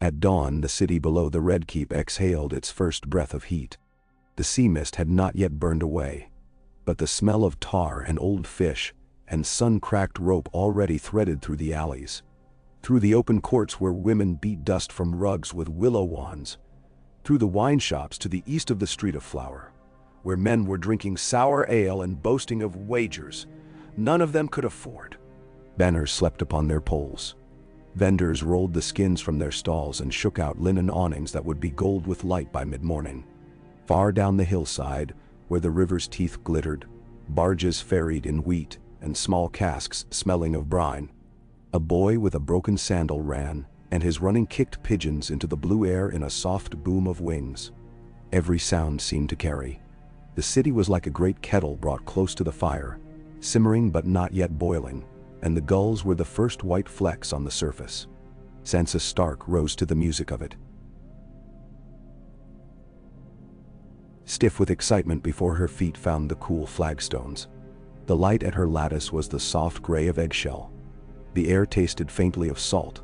At dawn, the city below the Red Keep exhaled its first breath of heat. The sea mist had not yet burned away, but the smell of tar and old fish and sun-cracked rope already threaded through the alleys, through the open courts where women beat dust from rugs with willow wands, through the wine shops to the east of the Street of Flour, where men were drinking sour ale and boasting of wagers none of them could afford. Banners slept upon their poles. Vendors rolled the skins from their stalls and shook out linen awnings that would be gold with light by mid-morning. Far down the hillside, where the river's teeth glittered, barges ferried in wheat and small casks smelling of brine. A boy with a broken sandal ran, and his running kicked pigeons into the blue air in a soft boom of wings. Every sound seemed to carry. The city was like a great kettle brought close to the fire, simmering but not yet boiling, and the gulls were the first white flecks on the surface. Sansa Stark rose to the music of it, stiff with excitement before her feet found the cool flagstones. The light at her lattice was the soft gray of eggshell. The air tasted faintly of salt.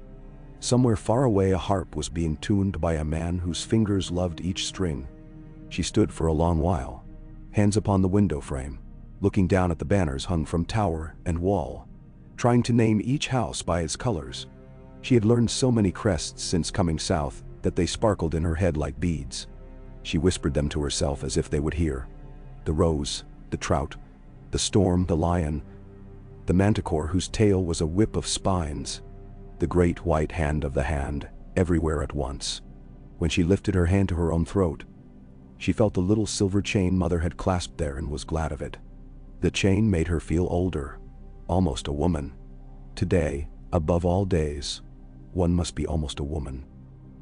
Somewhere far away a harp was being tuned by a man whose fingers loved each string. She stood for a long while, hands upon the window frame, looking down at the banners hung from tower and wall, trying to name each house by its colors. She had learned so many crests since coming south that they sparkled in her head like beads. She whispered them to herself as if they would hear. The rose, the trout, the storm, the lion, the manticore whose tail was a whip of spines, the great white hand of the hand, everywhere at once. When she lifted her hand to her own throat, she felt the little silver chain Mother had clasped there and was glad of it. The chain made her feel older, almost a woman. Today, above all days, one must be almost a woman.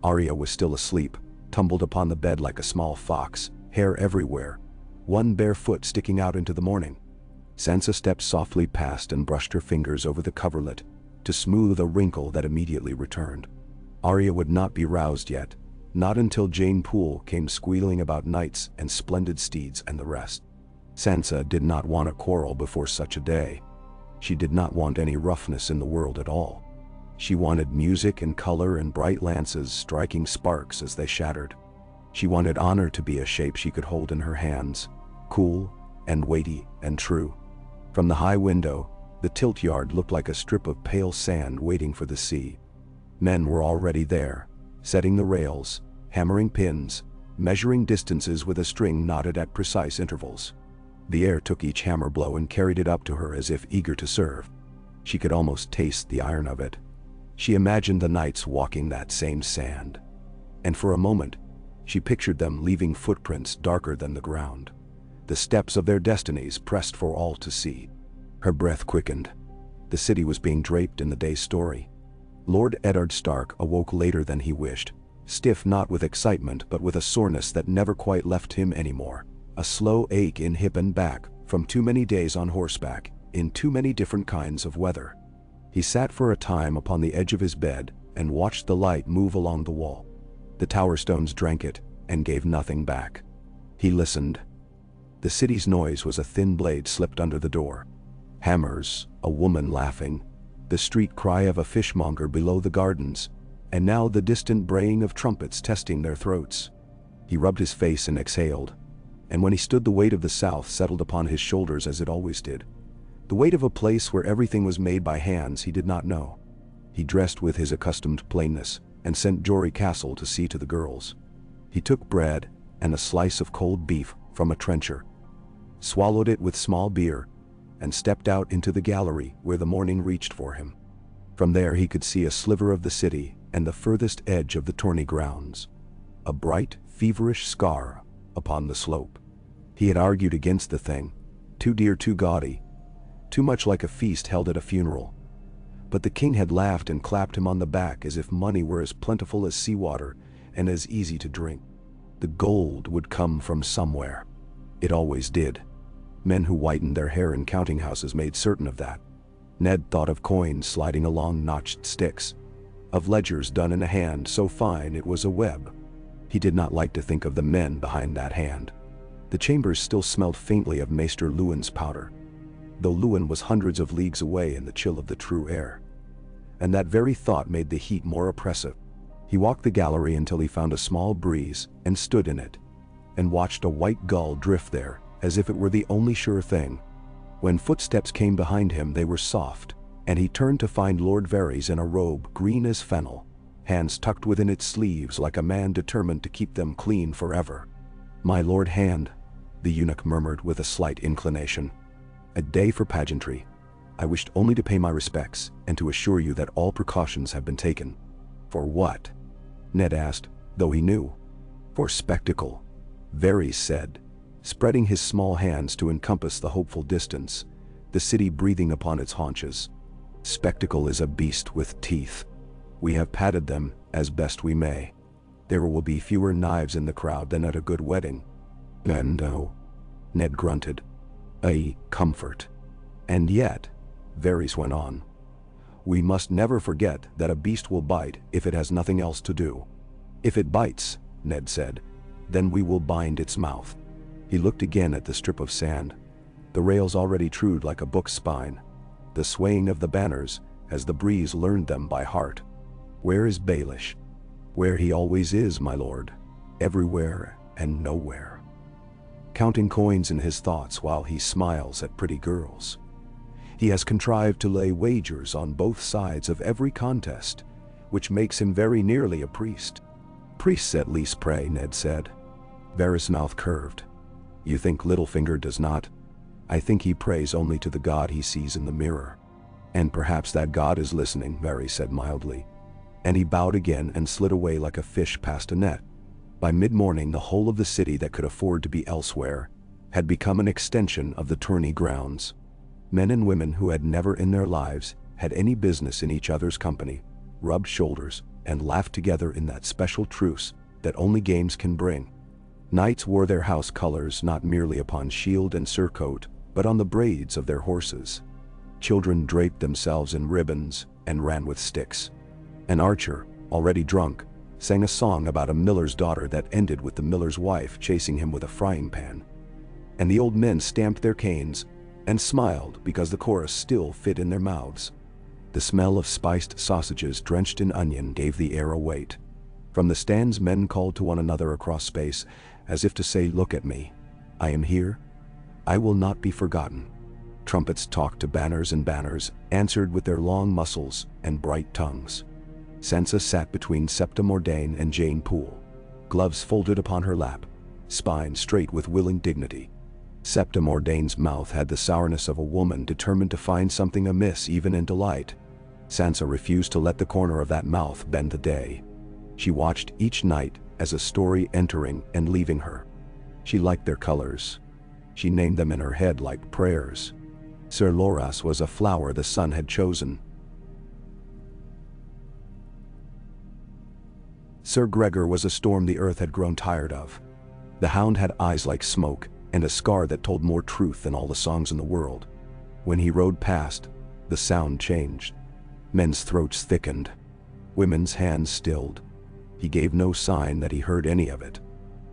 Arya was still asleep, tumbled upon the bed like a small fox, hair everywhere, one bare foot sticking out into the morning. Sansa stepped softly past and brushed her fingers over the coverlet to smooth a wrinkle that immediately returned. Arya would not be roused yet, not until Jane Poole came squealing about knights and splendid steeds and the rest. Sansa did not want a quarrel before such a day. She did not want any roughness in the world at all. She wanted music and color and bright lances striking sparks as they shattered. She wanted honor to be a shape she could hold in her hands, cool and weighty and true. From the high window, the tilt yard looked like a strip of pale sand waiting for the sea. Men were already there, setting the rails, hammering pins, measuring distances with a string knotted at precise intervals. The air took each hammer blow and carried it up to her as if eager to serve. She could almost taste the iron of it. She imagined the knights walking that same sand, and for a moment, she pictured them leaving footprints darker than the ground, the steps of their destinies pressed for all to see. Her breath quickened. The city was being draped in the day's story. Lord Eddard Stark awoke later than he wished, stiff not with excitement but with a soreness that never quite left him anymore, a slow ache in hip and back from too many days on horseback, in too many different kinds of weather. He sat for a time upon the edge of his bed and watched the light move along the wall. The tower stones drank it and gave nothing back. He listened. The city's noise was a thin blade slipped under the door. Hammers, a woman laughing, the street cry of a fishmonger below the gardens, and now the distant braying of trumpets testing their throats. He rubbed his face and exhaled, and when he stood the weight of the South settled upon his shoulders as it always did. The weight of a place where everything was made by hands he did not know. He dressed with his accustomed plainness and sent Jory Castle to see to the girls. He took bread and a slice of cold beef from a trencher, swallowed it with small beer, and stepped out into the gallery where the morning reached for him. From there he could see a sliver of the city and the furthest edge of the Tourney grounds, a bright, feverish scar upon the slope. He had argued against the thing, too dear, too gaudy, too much like a feast held at a funeral. But the king had laughed and clapped him on the back as if money were as plentiful as seawater and as easy to drink. The gold would come from somewhere. It always did. Men who whitened their hair in counting houses made certain of that. Ned thought of coins sliding along notched sticks, of ledgers done in a hand so fine it was a web. He did not like to think of the men behind that hand. The chambers still smelled faintly of Maester Luwin's powder, though Luwin was hundreds of leagues away in the chill of the true air. And that very thought made the heat more oppressive. He walked the gallery until he found a small breeze and stood in it, and watched a white gull drift there, as if it were the only sure thing. When footsteps came behind him, they were soft, and he turned to find Lord Varys in a robe green as fennel, hands tucked within its sleeves like a man determined to keep them clean forever. "My lord Hand," the eunuch murmured with a slight inclination. "A day for pageantry. I wished only to pay my respects and to assure you that all precautions have been taken." "For what?" Ned asked, though he knew. "For spectacle," Varys said, spreading his small hands to encompass the hopeful distance, the city breathing upon its haunches. "Spectacle is a beast with teeth. We have padded them as best we may. There will be fewer knives in the crowd than at a good wedding." "And oh," Ned grunted, "a comfort. And yet," Varys went on, "we must never forget that a beast will bite if it has nothing else to do." "If it bites," Ned said, "then we will bind its mouth." He looked again at the strip of sand, the rails already trued like a book's spine, the swaying of the banners as the breeze learned them by heart. "Where is Baelish?" "Where he always is, my lord. Everywhere and nowhere. Counting coins in his thoughts while he smiles at pretty girls. He has contrived to lay wagers on both sides of every contest, which makes him very nearly a priest." "Priests at least pray," Ned said. Varys' mouth curved. "You think Littlefinger does not?" "I think he prays only to the god he sees in the mirror." "And perhaps that god is listening," Varys said mildly. And he bowed again and slid away like a fish past a net. By mid-morning, the whole of the city that could afford to be elsewhere had become an extension of the Tourney grounds. Men and women who had never in their lives had any business in each other's company rubbed shoulders and laughed together in that special truce that only games can bring. Knights wore their house colors not merely upon shield and surcoat, but on the braids of their horses. Children draped themselves in ribbons and ran with sticks. An archer, already drunk, sang a song about a miller's daughter that ended with the miller's wife chasing him with a frying pan. And the old men stamped their canes and smiled because the chorus still fit in their mouths. The smell of spiced sausages drenched in onion gave the air a weight. From the stands, men called to one another across space, as if to say, "Look at me. I am here. I will not be forgotten." Trumpets talked to banners, and banners answered with their long muscles and bright tongues. Sansa sat between Septa Mordane and Jane Poole, gloves folded upon her lap, spine straight with willing dignity. Septa Mordane's mouth had the sourness of a woman determined to find something amiss even in delight. Sansa refused to let the corner of that mouth bend the day. She watched each night as a story entering and leaving her. She liked their colors. She named them in her head like prayers. Sir Loras was a flower the sun had chosen. Sir Gregor was a storm the earth had grown tired of. The hound had eyes like smoke and a scar that told more truth than all the songs in the world. When he rode past, the sound changed. Men's throats thickened. Women's hands stilled. He gave no sign that he heard any of it.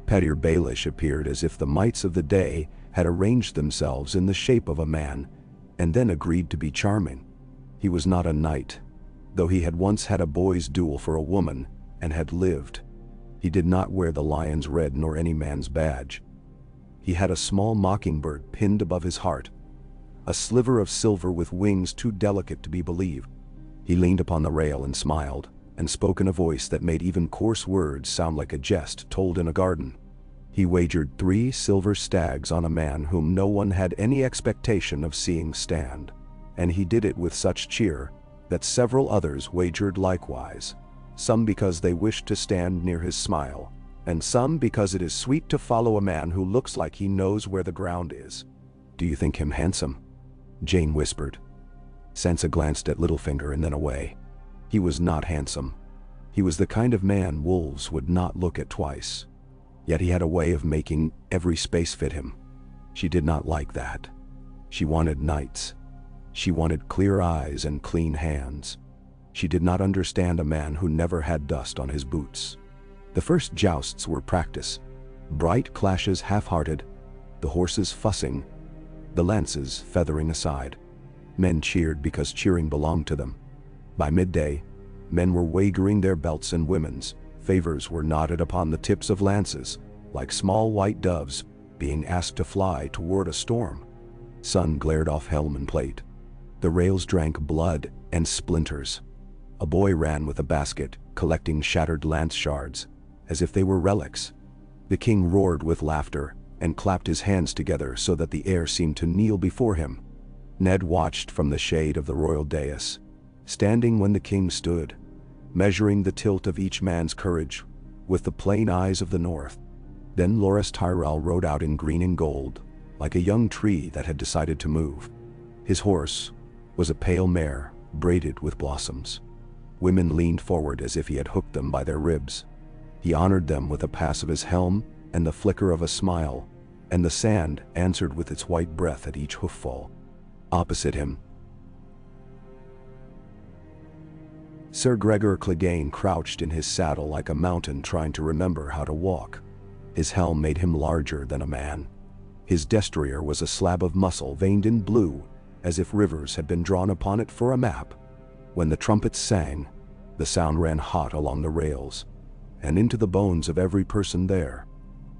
Petyr Baelish appeared as if the mites of the day had arranged themselves in the shape of a man, and then agreed to be charming. He was not a knight, though he had once had a boy's duel for a woman, and had lived. He did not wear the lion's red nor any man's badge. He had a small mockingbird pinned above his heart, a sliver of silver with wings too delicate to be believed. He leaned upon the rail and smiled, and spoke in a voice that made even coarse words sound like a jest told in a garden. He wagered 3 silver stags on a man whom no one had any expectation of seeing stand, and he did it with such cheer that several others wagered likewise, some because they wished to stand near his smile, and some because it is sweet to follow a man who looks like he knows where the ground is. "Do you think him handsome?" Jane whispered. Sansa glanced at Littlefinger and then away. He was not handsome. He was the kind of man wolves would not look at twice. Yet he had a way of making every space fit him. She did not like that. She wanted knights. She wanted clear eyes and clean hands. She did not understand a man who never had dust on his boots. The first jousts were practice, bright clashes half-hearted, the horses fussing, the lances feathering aside. Men cheered because cheering belonged to them. By midday, Men were wagering their belts and women's favors were knotted upon the tips of lances, like small white doves being asked to fly toward a storm. Sun glared off helm and plate. The rails drank blood and splinters. A boy ran with a basket, collecting shattered lance shards, as if they were relics. The king roared with laughter and clapped his hands together so that the air seemed to kneel before him. Ned watched from the shade of the royal dais, standing when the king stood, measuring the tilt of each man's courage with the plain eyes of the north. Then Loras Tyrell rode out in green and gold, like a young tree that had decided to move. His horse was a pale mare, braided with blossoms. Women leaned forward as if he had hooked them by their ribs. He honored them with a pass of his helm and the flicker of a smile, and the sand answered with its white breath at each hooffall. Opposite him, Sir Gregor Clegane crouched in his saddle like a mountain trying to remember how to walk. His helm made him larger than a man. His destrier was a slab of muscle veined in blue, as if rivers had been drawn upon it for a map. When the trumpets sang, the sound ran hot along the rails, and into the bones of every person there.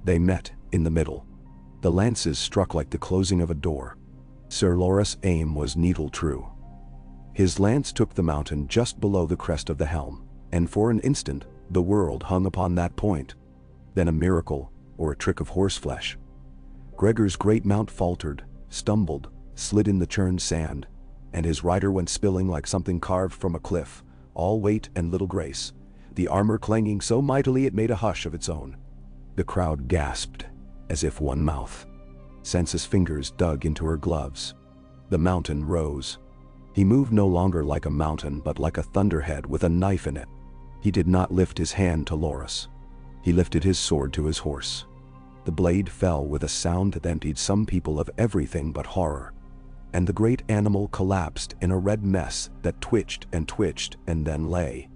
They met in the middle. The lances struck like the closing of a door. Sir Loras' aim was needle-true. His lance took the mountain just below the crest of the helm, and for an instant, the world hung upon that point. Then a miracle, or a trick of horseflesh. Gregor's great mount faltered, stumbled, slid in the churned sand, and his rider went spilling like something carved from a cliff, all weight and little grace, the armor clanging so mightily it made a hush of its own. The crowd gasped, as if one mouth. Sansa's fingers dug into her gloves. The mountain rose. He moved no longer like a mountain but like a thunderhead with a knife in it. He did not lift his hand to Loras. He lifted his sword to his horse. The blade fell with a sound that emptied some people of everything but horror, and the great animal collapsed in a red mess that twitched and then lay.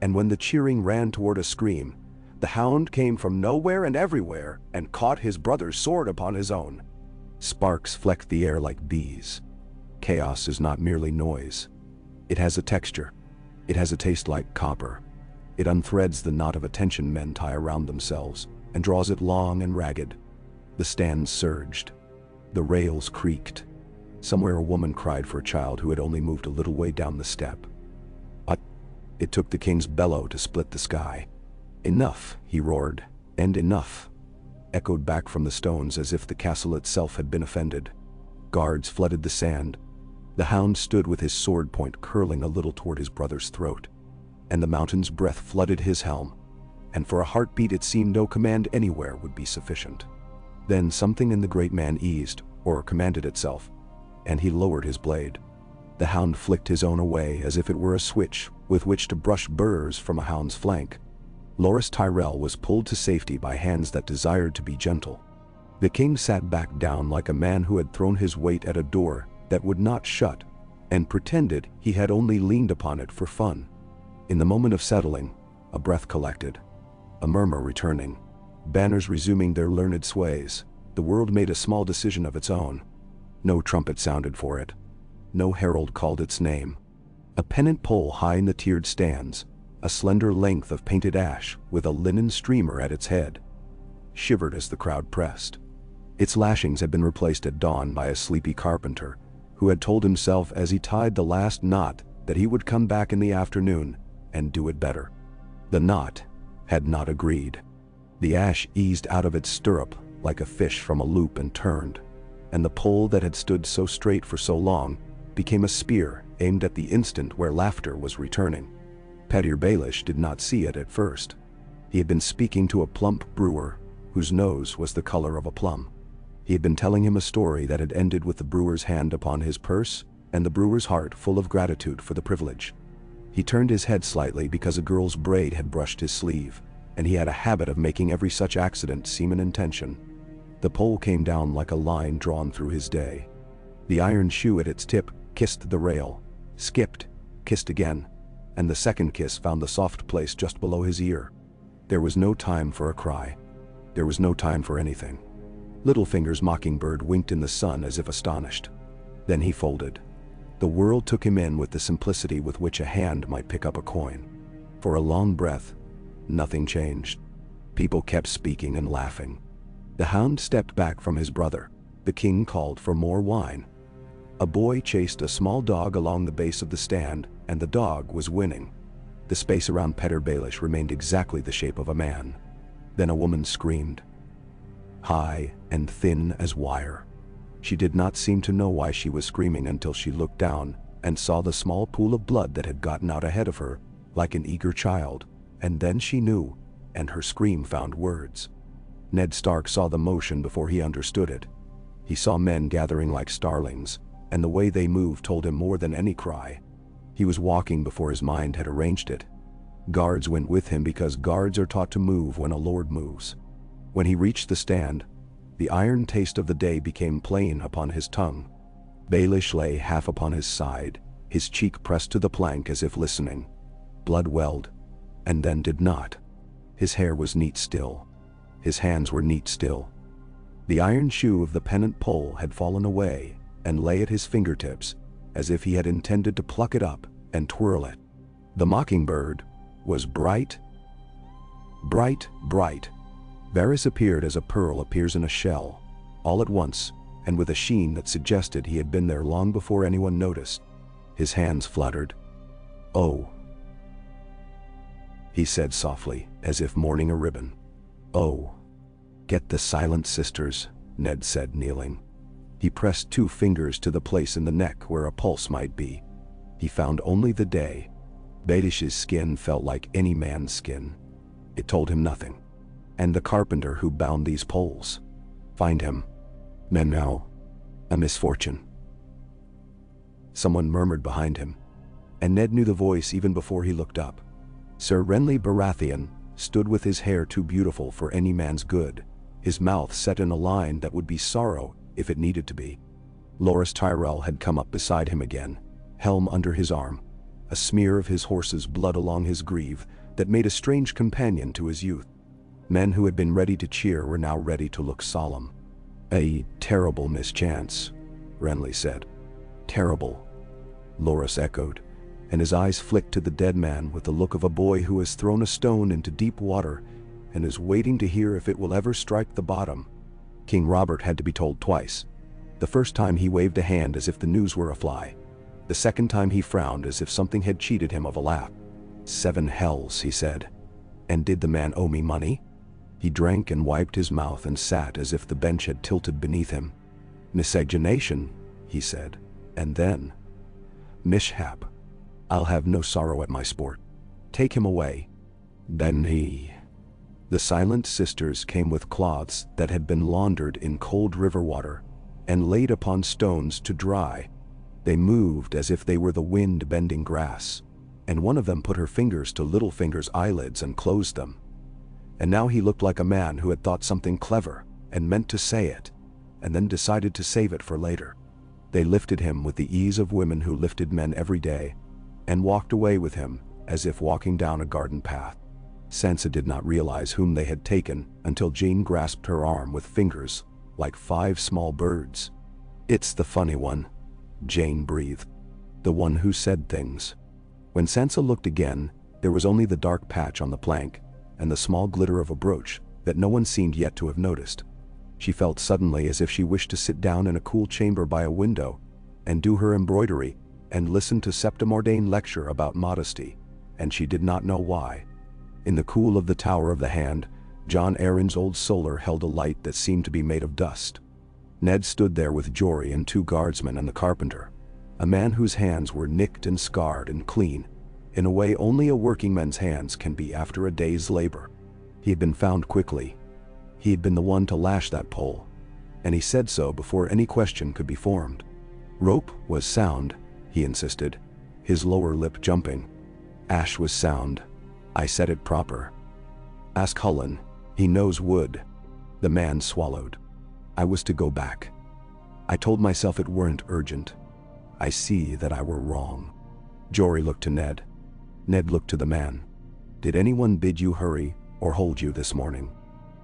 And when the cheering ran toward a scream, the hound came from nowhere and everywhere and caught his brother's sword upon his own. Sparks flecked the air like bees. Chaos is not merely noise. It has a texture. It has a taste like copper. It unthreads the knot of attention men tie around themselves and draws it long and ragged. The stands surged. The rails creaked. Somewhere a woman cried for a child who had only moved a little way down the step. But it took the king's bellow to split the sky. Enough, he roared, and enough echoed back from the stones as if the castle itself had been offended. Guards flooded the sand. The hound stood with his sword point curling a little toward his brother's throat, and the mountain's breath flooded his helm, and for a heartbeat it seemed no command anywhere would be sufficient. Then something in the great man eased, or commanded itself, and he lowered his blade. The hound flicked his own away as if it were a switch with which to brush burrs from a hound's flank. Loras Tyrell was pulled to safety by hands that desired to be gentle. The king sat back down like a man who had thrown his weight at a door that would not shut, and pretended he had only leaned upon it for fun. In the moment of settling, a breath collected, a murmur returning, banners resuming their learned sways. The world made a small decision of its own. No trumpet sounded for it. No herald called its name. A pennant pole high in the tiered stands, a slender length of painted ash with a linen streamer at its head, shivered as the crowd pressed. Its lashings had been replaced at dawn by a sleepy carpenter, who had told himself as he tied the last knot that he would come back in the afternoon and do it better. The knot had not agreed. The ash eased out of its stirrup like a fish from a loop and turned, and the pole that had stood so straight for so long became a spear aimed at the instant where laughter was returning. Petyr Baelish did not see it at first. He had been speaking to a plump brewer whose nose was the color of a plum. He had been telling him a story that had ended with the brewer's hand upon his purse and the brewer's heart full of gratitude for the privilege. He turned his head slightly because a girl's braid had brushed his sleeve, and he had a habit of making every such accident seem an intention. The pole came down like a line drawn through his day. The iron shoe at its tip kissed the rail, skipped, kissed again, and the second kiss found the soft place just below his ear. There was no time for a cry. There was no time for anything. Littlefinger's mockingbird winked in the sun as if astonished. Then he folded. The world took him in with the simplicity with which a hand might pick up a coin. For a long breath, nothing changed. People kept speaking and laughing. The hound stepped back from his brother. The king called for more wine. A boy chased a small dog along the base of the stand, and the dog was winning. The space around Petyr Baelish remained exactly the shape of a man. Then a woman screamed, high and thin as wire. She did not seem to know why she was screaming until she looked down and saw the small pool of blood that had gotten out ahead of her, like an eager child, and then she knew, and her scream found words. Ned Stark saw the motion before he understood it. He saw men gathering like starlings, and the way they moved told him more than any cry. He was walking before his mind had arranged it. Guards went with him because guards are taught to move when a lord moves. When he reached the stand, the iron taste of the day became plain upon his tongue. Baelish lay half upon his side, his cheek pressed to the plank as if listening. Blood welled, and then did not. His hair was neat still. His hands were neat still. The iron shoe of the pennant pole had fallen away and lay at his fingertips, as if he had intended to pluck it up and twirl it. The mockingbird was bright, bright, bright. Varys appeared as a pearl appears in a shell, all at once, and with a sheen that suggested he had been there long before anyone noticed. His hands fluttered. "Oh," he said softly, as if mourning a ribbon. "Oh." "Get the Silent Sisters," Ned said, kneeling. He pressed 2 fingers to the place in the neck where a pulse might be. He found only the day. Baelish's skin felt like any man's skin. It told him nothing. And the carpenter who bound these poles. Find him. Men now. A misfortune. Someone murmured behind him, and Ned knew the voice even before he looked up. Sir Renly Baratheon stood with his hair too beautiful for any man's good, his mouth set in a line that would be sorrow if it needed to be. Loras Tyrell had come up beside him again, helm under his arm, a smear of his horse's blood along his greave that made a strange companion to his youth. Men who had been ready to cheer were now ready to look solemn. "A terrible mischance," Renly said. "Terrible," Loras echoed, and his eyes flicked to the dead man with the look of a boy who has thrown a stone into deep water and is waiting to hear if it will ever strike the bottom. King Robert had to be told twice. The first time he waved a hand as if the news were a fly. The second time he frowned as if something had cheated him of a laugh. "7 hells," he said. "And did the man owe me money?" He drank and wiped his mouth and sat as if the bench had tilted beneath him. "Miscegenation," he said, and then, "Mishap. I'll have no sorrow at my sport. Take him away." Then the Silent Sisters came with cloths that had been laundered in cold river water and laid upon stones to dry. They moved as if they were the wind bending grass, and one of them put her fingers to Littlefinger's eyelids and closed them. And now he looked like a man who had thought something clever and meant to say it, and then decided to save it for later. They lifted him with the ease of women who lifted men every day, and walked away with him as if walking down a garden path. Sansa did not realize whom they had taken until Jane grasped her arm with fingers like 5 small birds. "It's the funny one," Jane breathed. "The one who said things." When Sansa looked again, there was only the dark patch on the plank and the small glitter of a brooch that no one seemed yet to have noticed. She felt suddenly as if she wished to sit down in a cool chamber by a window and do her embroidery and listen to Septim Ordain lecture about modesty, and she did not know why. In the cool of the Tower of the Hand, Jon Arryn's old solar held a light that seemed to be made of dust. Ned stood there with Jory and 2 guardsmen and the carpenter, a man whose hands were nicked and scarred and clean, in a way only a working man's hands can be after a day's labor. He had been found quickly. He had been the one to lash that pole, and he said so before any question could be formed. "Rope was sound," he insisted, his lower lip jumping. "Ash was sound. I said it proper. Ask Hullen, he knows wood." The man swallowed. "I was to go back. I told myself it weren't urgent. I see that I were wrong." Jory looked to Ned. Ned looked to the man. "Did anyone bid you hurry or hold you this morning?"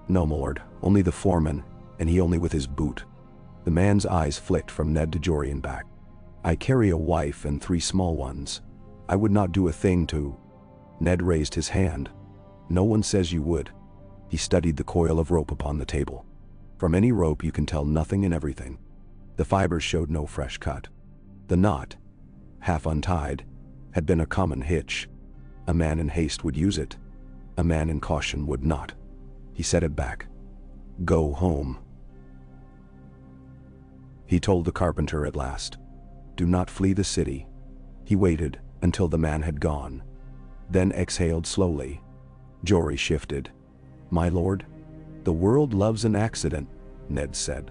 "No, my lord, only the foreman, and he only with his boot." The man's eyes flicked from Ned to Jory and back. "I carry a wife and 3 small ones. I would not do a thing to..." Ned raised his hand. No one says you would. He studied the coil of rope upon the table. From any rope you can tell nothing and everything. The fibers showed no fresh cut. The knot, half untied, had been a common hitch. A man in haste would use it. A man in caution would not. He set it back. Go home, he told the carpenter at last. Do not flee the city. He waited until the man had gone, then exhaled slowly. Jory shifted. My lord, the world loves an accident, Ned said.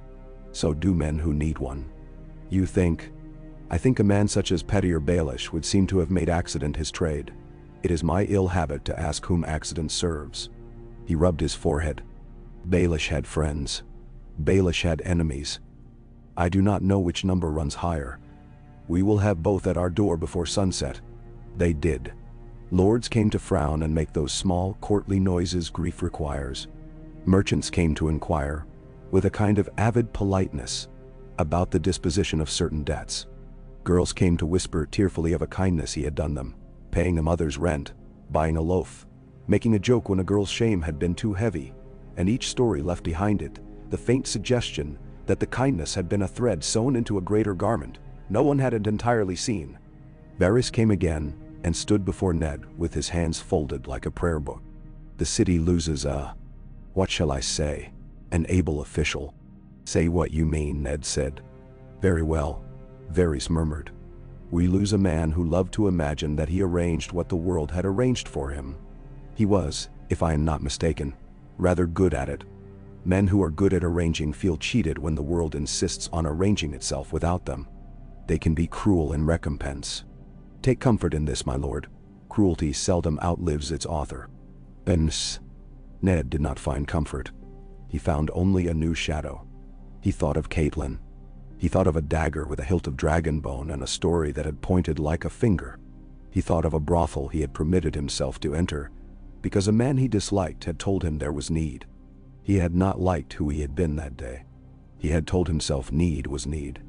So do men who need one. You think? I think a man such as Petyr Baelish would seem to have made accident his trade. It is my ill habit to ask whom accident serves. He rubbed his forehead. Baelish had friends. Baelish had enemies. I do not know which number runs higher. We will have both at our door before sunset. They did. Lords came to frown and make those small, courtly noises grief requires. Merchants came to inquire, with a kind of avid politeness, about the disposition of certain debts. Girls came to whisper tearfully of a kindness he had done them, paying a mother's rent, buying a loaf, making a joke when a girl's shame had been too heavy, and each story left behind it the faint suggestion that the kindness had been a thread sewn into a greater garment no one had it entirely seen. Varys came again and stood before Ned with his hands folded like a prayer book. The city loses what shall I say, an able official. Say what you mean, Ned said. Very well, Varys murmured. We lose a man who loved to imagine that he arranged what the world had arranged for him. He was, if I am not mistaken, rather good at it. Men who are good at arranging feel cheated when the world insists on arranging itself without them. They can be cruel in recompense. Take comfort in this, my lord. Cruelty seldom outlives its author. Ned did not find comfort. He found only a new shadow. He thought of Catelyn. He thought of a dagger with a hilt of dragon bone and a story that had pointed like a finger. He thought of a brothel he had permitted himself to enter, because a man he disliked had told him there was need. He had not liked who he had been that day. He had told himself need was need.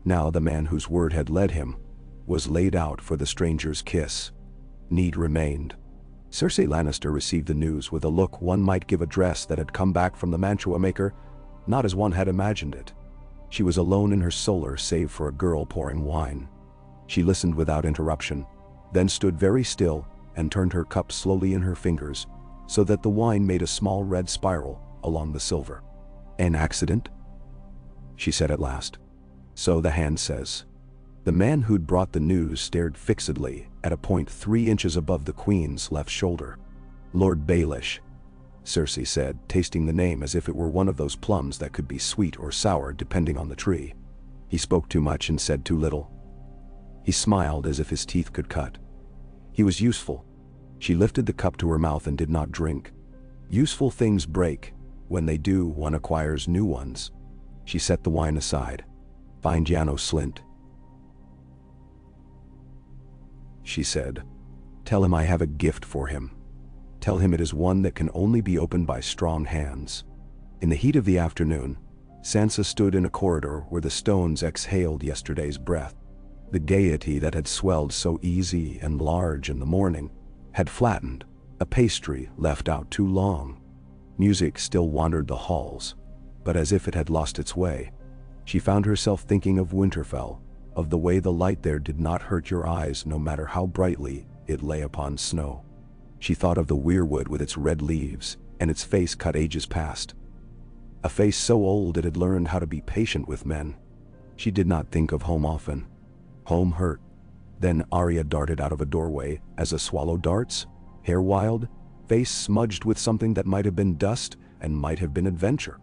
Now the man whose word had led him was laid out for the stranger's kiss. Need remained. Cersei Lannister received the news with a look one might give a dress that had come back from the mantua maker, not as one had imagined it. She was alone in her solar save for a girl pouring wine. She listened without interruption, then stood very still and turned her cup slowly in her fingers so that the wine made a small red spiral along the silver. An accident? She said at last. So the hand says. The man who'd brought the news stared fixedly at a point 3 inches above the queen's left shoulder. Lord Baelish, Cersei said, tasting the name as if it were one of those plums that could be sweet or sour depending on the tree. He spoke too much and said too little. He smiled as if his teeth could cut. He was useful. She lifted the cup to her mouth and did not drink. Useful things break. When they do, one acquires new ones. She set the wine aside. Find Janos Slynt, she said. Tell him I have a gift for him. Tell him it is one that can only be opened by strong hands. In the heat of the afternoon, Sansa stood in a corridor where the stones exhaled yesterday's breath. The gaiety that had swelled so easy and large in the morning had flattened, a pastry left out too long. Music still wandered the halls, but as if it had lost its way. She found herself thinking of Winterfell, of the way the light there did not hurt your eyes no matter how brightly it lay upon snow. She thought of the weirwood with its red leaves and its face cut ages past. A face so old it had learned how to be patient with men. She did not think of home often. Home hurt. Then Arya darted out of a doorway as a swallow darts, hair wild, face smudged with something that might have been dust and might have been adventure.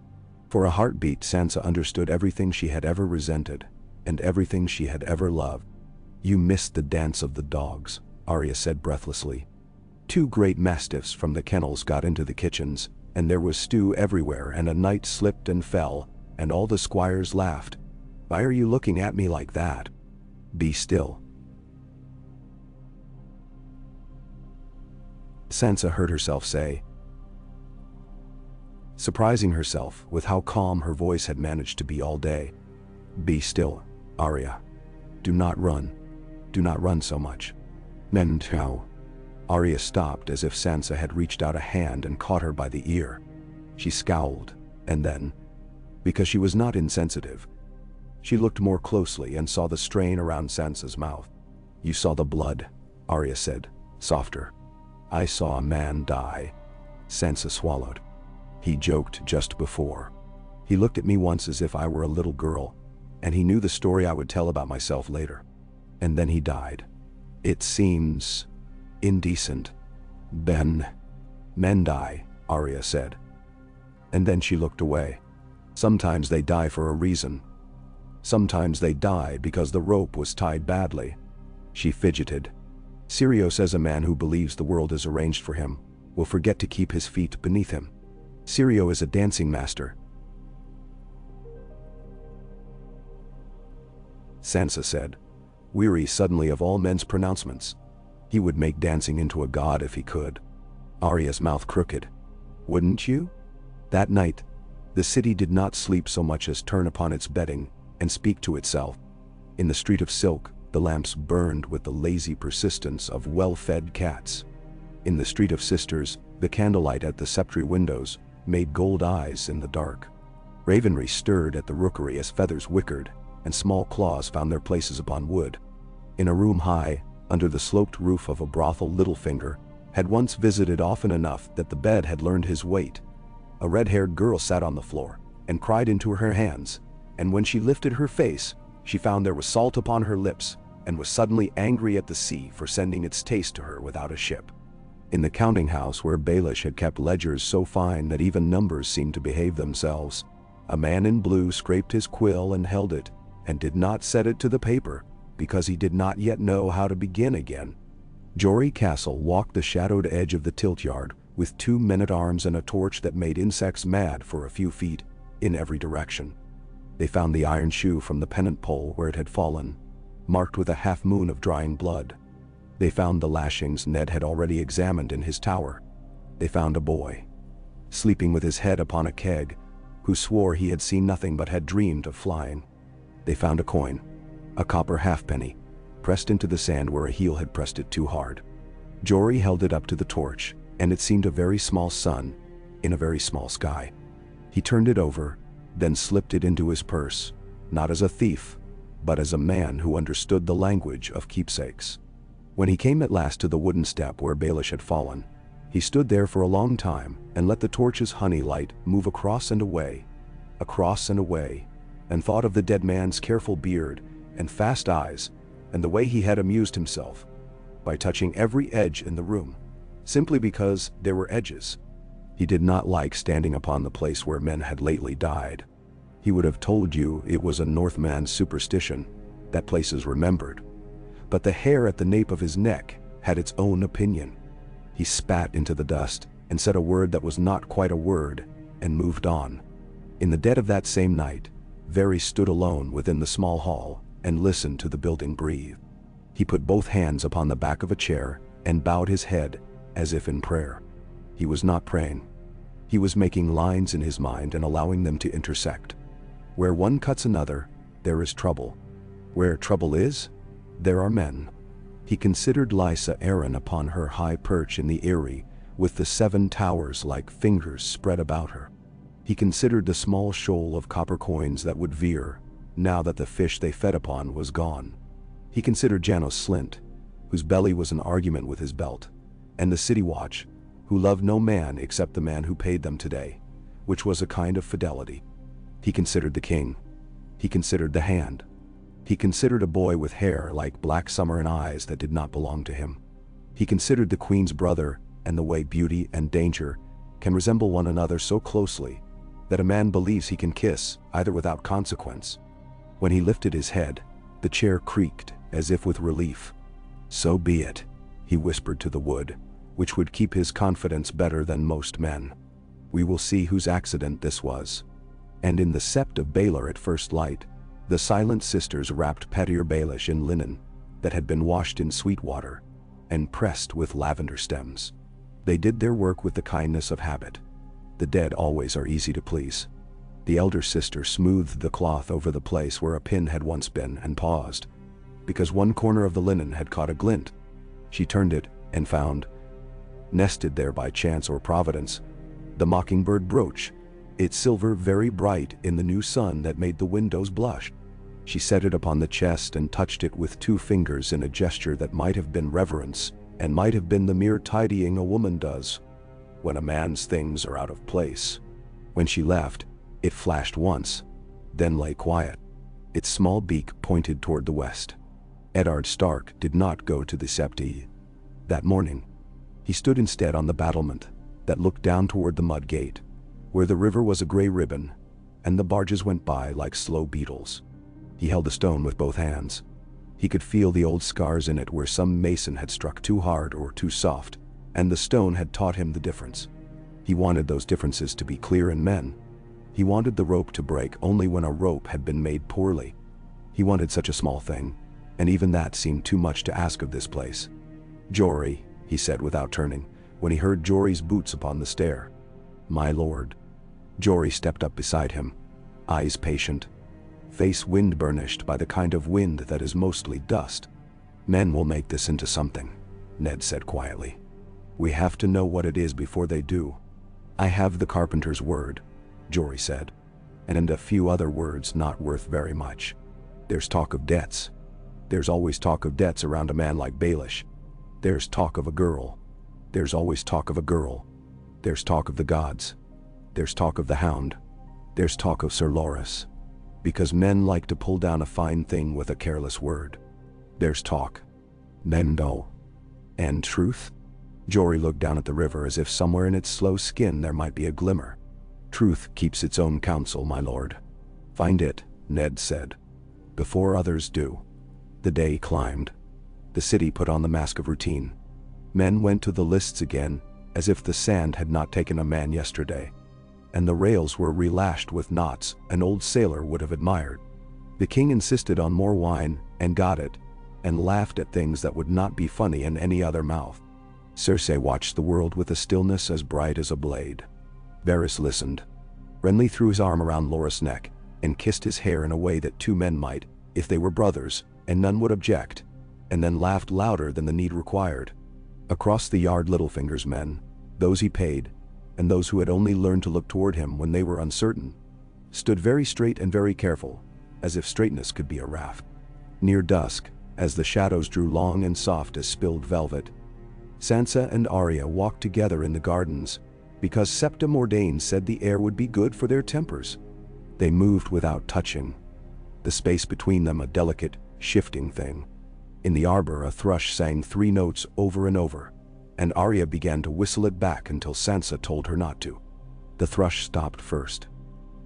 For a heartbeat, Sansa understood everything she had ever resented and everything she had ever loved. You missed the dance of the dogs, Arya said breathlessly. 2 great mastiffs from the kennels got into the kitchens, and there was stew everywhere, and a knight slipped and fell, and all the squires laughed. Why are you looking at me like that? Be still. Sansa heard herself say, surprising herself with how calm her voice had managed to be all day. Be still, Arya. Do not run. Do not run so much. Mentau. Arya stopped as if Sansa had reached out a hand and caught her by the ear. She scowled, and then, because she was not insensitive, she looked more closely and saw the strain around Sansa's mouth. "You saw the blood," Arya said, softer. "I saw a man die." Sansa swallowed. "He joked just before. He looked at me once as if I were a little girl, and he knew the story I would tell about myself later. And then he died. It seems indecent." Men die," Arya said. And then she looked away. "Sometimes they die for a reason. Sometimes they die because the rope was tied badly." She fidgeted. "Syrio says a man who believes the world is arranged for him will forget to keep his feet beneath him. Syrio is a dancing master." Sansa said, weary suddenly of all men's pronouncements. He would make dancing into a god if he could. Arya's mouth crooked. "Wouldn't you?" That night, the city did not sleep so much as turn upon its bedding and speak to itself. In the street of silk, the lamps burned with the lazy persistence of well-fed cats. In the street of sisters, the candlelight at the septry windows made gold eyes in the dark. Ravenry stirred at the rookery as feathers whickered, and small claws found their places upon wood. In a room high, under the sloped roof of a brothel, Littlefinger had once visited often enough that the bed had learned his weight. A red-haired girl sat on the floor and cried into her hands, and when she lifted her face, she found there was salt upon her lips and was suddenly angry at the sea for sending its taste to her without a ship. In the counting house where Baelish had kept ledgers so fine that even numbers seemed to behave themselves, a man in blue scraped his quill and held it, and did not set it to the paper, because he did not yet know how to begin again. Jory Castle walked the shadowed edge of the tilt-yard with 2 men-at-arms and a torch that made insects mad for a few feet, in every direction. They found the iron shoe from the pennant pole where it had fallen, marked with a half-moon of drying blood. They found the lashings Ned had already examined in his tower. They found a boy, sleeping with his head upon a keg, who swore he had seen nothing but had dreamed of flying. They found a coin, a copper halfpenny, pressed into the sand where a heel had pressed it too hard. Jory held it up to the torch, and it seemed a very small sun in a very small sky. He turned it over, then slipped it into his purse, not as a thief, but as a man who understood the language of keepsakes. When he came at last to the wooden step where Baelish had fallen, he stood there for a long time and let the torch's honey light move across and away, and thought of the dead man's careful beard and fast eyes, and the way he had amused himself by touching every edge in the room, simply because there were edges. He did not like standing upon the place where men had lately died. He would have told you it was a Northman's superstition, that places remembered. But the hair at the nape of his neck had its own opinion. He spat into the dust and said a word that was not quite a word, and moved on. In the dead of that same night, Varys stood alone within the small hall and listened to the building breathe. He put both hands upon the back of a chair and bowed his head as if in prayer. He was not praying. He was making lines in his mind and allowing them to intersect. Where one cuts another, there is trouble. Where trouble is, there are men. He considered Lysa Arryn upon her high perch in the eyrie, with the 7 towers like fingers spread about her. He considered the small shoal of copper coins that would veer, now that the fish they fed upon was gone. He considered Janos Slynt, whose belly was an argument with his belt, and the city watch, who loved no man except the man who paid them today, which was a kind of fidelity. He considered the king. He considered the hand. He considered a boy with hair like black summer and eyes that did not belong to him. He considered the queen's brother and the way beauty and danger can resemble one another so closely that a man believes he can kiss either without consequence. When he lifted his head, the chair creaked as if with relief. "So be it," he whispered to the wood, which would keep his confidence better than most men. "We will see whose accident this was." And in the sept of Baelor at first light, the silent sisters wrapped Petyr Baelish in linen that had been washed in sweet water and pressed with lavender stems. They did their work with the kindness of habit. The dead always are easy to please. The elder sister smoothed the cloth over the place where a pin had once been and paused, because one corner of the linen had caught a glint. She turned it and found, nested there by chance or providence, the mockingbird brooch, its silver very bright in the new sun that made the windows blush. She set it upon the chest and touched it with 2 fingers in a gesture that might have been reverence and might have been the mere tidying a woman does when a man's things are out of place. When she left, it flashed once, then lay quiet, its small beak pointed toward the west. Eddard Stark did not go to the Septi that morning. He stood instead on the battlement that looked down toward the mud gate, where the river was a gray ribbon, and the barges went by like slow beetles. He held the stone with both hands. He could feel the old scars in it where some mason had struck too hard or too soft, and the stone had taught him the difference. He wanted those differences to be clear in men. He wanted the rope to break only when a rope had been made poorly. He wanted such a small thing, and even that seemed too much to ask of this place. "Jory," he said without turning, when he heard Jory's boots upon the stair. "My lord." Jory stepped up beside him, eyes patient, face wind-burnished by the kind of wind that is mostly dust. "Men will make this into something," Ned said quietly. "We have to know what it is before they do." "I have the carpenter's word," Jory said, "and a few other words not worth very much. There's talk of debts. There's always talk of debts around a man like Baelish. There's talk of a girl. There's always talk of a girl. There's talk of the gods. There's talk of the hound. There's talk of Sir Loras. Because men like to pull down a fine thing with a careless word. There's talk. Nendo. And truth?" Jory looked down at the river as if somewhere in its slow skin there might be a glimmer. "Truth keeps its own counsel, my lord." "Find it," Ned said, "before others do." The day climbed. The city put on the mask of routine. Men went to the lists again, as if the sand had not taken a man yesterday. And the rails were relashed with knots an old sailor would have admired. The king insisted on more wine, and got it, and laughed at things that would not be funny in any other mouth. Cersei watched the world with a stillness as bright as a blade. Varys listened. Renly threw his arm around Loras' neck, and kissed his hair in a way that 2 men might, if they were brothers, and none would object, and then laughed louder than the need required. Across the yard Littlefinger's men, those he paid, and those who had only learned to look toward him when they were uncertain, stood very straight and very careful, as if straightness could be a raft. Near dusk, as the shadows drew long and soft as spilled velvet, Sansa and Arya walked together in the gardens, because Septa Mordain said the air would be good for their tempers. They moved without touching, the space between them a delicate, shifting thing. In the arbor a thrush sang 3 notes over and over, and Arya began to whistle it back until Sansa told her not to. The thrush stopped first.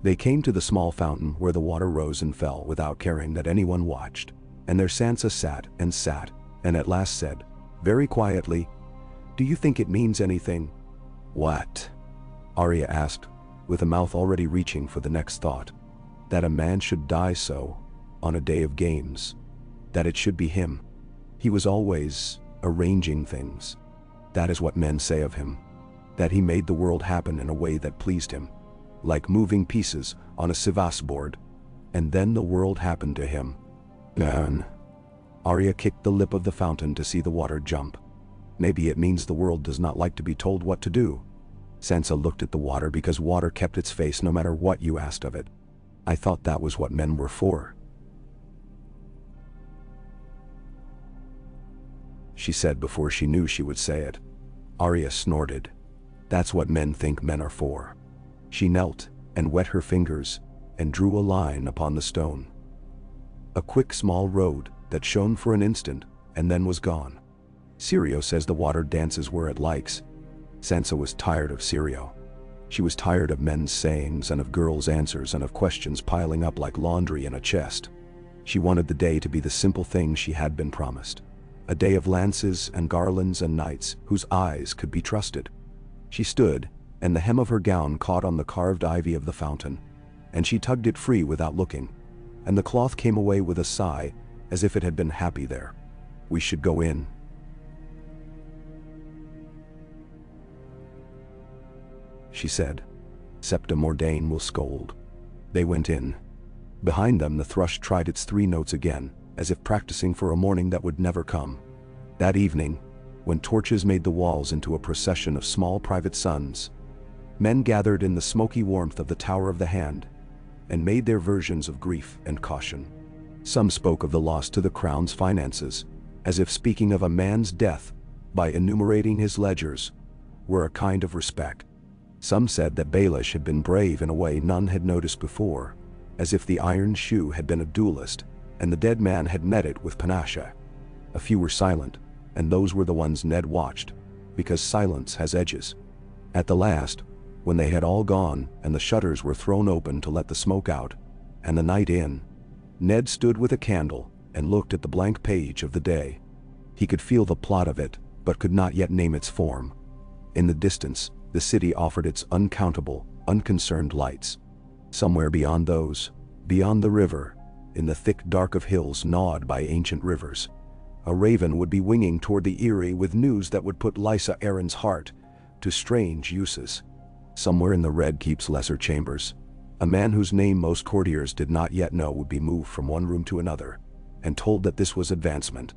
They came to the small fountain where the water rose and fell without caring that anyone watched, and there Sansa sat, and at last said, very quietly, "Do you think it means anything?" "What?" Arya asked, with a mouth already reaching for the next thought. "That a man should die so, on a day of games. That it should be him. He was always arranging things. That is what men say of him. That he made the world happen in a way that pleased him, like moving pieces on a Sivas board, and then the world happened to him." "Burn." Arya kicked the lip of the fountain to see the water jump. "Maybe it means the world does not like to be told what to do." Sansa looked at the water because water kept its face no matter what you asked of it. "I thought that was what men were for," she said before she knew she would say it. Arya snorted. "That's what men think men are for." She knelt and wet her fingers and drew a line upon the stone. A quick small road that shone for an instant and then was gone. Syrio says the water dances where it likes. Sansa was tired of Syrio. She was tired of men's sayings and of girls' answers and of questions piling up like laundry in a chest. She wanted the day to be the simple thing she had been promised. A day of lances and garlands and knights whose eyes could be trusted. She stood, and the hem of her gown caught on the carved ivy of the fountain, and she tugged it free without looking, and the cloth came away with a sigh as if it had been happy there. "We should go in," she said. "Septa Mordain will scold." They went in. Behind them the thrush tried its 3 notes again, as if practicing for a morning that would never come. That evening, when torches made the walls into a procession of small private suns. Men gathered in the smoky warmth of the Tower of the Hand and made their versions of grief and caution. Some spoke of the loss to the crown's finances, as if speaking of a man's death by enumerating his ledgers were a kind of respect. Some said that Baelish had been brave in a way none had noticed before, as if the Iron Shoe had been a duelist and the dead man had met it with panache. A few were silent, and those were the ones Ned watched, because silence has edges. At the last, when they had all gone and the shutters were thrown open to let the smoke out, and the night in, Ned stood with a candle and looked at the blank page of the day. He could feel the plot of it, but could not yet name its form. In the distance, the city offered its uncountable, unconcerned lights. Somewhere beyond those, beyond the river, in the thick dark of hills gnawed by ancient rivers, a raven would be winging toward the Eyrie with news that would put Lysa Arryn's heart to strange uses. Somewhere in the Red Keep's lesser chambers, a man whose name most courtiers did not yet know would be moved from one room to another, and told that this was advancement.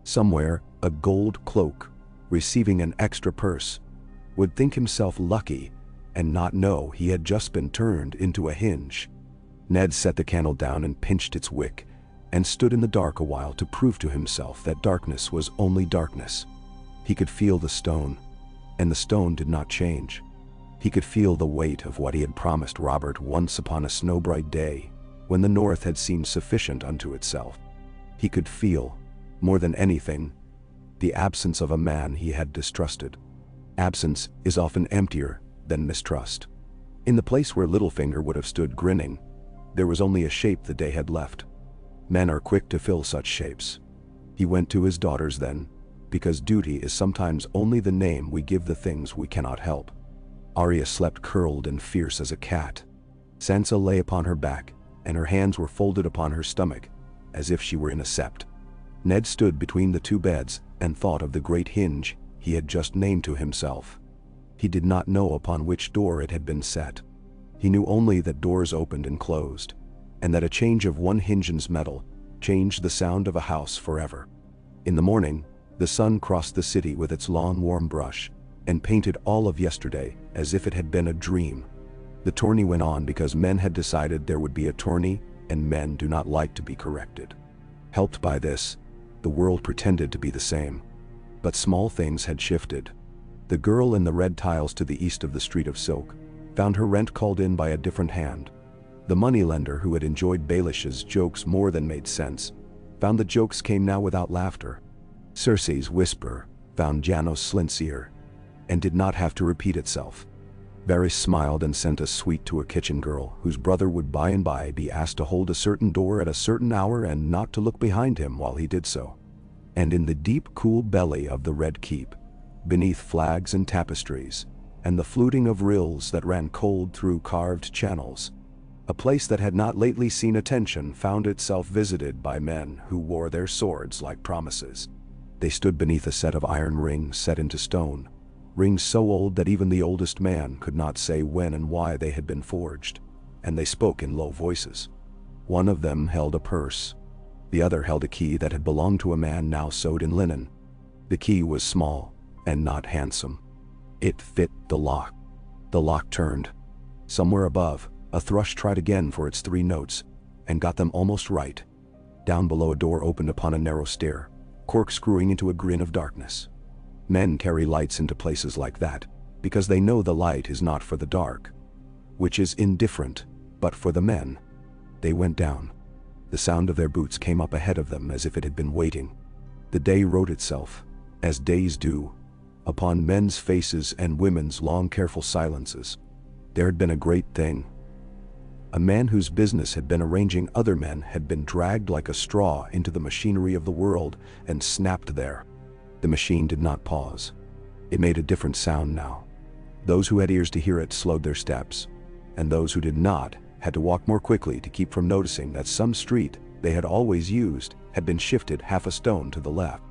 Somewhere, a gold cloak, receiving an extra purse, would think himself lucky and not know he had just been turned into a hinge. Ned set the candle down and pinched its wick, and stood in the dark a while to prove to himself that darkness was only darkness. He could feel the stone, and the stone did not change. He could feel the weight of what he had promised Robert once upon a snow-bright day, when the north had seemed sufficient unto itself. He could feel, more than anything, the absence of a man he had distrusted. Absence is often emptier than mistrust. In the place where Littlefinger would have stood grinning, there was only a shape the day had left. Men are quick to fill such shapes. He went to his daughters then, because duty is sometimes only the name we give the things we cannot help. Arya slept curled and fierce as a cat. Sansa lay upon her back, and her hands were folded upon her stomach, as if she were in a sept. Ned stood between the two beds and thought of the great hinge he had just named to himself. He did not know upon which door it had been set. He knew only that doors opened and closed, and that a change of one hinge's metal changed the sound of a house forever. In the morning, the sun crossed the city with its long warm brush, and painted all of yesterday as if it had been a dream. The tourney went on because men had decided there would be a tourney, and men do not like to be corrected. Helped by this, the world pretended to be the same. But small things had shifted. The girl in the red tiles to the east of the Street of Silk found her rent called in by a different hand. The moneylender who had enjoyed Baelish's jokes more than made sense found the jokes came now without laughter. Cersei's whisper found Janos Slint's ear, and did not have to repeat itself. Varys smiled and sent a sweet to a kitchen girl whose brother would by and by be asked to hold a certain door at a certain hour and not to look behind him while he did so. And in the deep cool belly of the Red Keep, beneath flags and tapestries, and the fluting of rills that ran cold through carved channels, a place that had not lately seen attention found itself visited by men who wore their swords like promises. They stood beneath a set of iron rings set into stone, rings so old that even the oldest man could not say when and why they had been forged, and they spoke in low voices. One of them held a purse. The other held a key that had belonged to a man now sewed in linen. The key was small and not handsome. It fit the lock. The lock turned. Somewhere above, a thrush tried again for its 3 notes, and got them almost right. Down below, a door opened upon a narrow stair, corkscrewing into a grin of darkness. Men carry lights into places like that, because they know the light is not for the dark, which is indifferent, but for the men. They went down. The sound of their boots came up ahead of them as if it had been waiting. The day wrote itself, as days do, upon men's faces and women's long careful silences. There had been a great thing. A man whose business had been arranging other men had been dragged like a straw into the machinery of the world and snapped there. The machine did not pause. It made a different sound now. Those who had ears to hear it slowed their steps, and those who did not had to walk more quickly to keep from noticing that some street they had always used had been shifted half a stone to the left.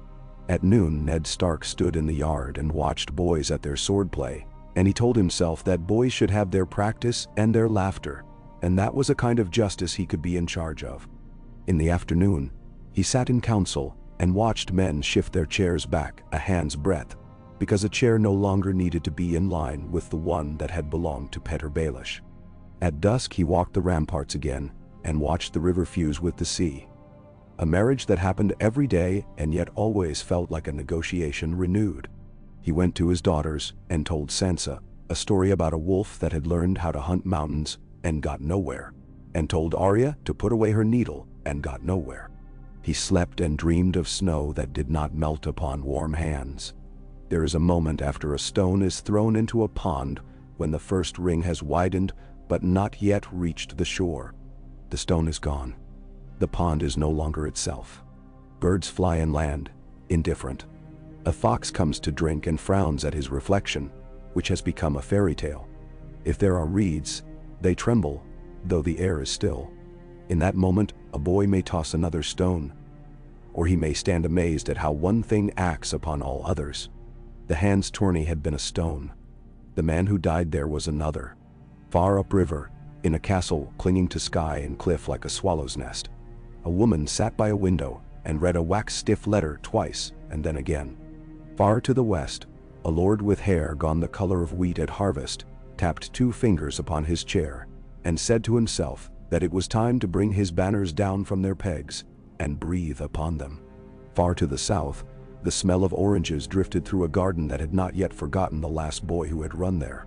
At noon, Ned Stark stood in the yard and watched boys at their swordplay, and he told himself that boys should have their practice and their laughter, and that was a kind of justice he could be in charge of. In the afternoon, he sat in council and watched men shift their chairs back a hand's breadth, because a chair no longer needed to be in line with the one that had belonged to Petyr Baelish. At dusk he walked the ramparts again and watched the river fuse with the sea. A marriage that happened every day and yet always felt like a negotiation renewed. He went to his daughters and told Sansa a story about a wolf that had learned how to hunt mountains and got nowhere, and told Arya to put away her needle and got nowhere. He slept and dreamed of snow that did not melt upon warm hands. There is a moment after a stone is thrown into a pond when the first ring has widened but not yet reached the shore. The stone is gone. The pond is no longer itself. Birds fly and land, indifferent. A fox comes to drink and frowns at his reflection, which has become a fairy tale. If there are reeds, they tremble, though the air is still. In that moment, a boy may toss another stone, or he may stand amazed at how one thing acts upon all others. The hand's Tourney had been a stone. The man who died there was another. Far upriver, in a castle clinging to sky and cliff like a swallow's nest, a woman sat by a window and read a wax-stiff letter twice and then again. Far to the west, a lord with hair gone the color of wheat at harvest tapped 2 fingers upon his chair and said to himself that it was time to bring his banners down from their pegs and breathe upon them. Far to the south, the smell of oranges drifted through a garden that had not yet forgotten the last boy who had run there.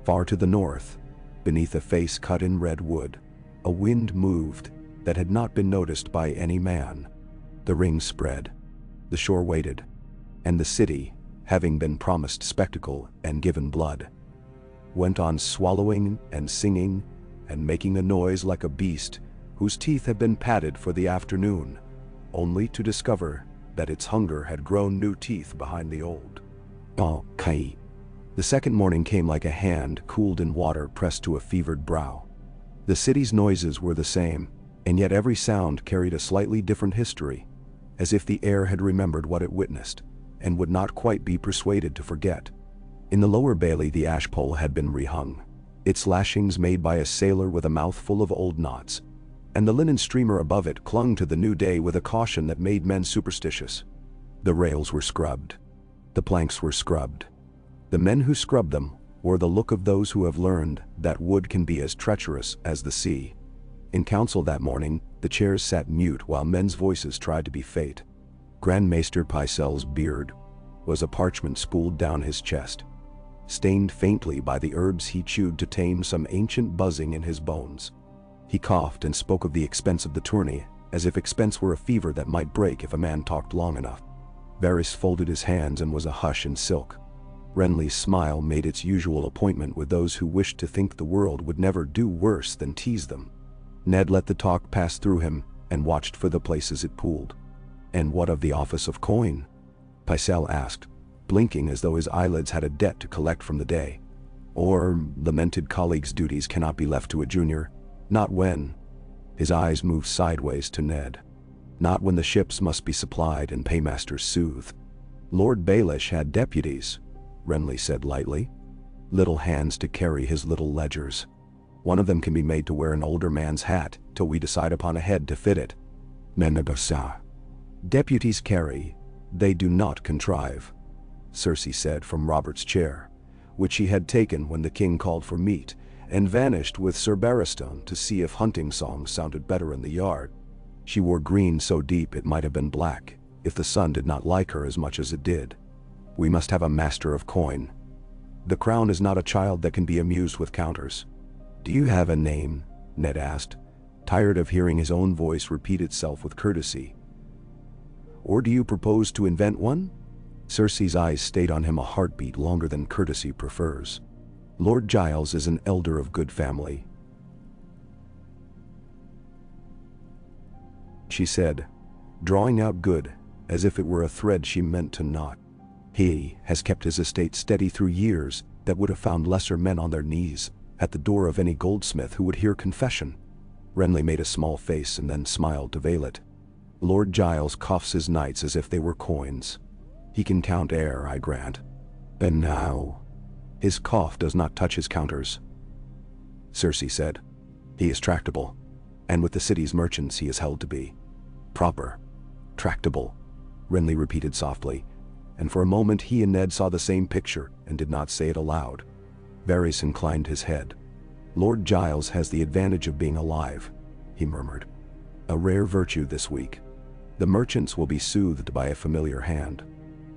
Far to the north, beneath a face cut in red wood, a wind moved that had not been noticed by any man. The ring spread, the shore waited, and the city, having been promised spectacle and given blood, went on swallowing and singing and making a noise like a beast whose teeth had been padded for the afternoon, only to discover that its hunger had grown new teeth behind the old. Oh, Kai. The second morning came like a hand cooled in water pressed to a fevered brow. The city's noises were the same, and yet every sound carried a slightly different history, as if the air had remembered what it witnessed, and would not quite be persuaded to forget. In the lower bailey the ash pole had been rehung, its lashings made by a sailor with a mouth full of old knots, and the linen streamer above it clung to the new day with a caution that made men superstitious. The rails were scrubbed. The planks were scrubbed. The men who scrubbed them wore the look of those who have learned that wood can be as treacherous as the sea. In council that morning, the chairs sat mute while men's voices tried to be fate. Grand Maester Pycelle's beard was a parchment spooled down his chest, stained faintly by the herbs he chewed to tame some ancient buzzing in his bones. He coughed and spoke of the expense of the tourney, as if expense were a fever that might break if a man talked long enough. Varys folded his hands and was a hush in silk. Renly's smile made its usual appointment with those who wished to think the world would never do worse than tease them. Ned let the talk pass through him and watched for the places it pooled. "And what of the office of coin?" Pycelle asked, blinking as though his eyelids had a debt to collect from the day. "Or lamented colleagues' duties cannot be left to a junior. Not when." His eyes moved sideways to Ned. "Not when the ships must be supplied and paymasters soothed." "Lord Baelish had deputies," Renly said lightly. "Little hands to carry his little ledgers. One of them can be made to wear an older man's hat till we decide upon a head to fit it." "Menagasa." "Deputies carry, they do not contrive," Cersei said from Robert's chair, which she had taken when the king called for meat, and vanished with Sir Barristan to see if hunting songs sounded better in the yard. She wore green so deep it might have been black, if the sun did not like her as much as it did. "We must have a master of coin. The crown is not a child that can be amused with counters." "Do you have a name?" Ned asked, tired of hearing his own voice repeat itself with courtesy. "Or do you propose to invent one?" Cersei's eyes stayed on him a heartbeat longer than courtesy prefers. "Lord Giles is an elder of good family," she said, drawing out good, as if it were a thread she meant to knot. "He has kept his estate steady through years that would have found lesser men on their knees at the door of any goldsmith who would hear confession." Renly made a small face and then smiled to veil it. "Lord Giles coughs his knights as if they were coins. He can count air, I grant. And now, his cough does not touch his counters," Cersei said. "He is tractable, and with the city's merchants he is held to be proper, tractable, Renly repeated softly, and for a moment he and Ned saw the same picture and did not say it aloud. Varys inclined his head. Lord Giles has the advantage of being alive, he murmured. A rare virtue this week. The merchants will be soothed by a familiar hand.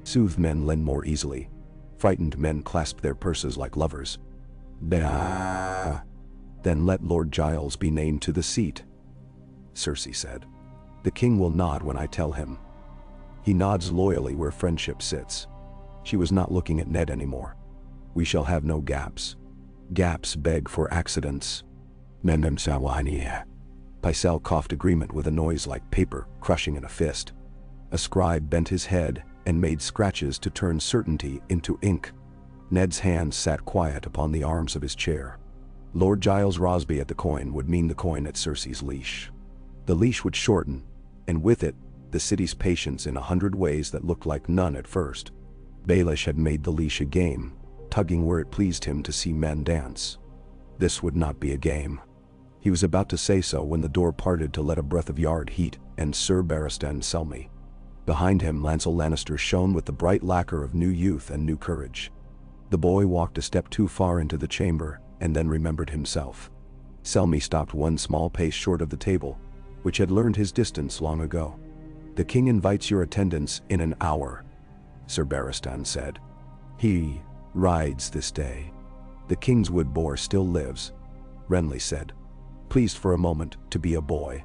Soothed men lend more easily. Frightened men clasp their purses like lovers. Bah! Then let Lord Giles be named to the seat, Cersei said. The king will nod when I tell him. He nods loyally where friendship sits. She was not looking at Ned anymore. We shall have no gaps. Gaps beg for accidents. Mendem Sawania. Pycelle coughed agreement with a noise like paper crushing in a fist. A scribe bent his head and made scratches to turn certainty into ink. Ned's hands sat quiet upon the arms of his chair. Lord Giles Rosby at the coin would mean the coin at Cersei's leash. The leash would shorten, and with it, the city's patience in 100 ways that looked like none at first. Baelish had made the leash a game, tugging where it pleased him to see men dance. This would not be a game. He was about to say so when the door parted to let a breath of yard heat and Sir Barristan Selmy. Behind him, Lancel Lannister shone with the bright lacquer of new youth and new courage. The boy walked a step too far into the chamber and then remembered himself. Selmy stopped one small pace short of the table, which had learned his distance long ago. The king invites your attendance in an hour, Sir Barristan said. He rides this day. The Kingswood boar still lives, Renly said, pleased for a moment to be a boy.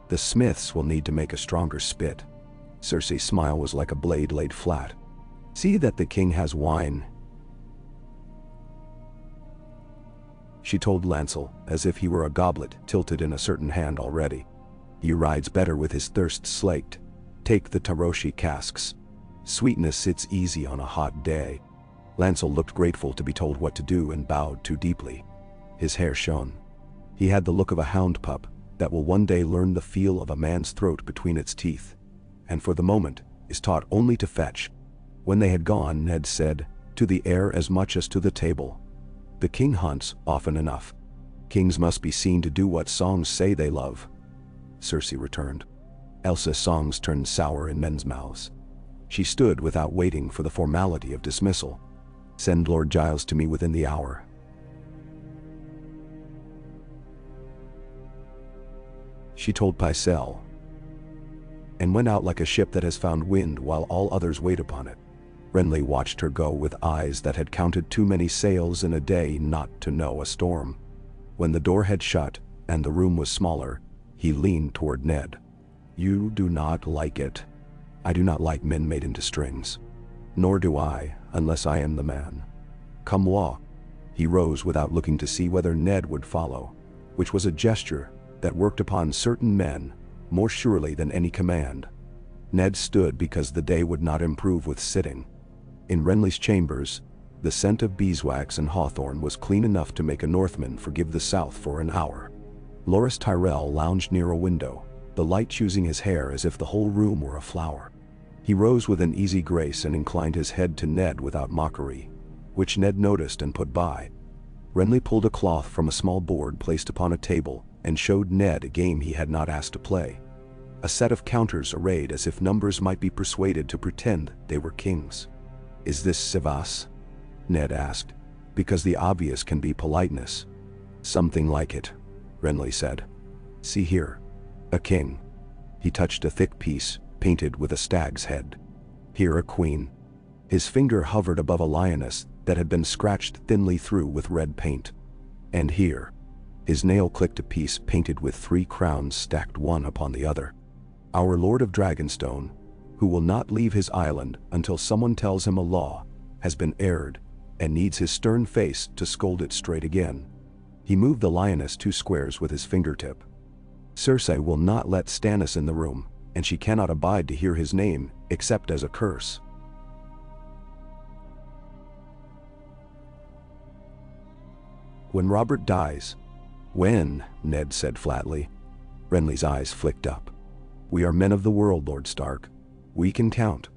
The smiths will need to make a stronger spit. Cersei's smile was like a blade laid flat. See that the king has wine, she told Lancel, as if he were a goblet tilted in a certain hand already. He rides better with his thirst slaked. Take the Taroshi casks. Sweetness sits easy on a hot day. Lancel looked grateful to be told what to do and bowed too deeply. His hair shone. He had the look of a hound pup that will one day learn the feel of a man's throat between its teeth, and for the moment is taught only to fetch. When they had gone, Ned said, to the air as much as to the table. The king hunts often enough. Kings must be seen to do what songs say they love, Cersei returned. Elsa's songs turned sour in men's mouths. She stood without waiting for the formality of dismissal. Send Lord Giles to me within the hour. She told Pycelle, and went out like a ship that has found wind while all others wait upon it. Renly watched her go with eyes that had counted too many sails in a day not to know a storm. When the door had shut and the room was smaller, he leaned toward Ned. You do not like it. I do not like men made into strings. Nor do I, unless I am the man. Come walk. He rose without looking to see whether Ned would follow, which was a gesture that worked upon certain men more surely than any command. Ned stood because the day would not improve with sitting. In Renly's chambers, the scent of beeswax and hawthorn was clean enough to make a Northman forgive the South for an hour. Loras Tyrell lounged near a window, the light choosing his hair as if the whole room were a flower. He rose with an easy grace and inclined his head to Ned without mockery, which Ned noticed and put by. Renly pulled a cloth from a small board placed upon a table and showed Ned a game he had not asked to play. A set of counters arrayed as if numbers might be persuaded to pretend they were kings. Is this Sivas? Ned asked, because the obvious can be politeness. Something like it, Renly said. See here. A king. He touched a thick piece, painted with a stag's head. Here a queen. His finger hovered above a lioness that had been scratched thinly through with red paint. And here. His nail clicked a piece painted with 3 crowns stacked one upon the other. Our Lord of Dragonstone, who will not leave his island until someone tells him a law has been aired and needs his stern face to scold it straight again. He moved the lioness 2 squares with his fingertip. Cersei will not let Stannis in the room, and she cannot abide to hear his name except as a curse. When Robert dies. When, Ned said flatly. Renly's eyes flicked up. We are men of the world, Lord Stark. We can count.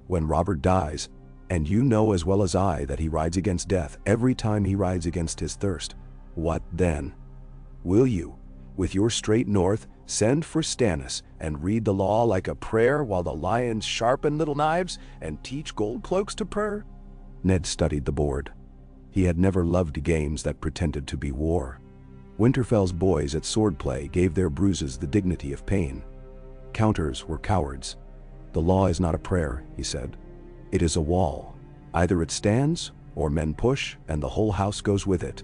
When Robert dies, and you know as well as I that he rides against death every time he rides against his thirst, what then? Will you, With your straight north, send for Stannis and read the law like a prayer while the lions sharpen little knives and teach gold cloaks to purr? Ned studied the board. He had never loved games that pretended to be war. Winterfell's boys at swordplay gave their bruises the dignity of pain. Counters were cowards. The law is not a prayer, he said. It is a wall. Either it stands, or men push, and the whole house goes with it.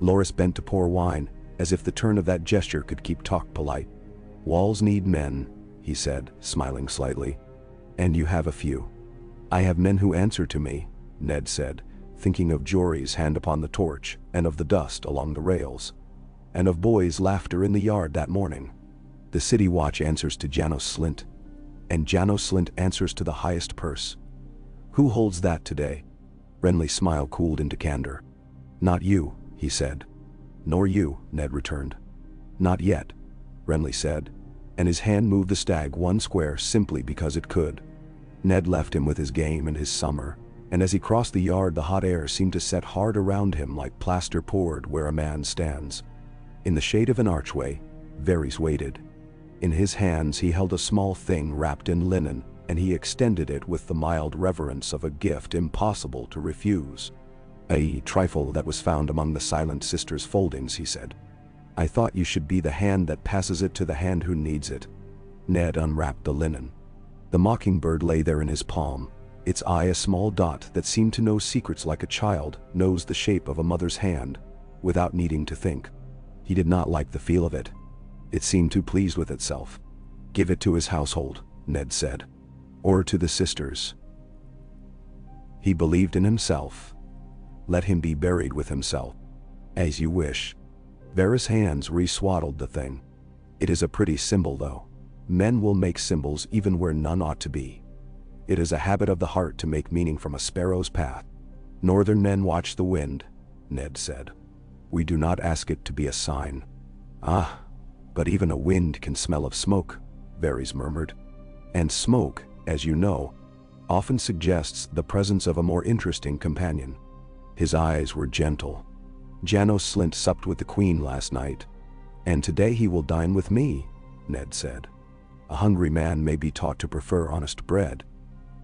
Loras bent to pour wine, as if the turn of that gesture could keep talk polite. Walls need men, he said, smiling slightly. And you have a few. I have men who answer to me, Ned said, thinking of Jory's hand upon the torch, and of the dust along the rails, and of boys' laughter in the yard that morning. The city watch answers to Janos Slynt, and Janos Slynt answers to the highest purse. Who holds that today? Renly's smile cooled into candor. Not you, he said. Nor you, Ned returned. Not yet, Renly said, and his hand moved the stag one square simply because it could. Ned left him with his game and his summer, and as he crossed the yard the hot air seemed to set hard around him like plaster poured where a man stands. In the shade of an archway, Varys waited. In his hands he held a small thing wrapped in linen, and he extended it with the mild reverence of a gift impossible to refuse. A trifle that was found among the Silent Sisters' foldings, he said. I thought you should be the hand that passes it to the hand who needs it. Ned unwrapped the linen. The mockingbird lay there in his palm, its eye a small dot that seemed to know secrets like a child knows the shape of a mother's hand, without needing to think. He did not like the feel of it. It seemed too pleased with itself. Give it to his household, Ned said. Or to the sisters. He believed in himself. Let him be buried with himself. As you wish. Varys' hands re-swaddled the thing. It is a pretty symbol, though. Men will make symbols even where none ought to be. It is a habit of the heart to make meaning from a sparrow's path. Northern men watch the wind, Ned said. We do not ask it to be a sign. Ah, but even a wind can smell of smoke, Varys murmured. And smoke, as you know, often suggests the presence of a more interesting companion. His eyes were gentle. Janos Slynt supped with the Queen last night, and today he will dine with me, Ned said. A hungry man may be taught to prefer honest bread.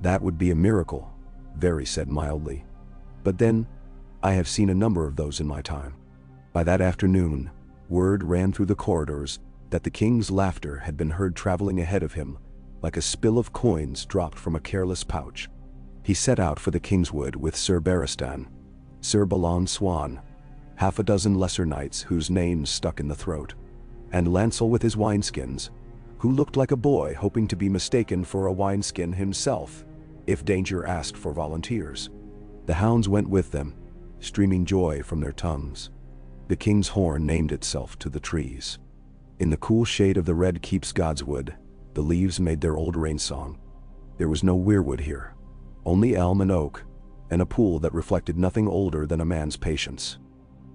That would be a miracle, Varys said mildly. But then, I have seen a number of those in my time. By that afternoon, word ran through the corridors that the king's laughter had been heard traveling ahead of him, like a spill of coins dropped from a careless pouch. He set out for the Kingswood with Sir Barristan, Sir Balon Swan, half a dozen lesser knights whose names stuck in the throat, and Lancel with his wineskins, who looked like a boy hoping to be mistaken for a wineskin himself, if danger asked for volunteers. The hounds went with them, streaming joy from their tongues. The king's horn named itself to the trees. In the cool shade of the red keep's godswood, the leaves made their old rain song. There was no weirwood here, only elm and oak, and a pool that reflected nothing older than a man's patience.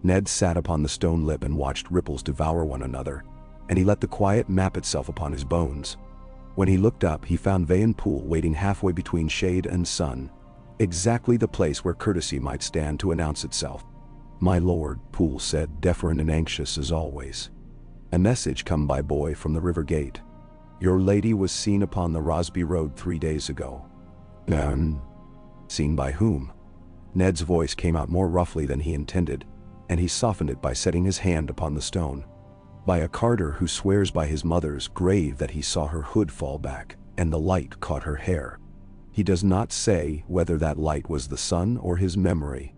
Ned sat upon the stone lip and watched ripples devour one another, and he let the quiet map itself upon his bones. When he looked up, he found Vayn Poole waiting halfway between shade and sun, exactly the place where courtesy might stand to announce itself. My lord, Poole said, deferent and anxious as always. A message come by boy from the river gate. Your lady was seen upon the Rosby Road 3 days ago. Seen by whom? Ned's voice came out more roughly than he intended, and he softened it by setting his hand upon the stone. By a carter who swears by his mother's grave that he saw her hood fall back, and the light caught her hair. He does not say whether that light was the sun or his memory.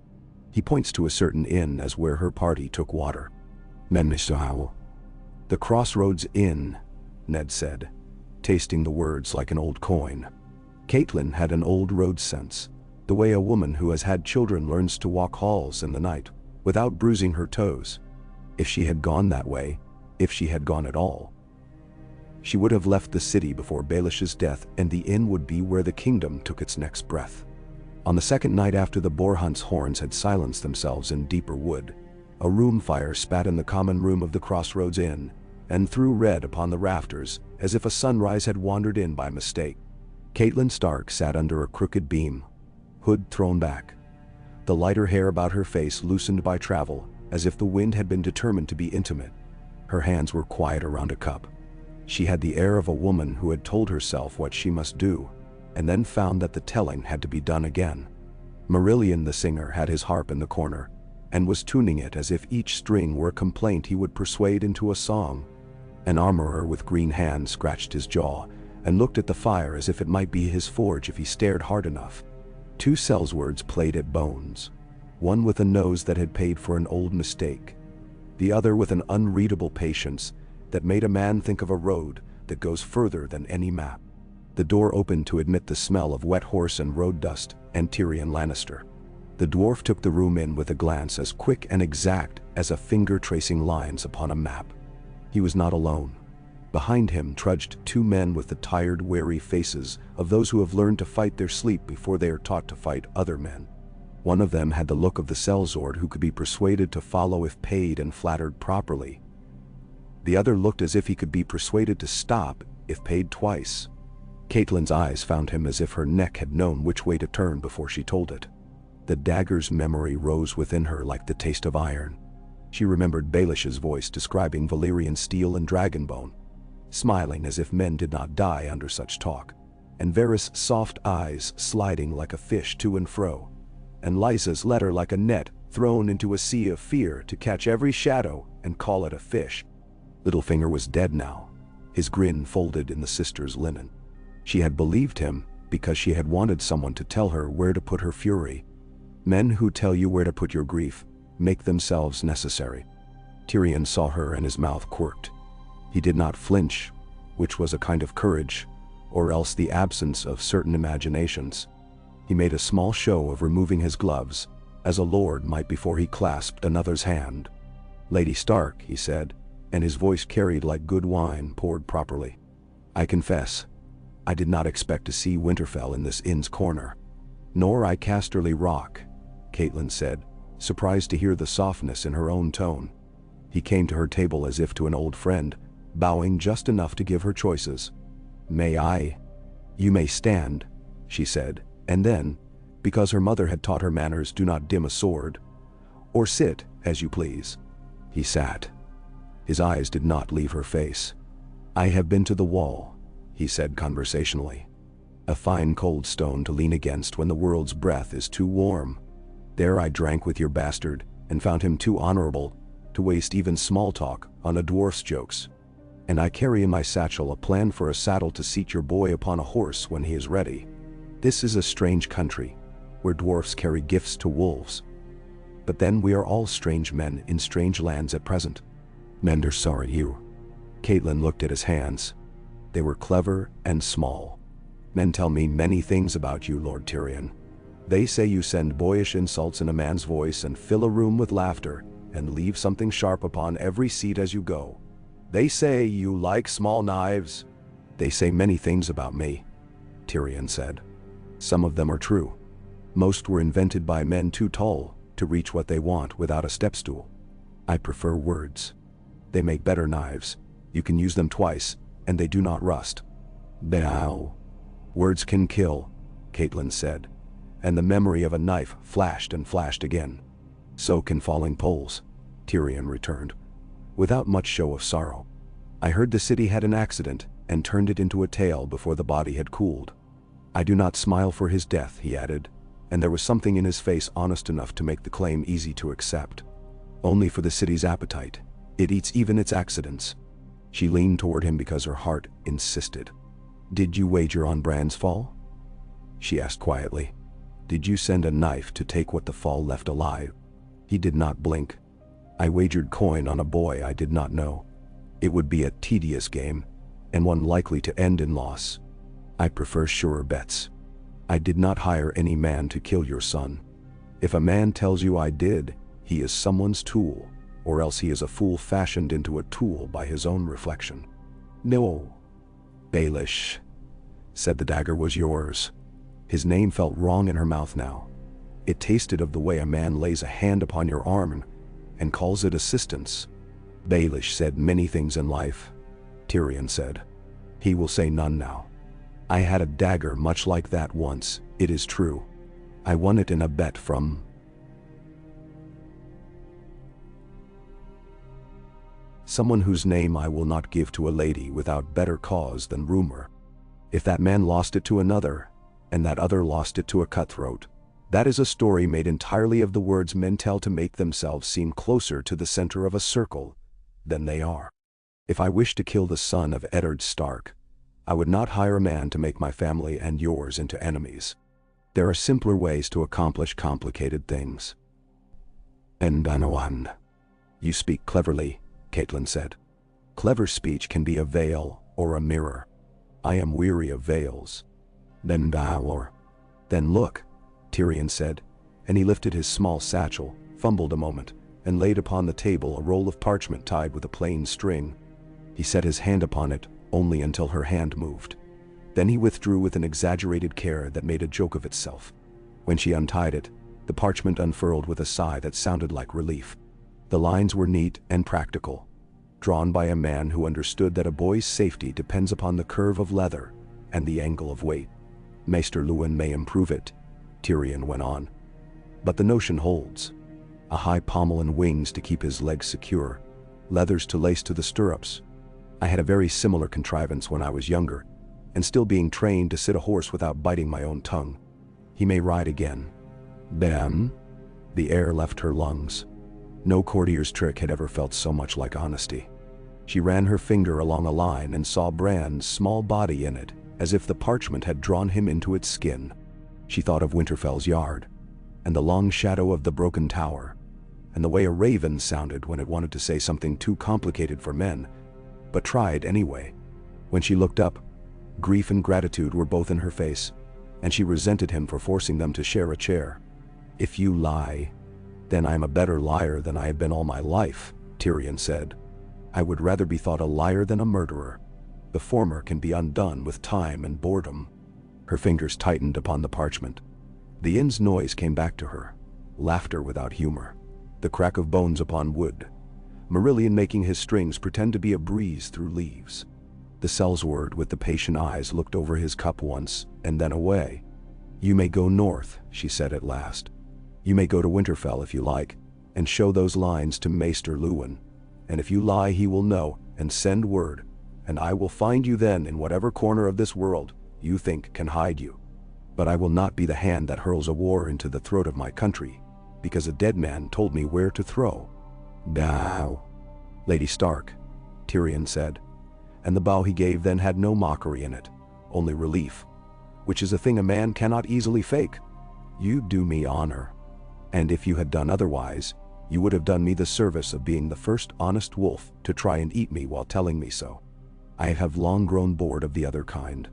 He points to a certain inn as where her party took water. The Crossroads Inn, Ned said, tasting the words like an old coin. Catelyn had an old road sense, the way a woman who has had children learns to walk halls in the night, without bruising her toes. If she had gone that way, if she had gone at all, she would have left the city before Baelish's death, and the inn would be where the kingdom took its next breath. On the second night after the boar hunt's horns had silenced themselves in deeper wood, a room fire spat in the common room of the Crossroads Inn, and threw red upon the rafters as if a sunrise had wandered in by mistake. Catelyn Stark sat under a crooked beam, hood thrown back, the lighter hair about her face loosened by travel, as if the wind had been determined to be intimate. Her hands were quiet around a cup. She had the air of a woman who had told herself what she must do, and then found that the telling had to be done again. Marillion the singer had his harp in the corner, and was tuning it as if each string were a complaint he would persuade into a song. An armorer with green hands scratched his jaw, and looked at the fire as if it might be his forge if he stared hard enough. Two sellswords played at bones, one with a nose that had paid for an old mistake, the other with an unreadable patience that made a man think of a road that goes further than any map. The door opened to admit the smell of wet horse and road dust and Tyrion Lannister. The dwarf took the room in with a glance as quick and exact as a finger tracing lines upon a map. He was not alone. Behind him trudged two men with the tired, weary faces of those who have learned to fight their sleep before they are taught to fight other men. One of them had the look of the sellsword who could be persuaded to follow if paid and flattered properly. The other looked as if he could be persuaded to stop if paid twice. Catelyn's eyes found him as if her neck had known which way to turn before she told it. The dagger's memory rose within her like the taste of iron. She remembered Baelish's voice describing Valyrian steel and dragonbone, smiling as if men did not die under such talk, and Varys' soft eyes sliding like a fish to and fro, and Lysa's letter like a net thrown into a sea of fear to catch every shadow and call it a fish. Littlefinger was dead now, his grin folded in the sister's linen. She had believed him because she had wanted someone to tell her where to put her fury. Men who tell you where to put your grief make themselves necessary. Tyrion saw her and his mouth quirked. He did not flinch, which was a kind of courage, or else the absence of certain imaginations. He made a small show of removing his gloves, as a lord might before he clasped another's hand. "Lady Stark," he said, and his voice carried like good wine poured properly. "I confess, I did not expect to see Winterfell in this inn's corner." "Nor I Casterly Rock," Catelyn said, surprised to hear the softness in her own tone. He came to her table as if to an old friend, bowing just enough to give her choices. "May I?" "You may stand," she said, and then, because her mother had taught her manners do not dim a sword, "or sit, as you please." He sat. His eyes did not leave her face. "I have been to the wall," he said conversationally. "A fine cold stone to lean against when the world's breath is too warm. There I drank with your bastard, and found him too honorable to waste even small talk on a dwarf's jokes. And I carry in my satchel a plan for a saddle to seat your boy upon a horse when he is ready. This is a strange country, where dwarfs carry gifts to wolves. But then we are all strange men in strange lands at present. Men are sorry you." Catelyn looked at his hands. They were clever and small. "Men tell me many things about you, Lord Tyrion. They say you send boyish insults in a man's voice and fill a room with laughter, and leave something sharp upon every seat as you go. They say you like small knives." "They say many things about me," Tyrion said. "Some of them are true. Most were invented by men too tall to reach what they want without a stepstool. I prefer words. They make better knives. You can use them twice, and they do not rust." "Bow." "Words can kill," Catelyn said, and the memory of a knife flashed and flashed again. "So can falling poles," Tyrion returned, without much show of sorrow. "I heard the city had an accident and turned it into a tale before the body had cooled. I do not smile for his death," he added, and there was something in his face honest enough to make the claim easy to accept. "Only for the city's appetite. It eats even its accidents." She leaned toward him because her heart insisted. "Did you wager on Bran's fall?" she asked quietly. "Did you send a knife to take what the fall left alive?" He did not blink. "I wagered coin on a boy I did not know. It would be a tedious game, and one likely to end in loss. I prefer surer bets. I did not hire any man to kill your son. If a man tells you I did, he is someone's tool, or else he is a fool fashioned into a tool by his own reflection." "No." "Baelish said the dagger was yours." His name felt wrong in her mouth now. It tasted of the way a man lays a hand upon your arm and calls it assistance. "Baelish said many things in life," Tyrion said. "He will say none now. I had a dagger much like that once, it is true. I won it in a bet from someone whose name I will not give to a lady without better cause than rumor. If that man lost it to another, and that other lost it to a cutthroat, that is a story made entirely of the words men tell to make themselves seem closer to the center of a circle than they are. If I wished to kill the son of Eddard Stark, I would not hire a man to make my family and yours into enemies. There are simpler ways to accomplish complicated things. And Anawan. You speak cleverly, Catelyn said. Clever speech can be a veil or a mirror. I am weary of veils. Then look, Tyrion said, and he lifted his small satchel, fumbled a moment, and laid upon the table a roll of parchment tied with a plain string. He set his hand upon it only until her hand moved. Then he withdrew with an exaggerated care that made a joke of itself. When she untied it, the parchment unfurled with a sigh that sounded like relief. The lines were neat and practical, drawn by a man who understood that a boy's safety depends upon the curve of leather and the angle of weight. Maester Luwin may improve it, Tyrion went on, but the notion holds. A high pommel and wings to keep his legs secure, leathers to lace to the stirrups. I had a very similar contrivance when I was younger, and still being trained to sit a horse without biting my own tongue. He may ride again. Then, the air left her lungs. No courtier's trick had ever felt so much like honesty. She ran her finger along a line and saw Bran's small body in it, as if the parchment had drawn him into its skin. She thought of Winterfell's yard, and the long shadow of the broken tower, and the way a raven sounded when it wanted to say something too complicated for men, but tried anyway. When she looked up, grief and gratitude were both in her face, and she resented him for forcing them to share a chair. If you lie, then I am a better liar than I have been all my life, Tyrion said. I would rather be thought a liar than a murderer. The former can be undone with time and boredom. Her fingers tightened upon the parchment. The inn's noise came back to her, laughter without humor, the crack of bones upon wood, Marillion making his strings pretend to be a breeze through leaves. The sellsword with the patient eyes looked over his cup once, and then away. You may go north, she said at last. You may go to Winterfell if you like, and show those lines to Maester Luwin. And if you lie he will know, and send word, and I will find you then in whatever corner of this world you think can hide you. But I will not be the hand that hurls a war into the throat of my country, because a dead man told me where to throw. Bow. Lady Stark, Tyrion said, and the bow he gave then had no mockery in it, only relief, which is a thing a man cannot easily fake. You do me honor, and if you had done otherwise, you would have done me the service of being the first honest wolf to try and eat me while telling me so. I have long grown bored of the other kind.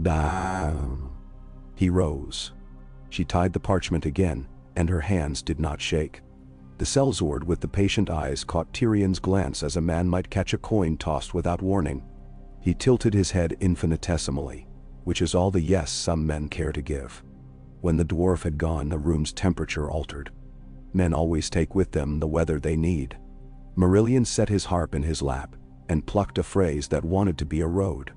Down. He rose. She tied the parchment again, and her hands did not shake. The sellsword with the patient eyes caught Tyrion's glance as a man might catch a coin tossed without warning. He tilted his head infinitesimally, which is all the yes some men care to give. When the dwarf had gone, the room's temperature altered. Men always take with them the weather they need. Marillion set his harp in his lap and plucked a phrase that wanted to be a road.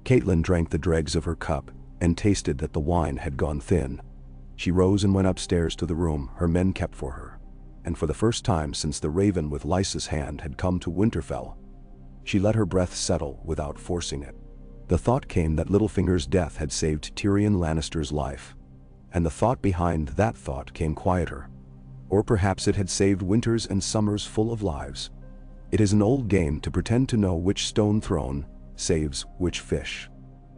Catelyn drank the dregs of her cup and tasted that the wine had gone thin. She rose and went upstairs to the room her men kept for her, and for the first time since the raven with Lysa's hand had come to Winterfell, she let her breath settle without forcing it. The thought came that Littlefinger's death had saved Tyrion Lannister's life, and the thought behind that thought came quieter. Or perhaps it had saved winters and summers full of lives. It is an old game to pretend to know which stone thrown saves which fish.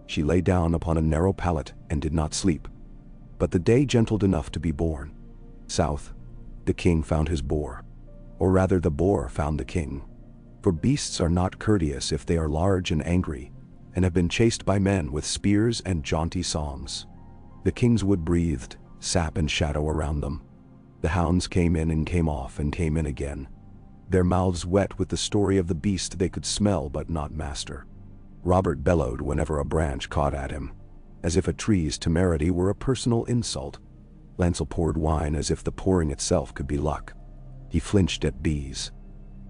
She lay down upon a narrow pallet and did not sleep. But the day gentled enough to be born. South, the king found his boar. Or rather the boar found the king. For beasts are not courteous if they are large and angry, and have been chased by men with spears and jaunty songs. The king's wood breathed sap and shadow around them. The hounds came in and came off and came in again, their mouths wet with the story of the beast they could smell but not master. Robert bellowed whenever a branch caught at him, as if a tree's temerity were a personal insult. Lancel poured wine as if the pouring itself could be luck. He flinched at bees.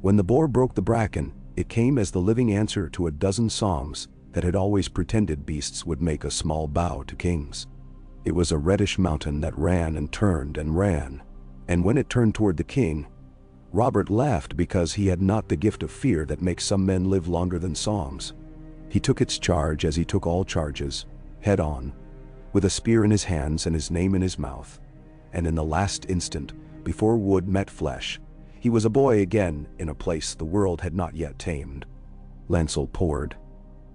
When the boar broke the bracken, it came as the living answer to a dozen songs that had always pretended beasts would make a small bow to kings. It was a reddish mountain that ran and turned and ran, and when it turned toward the king, Robert laughed because he had not the gift of fear that makes some men live longer than songs. He took its charge as he took all charges, head on, with a spear in his hands and his name in his mouth. And in the last instant, before wood met flesh, he was a boy again in a place the world had not yet tamed. Lancel poured.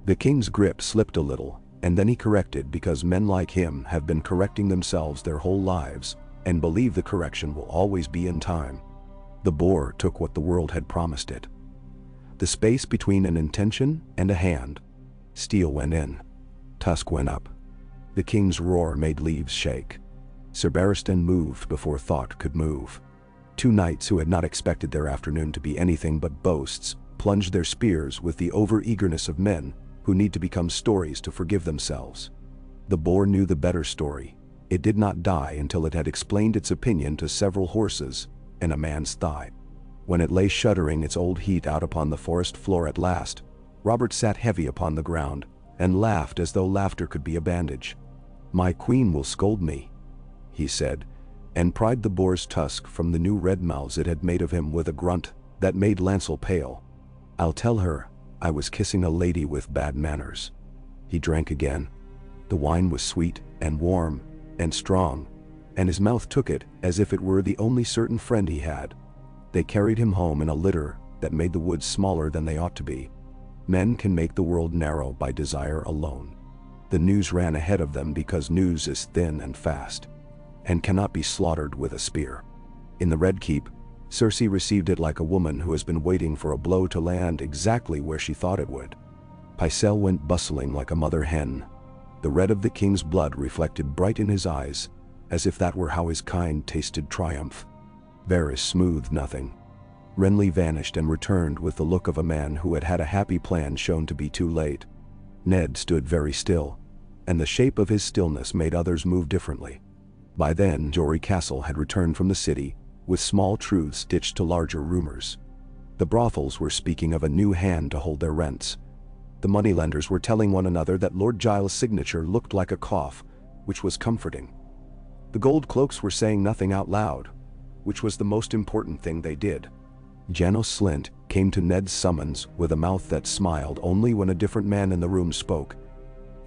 The king's grip slipped a little, and then he corrected because men like him have been correcting themselves their whole lives, and believe the correction will always be in time. The boar took what the world had promised it. The space between an intention and a hand. Steel went in. Tusk went up. The king's roar made leaves shake. Sir Barristan moved before thought could move. Two knights who had not expected their afternoon to be anything but boasts plunged their spears with the over-eagerness of men who need to become stories to forgive themselves. The boar knew the better story. It did not die until it had explained its opinion to several horses and a man's thigh. When it lay shuddering its old heat out upon the forest floor at last, Robert sat heavy upon the ground and laughed as though laughter could be a bandage. "My queen will scold me," he said, and pried the boar's tusk from the new red mouths it had made of him with a grunt that made Lancel pale. "I'll tell her I was kissing a lady with bad manners." He drank again. The wine was sweet and warm and strong, and his mouth took it as if it were the only certain friend he had. They carried him home in a litter that made the woods smaller than they ought to be. Men can make the world narrow by desire alone. The news ran ahead of them because news is thin and fast, and cannot be slaughtered with a spear. In the Red Keep, Cersei received it like a woman who has been waiting for a blow to land exactly where she thought it would. Pycelle went bustling like a mother hen. The red of the king's blood reflected bright in his eyes, as if that were how his kind tasted triumph. Varys smoothed nothing. Renly vanished and returned with the look of a man who had had a happy plan shown to be too late. Ned stood very still, and the shape of his stillness made others move differently. By then Jory Castle had returned from the city, with small truths stitched to larger rumors. The brothels were speaking of a new hand to hold their rents. The moneylenders were telling one another that Lord Giles' signature looked like a cough, which was comforting. The gold cloaks were saying nothing out loud, which was the most important thing they did. Janos Slynt came to Ned's summons with a mouth that smiled only when a different man in the room spoke,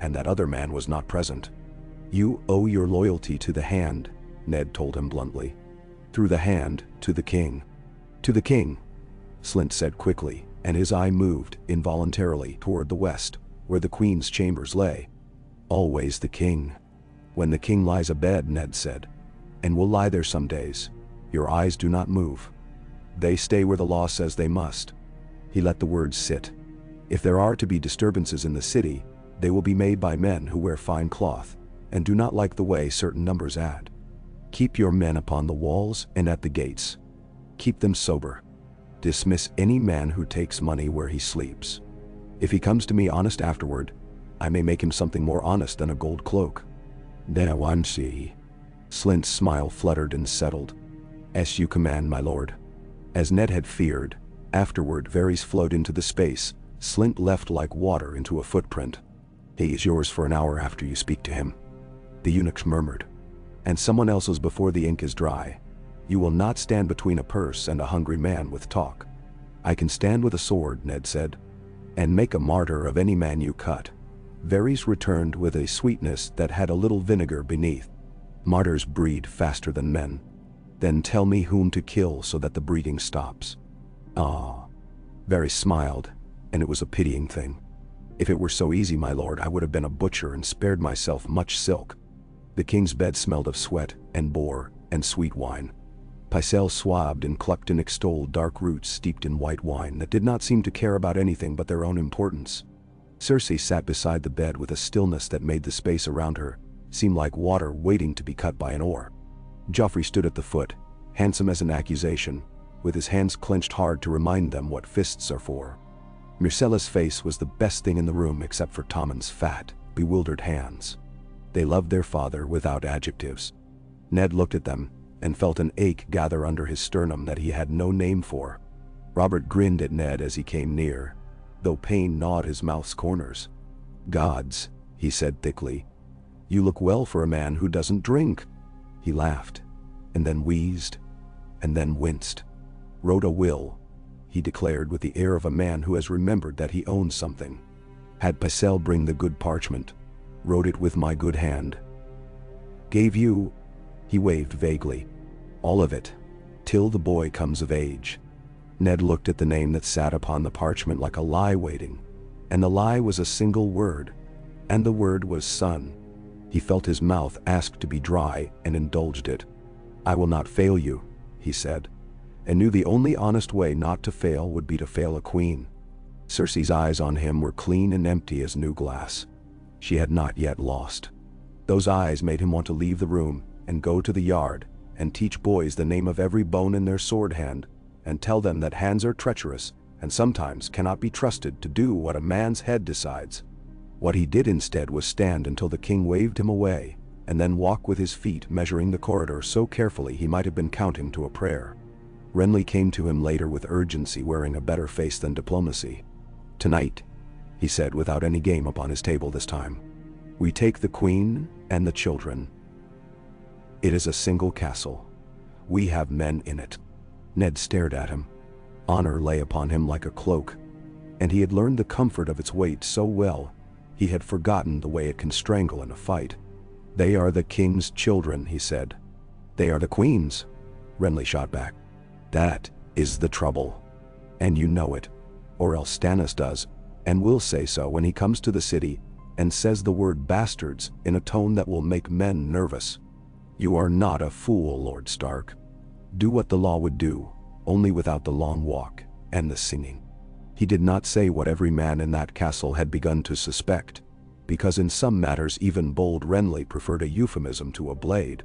and that other man was not present. "You owe your loyalty to the hand," Ned told him bluntly. "Through the hand, to the king." "To the king," Slynt said quickly, and his eye moved involuntarily toward the west, where the queen's chambers lay. "Always the king." "When the king lies abed," Ned said, "and will lie there some days, your eyes do not move. They stay where the law says they must." He let the words sit. "If there are to be disturbances in the city, they will be made by men who wear fine cloth, and do not like the way certain numbers add. Keep your men upon the walls and at the gates. Keep them sober. Dismiss any man who takes money where he sleeps. If he comes to me honest afterward, I may make him something more honest than a gold cloak." "There one see." Slynt's smile fluttered and settled. "As you command, my lord." As Ned had feared, afterward Varys flowed into the space. Slynt left like water into a footprint. "He is yours for an hour after you speak to him," the eunuch murmured. "And someone else's before the ink is dry. You will not stand between a purse and a hungry man with talk." "I can stand with a sword," Ned said, "and make a martyr of any man you cut." Varys returned with a sweetness that had a little vinegar beneath. "Martyrs breed faster than men. Then tell me whom to kill so that the breeding stops." "Ah." Varys smiled, and it was a pitying thing. "If it were so easy, my lord, I would have been a butcher and spared myself much silk." The king's bed smelled of sweat and boar and sweet wine. Pycelle swabbed and clucked and extolled dark roots steeped in white wine that did not seem to care about anything but their own importance. Cersei sat beside the bed with a stillness that made the space around her seem like water waiting to be cut by an oar. Joffrey stood at the foot, handsome as an accusation, with his hands clenched hard to remind them what fists are for. Myrcella's face was the best thing in the room except for Tommen's fat, bewildered hands. They loved their father without adjectives. Ned looked at them and felt an ache gather under his sternum that he had no name for. Robert grinned at Ned as he came near, though pain gnawed his mouth's corners. "Gods," he said thickly, "you look well for a man who doesn't drink." He laughed, and then wheezed, and then winced. Wrote a will, he declared with the air of a man who has remembered that he owns something. Had Petyr bring the good parchment. Wrote it with my good hand. Gave you, he waved vaguely, all of it, till the boy comes of age. Ned looked at the name that sat upon the parchment like a lie waiting, and the lie was a single word, and the word was son. He felt his mouth ask to be dry and indulged it. I will not fail you, he said, and knew the only honest way not to fail would be to fail a queen. Cersei's eyes on him were clean and empty as new glass. She had not yet lost. Those eyes made him want to leave the room and go to the yard and teach boys the name of every bone in their sword hand and tell them that hands are treacherous and sometimes cannot be trusted to do what a man's head decides. What he did instead was stand until the king waved him away and then walk with his feet measuring the corridor so carefully he might have been counting to a prayer. Renly came to him later with urgency, wearing a better face than diplomacy. Tonight, he said without any game upon his table this time, we take the queen and the children. It is a single castle. We have men in it. Ned stared at him. Honor lay upon him like a cloak, and he had learned the comfort of its weight so well, he had forgotten the way it can strangle in a fight. They are the king's children, he said. They are the queen's, Renly shot back. That is the trouble. And you know it. Or else Stannis does, and will say so when he comes to the city and says the word bastards in a tone that will make men nervous. You are not a fool, Lord Stark. Do what the law would do, only without the long walk and the singing. He did not say what every man in that castle had begun to suspect, because in some matters even bold Renly preferred a euphemism to a blade.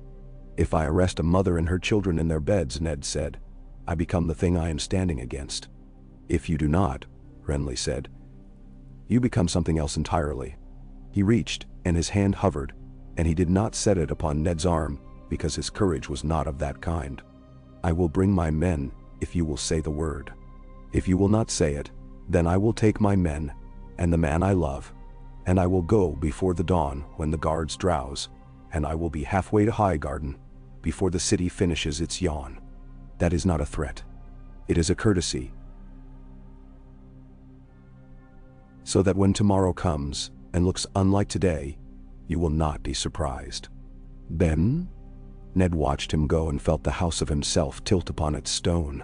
If I arrest a mother and her children in their beds, Ned said, I become the thing I am standing against. If you do not, Renly said, you become something else entirely. He reached, and his hand hovered, and he did not set it upon Ned's arm, because his courage was not of that kind. I will bring my men, if you will say the word. If you will not say it, then I will take my men, and the man I love, and I will go before the dawn when the guards drowse, and I will be halfway to Highgarden, before the city finishes its yawn. That is not a threat. It is a courtesy. So that when tomorrow comes, and looks unlike today, you will not be surprised. Then? Ned watched him go and felt the house of himself tilt upon its stone.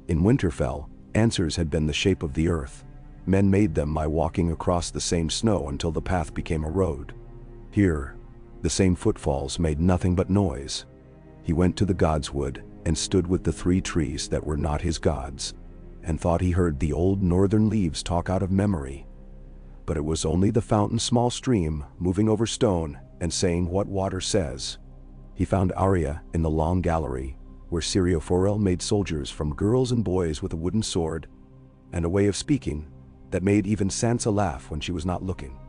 In Winterfell, answers had been the shape of the earth. Men made them by walking across the same snow until the path became a road. Here, the same footfalls made nothing but noise. He went to the God's Wood and stood with the 3 trees that were not his gods, and thought he heard the old northern leaves talk out of memory. But it was only the fountain's small stream moving over stone and saying what water says. He found Arya in the long gallery, where Syrio Forel made soldiers from girls and boys with a wooden sword, and a way of speaking that made even Sansa laugh when she was not looking.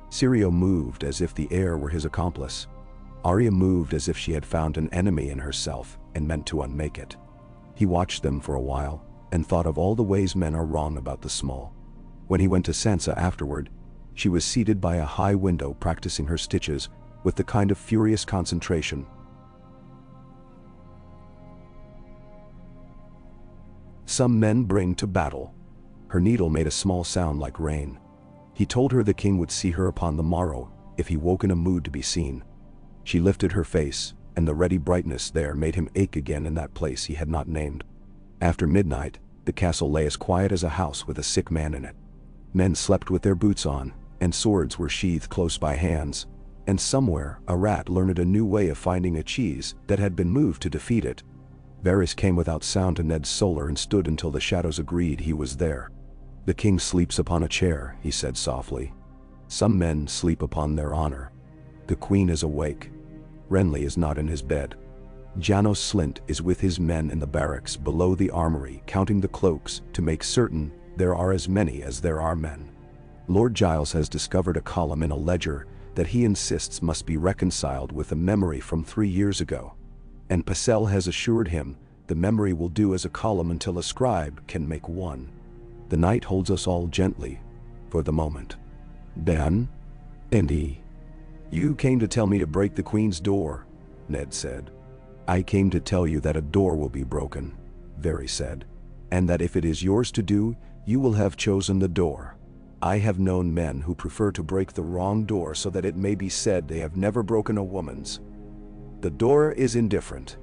Syrio moved as if the air were his accomplice. Arya moved as if she had found an enemy in herself and meant to unmake it. He watched them for a while and thought of all the ways men are wrong about the small. When he went to Sansa afterward, she was seated by a high window practicing her stitches with the kind of furious concentration some men bring to battle. Her needle made a small sound like rain. He told her the king would see her upon the morrow if he woke in a mood to be seen. She lifted her face, and the ready brightness there made him ache again in that place he had not named. After midnight, the castle lay as quiet as a house with a sick man in it. Men slept with their boots on, and swords were sheathed close by hands, and somewhere a rat learned a new way of finding a cheese that had been moved to defeat it. Varys came without sound to Ned's solar and stood until the shadows agreed he was there. The king sleeps upon a chair, he said softly. Some men sleep upon their honor. The queen is awake. Renly is not in his bed. Janos Slynt is with his men in the barracks below the armory, counting the cloaks to make certain there are as many as there are men. Lord Giles has discovered a column in a ledger that he insists must be reconciled with a memory from 3 years ago. And Pycelle has assured him the memory will do as a column until a scribe can make one. The night holds us all gently, for the moment. Then, Indy, you came to tell me to break the queen's door, Ned said. I came to tell you that a door will be broken, Varys said. and that if it is yours to do, you will have chosen the door. I have known men who prefer to break the wrong door so that it may be said they have never broken a woman's. The door is indifferent.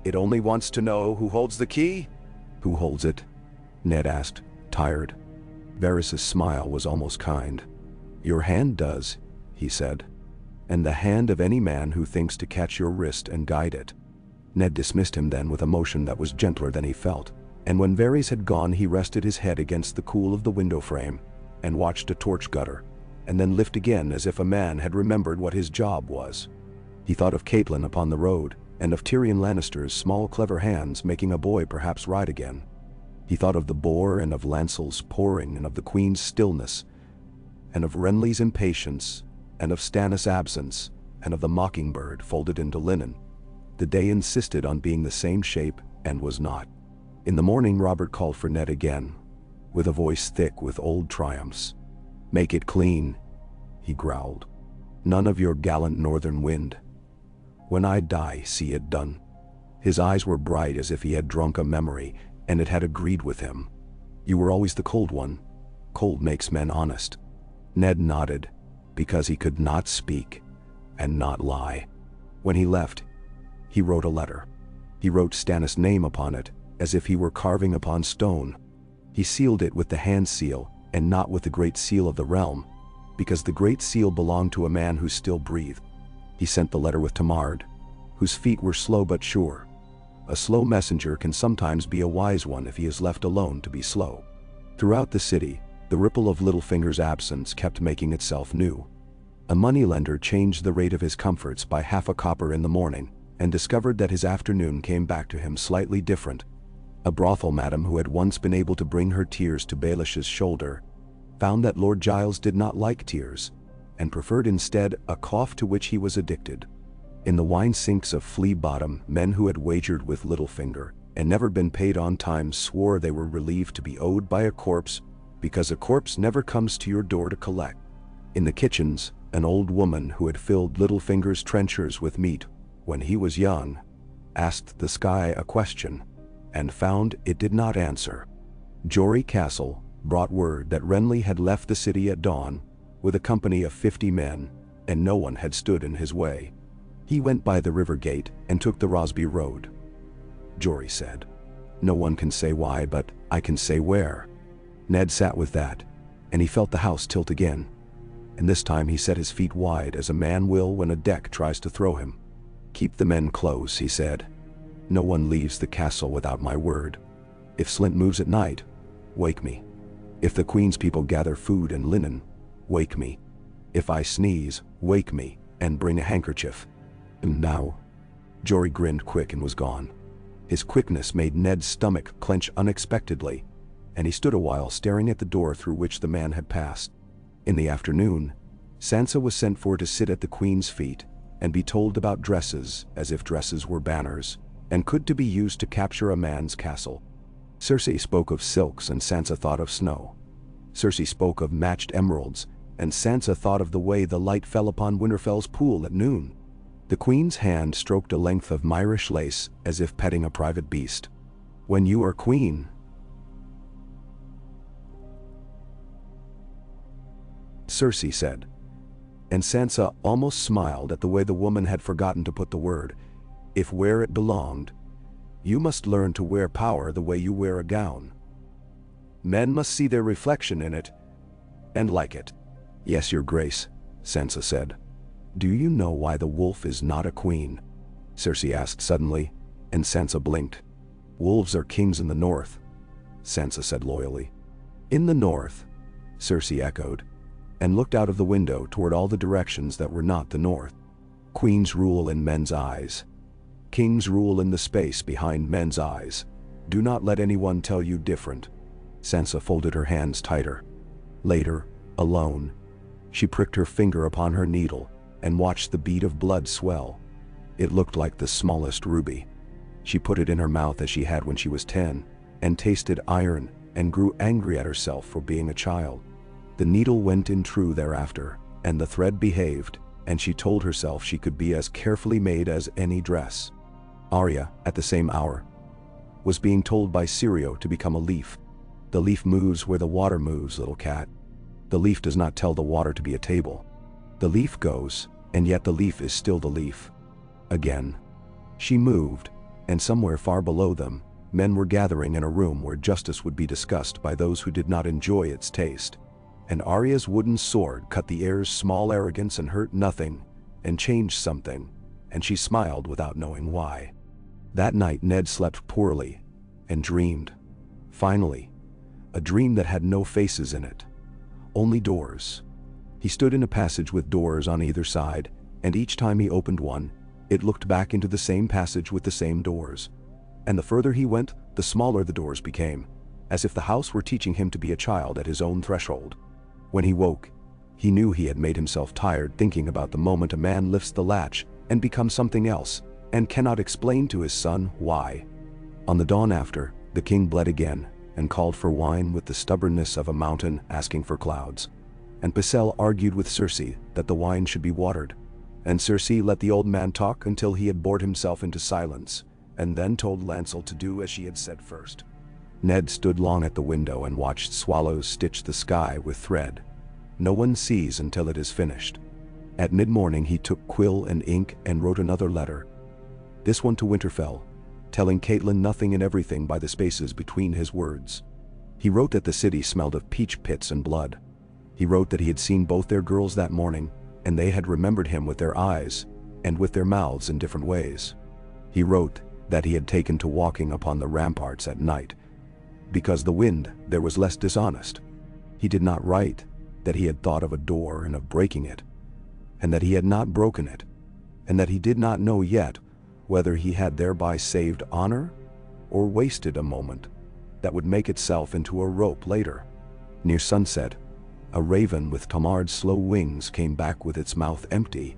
It only wants to know who holds the key." "Who holds it?" Ned asked, tired. Varys's smile was almost kind. "Your hand does," he said. "And the hand of any man who thinks to catch your wrist and guide it." Ned dismissed him then with a motion that was gentler than he felt, and when Varys had gone he rested his head against the cool of the window frame and watched a torch gutter, and then lift again as if a man had remembered what his job was. He thought of Catelyn upon the road, and of Tyrion Lannister's small clever hands making a boy perhaps ride again. He thought of the boar and of Lancel's pouring and of the Queen's stillness, and of Renly's impatience, and of Stannis' absence, and of the mockingbird folded into linen. The day insisted on being the same shape and was not. In the morning Robert called for Ned again, with a voice thick with old triumphs. "Make it clean," he growled. "None of your gallant northern wind. When I die, see it done." His eyes were bright as if he had drunk a memory, and it had agreed with him. "You were always the cold one. Cold makes men honest." Ned nodded, because he could not speak and not lie. When he left, he wrote a letter. He wrote Stannis' name upon it, as if he were carving upon stone. He sealed it with the hand seal, and not with the great seal of the realm, because the great seal belonged to a man who still breathed. He sent the letter with Tamard, whose feet were slow but sure. A slow messenger can sometimes be a wise one if he is left alone to be slow. Throughout the city, the ripple of Littlefinger's absence kept making itself new. A moneylender changed the rate of his comforts by half a copper in the morning, and discovered that his afternoon came back to him slightly different. A brothel madam who had once been able to bring her tears to Baelish's shoulder, found that Lord Giles did not like tears, and preferred instead a cough to which he was addicted. In the wine sinks of Flea Bottom, men who had wagered with Littlefinger and never been paid on time swore they were relieved to be owed by a corpse, because a corpse never comes to your door to collect. In the kitchens, an old woman who had filled Littlefinger's trenchers with meat when he was young asked the sky a question, and found it did not answer. Jory Castle brought word that Renly had left the city at dawn with a company of 50 men, and no one had stood in his way. He went by the river gate and took the Rosby road. Jory said, "No one can say why, but I can say where." Ned sat with that, and he felt the house tilt again, and this time he set his feet wide as a man will when a deck tries to throw him. "Keep the men close," he said. "No one leaves the castle without my word. If Slint moves at night, wake me. If the Queen's people gather food and linen, wake me. If I sneeze, wake me, and bring a handkerchief." And now, Jory grinned quick and was gone. His quickness made Ned's stomach clench unexpectedly, and he stood a while staring at the door through which the man had passed. In the afternoon, Sansa was sent for to sit at the Queen's feet and be told about dresses as if dresses were banners, and could to be used to capture a man's castle. Cersei spoke of silks and Sansa thought of snow. Cersei spoke of matched emeralds, and Sansa thought of the way the light fell upon Winterfell's pool at noon. The Queen's hand stroked a length of Myrish lace as if petting a private beast. "When you are Queen," Cersei said, and Sansa almost smiled at the way the woman had forgotten to put the word, "if where it belonged. You must learn to wear power the way you wear a gown. Men must see their reflection in it, and like it." "Yes, your grace," Sansa said. "Do you know why the wolf is not a queen?" Cersei asked suddenly, and Sansa blinked. "Wolves are kings in the north," Sansa said loyally. "In the north," Cersei echoed, and looked out of the window toward all the directions that were not the north. "Queens rule in men's eyes. Kings rule in the space behind men's eyes. Do not let anyone tell you different." Sansa folded her hands tighter. Later, alone, she pricked her finger upon her needle and watched the bead of blood swell. It looked like the smallest ruby. She put it in her mouth as she had when she was 10, and tasted iron and grew angry at herself for being a child. The needle went in true thereafter, and the thread behaved, and she told herself she could be as carefully made as any dress. Arya, at the same hour. was being told by Sirio to become a leaf. The leaf moves where the water moves, little cat. The leaf does not tell the water to be a table. The leaf goes, and yet the leaf is still the leaf. Again. She moved, and somewhere far below them, men were gathering in a room where justice would be discussed by those who did not enjoy its taste. And Arya's wooden sword cut the heir's small arrogance and hurt nothing, and changed something, and she smiled without knowing why. That night Ned slept poorly, and dreamed. Finally, a dream that had no faces in it. Only doors. He stood in a passage with doors on either side, and each time he opened one, it looked back into the same passage with the same doors. And the further he went, the smaller the doors became, as if the house were teaching him to be a child at his own threshold. When he woke, he knew he had made himself tired thinking about the moment a man lifts the latch and becomes something else, and cannot explain to his son why. On the dawn after, the king bled again, and called for wine with the stubbornness of a mountain asking for clouds. And Pycelle argued with Cersei that the wine should be watered. And Cersei let the old man talk until he had bored himself into silence, and then told Lancel to do as she had said first. Ned stood long at the window and watched swallows stitch the sky with thread. No one sees until it is finished. At mid-morning he took quill and ink and wrote another letter. This one to Winterfell, telling Catelyn nothing and everything by the spaces between his words. He wrote that the city smelled of peach pits and blood. He wrote that he had seen both their girls that morning, and they had remembered him with their eyes, and with their mouths in different ways. He wrote that he had taken to walking upon the ramparts at night. Because the wind there was less dishonest. He did not write that he had thought of a door and of breaking it, and that he had not broken it, and that he did not know yet whether he had thereby saved honor or wasted a moment that would make itself into a rope later. Near sunset, a raven with Tamar's slow wings came back with its mouth empty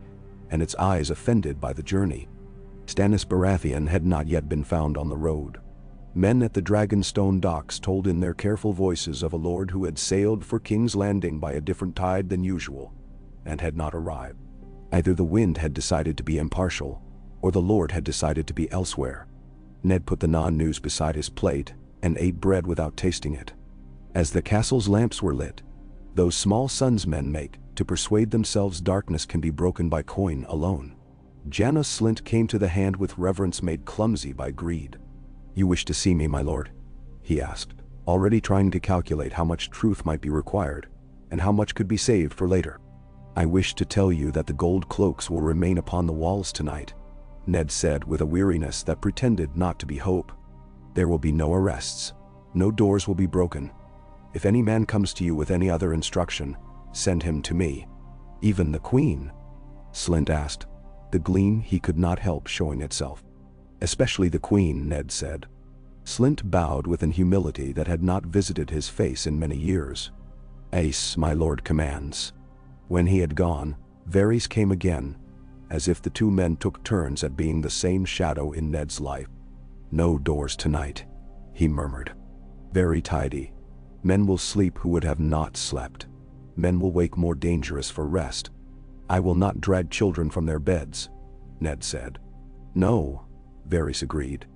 and its eyes offended by the journey. Stannis Baratheon had not yet been found on the road. Men at the Dragonstone docks told in their careful voices of a lord who had sailed for King's Landing by a different tide than usual, and had not arrived. Either the wind had decided to be impartial, or the lord had decided to be elsewhere. Ned put the non-news beside his plate, and ate bread without tasting it. As the castle's lamps were lit, those small suns men make to persuade themselves darkness can be broken by coin alone. Janos Slynt came to the hand with reverence made clumsy by greed. "You wish to see me, my lord?" he asked, already trying to calculate how much truth might be required, and how much could be saved for later. "I wish to tell you that the gold cloaks will remain upon the walls tonight," Ned said with a weariness that pretended not to be hope. "There will be no arrests. No doors will be broken. If any man comes to you with any other instruction, send him to me." "Even the Queen?" Slynt asked, the gleam he could not help showing itself. "Especially the Queen," Ned said. Slynt bowed with an humility that had not visited his face in many years. "Ace, my lord commands." When he had gone, Varys came again, as if the two men took turns at being the same shadow in Ned's life. "No doors tonight," he murmured. "Very tidy. Men will sleep who would have not slept. Men will wake more dangerous for rest. I will not drag children from their beds," Ned said. "No," Varys agreed.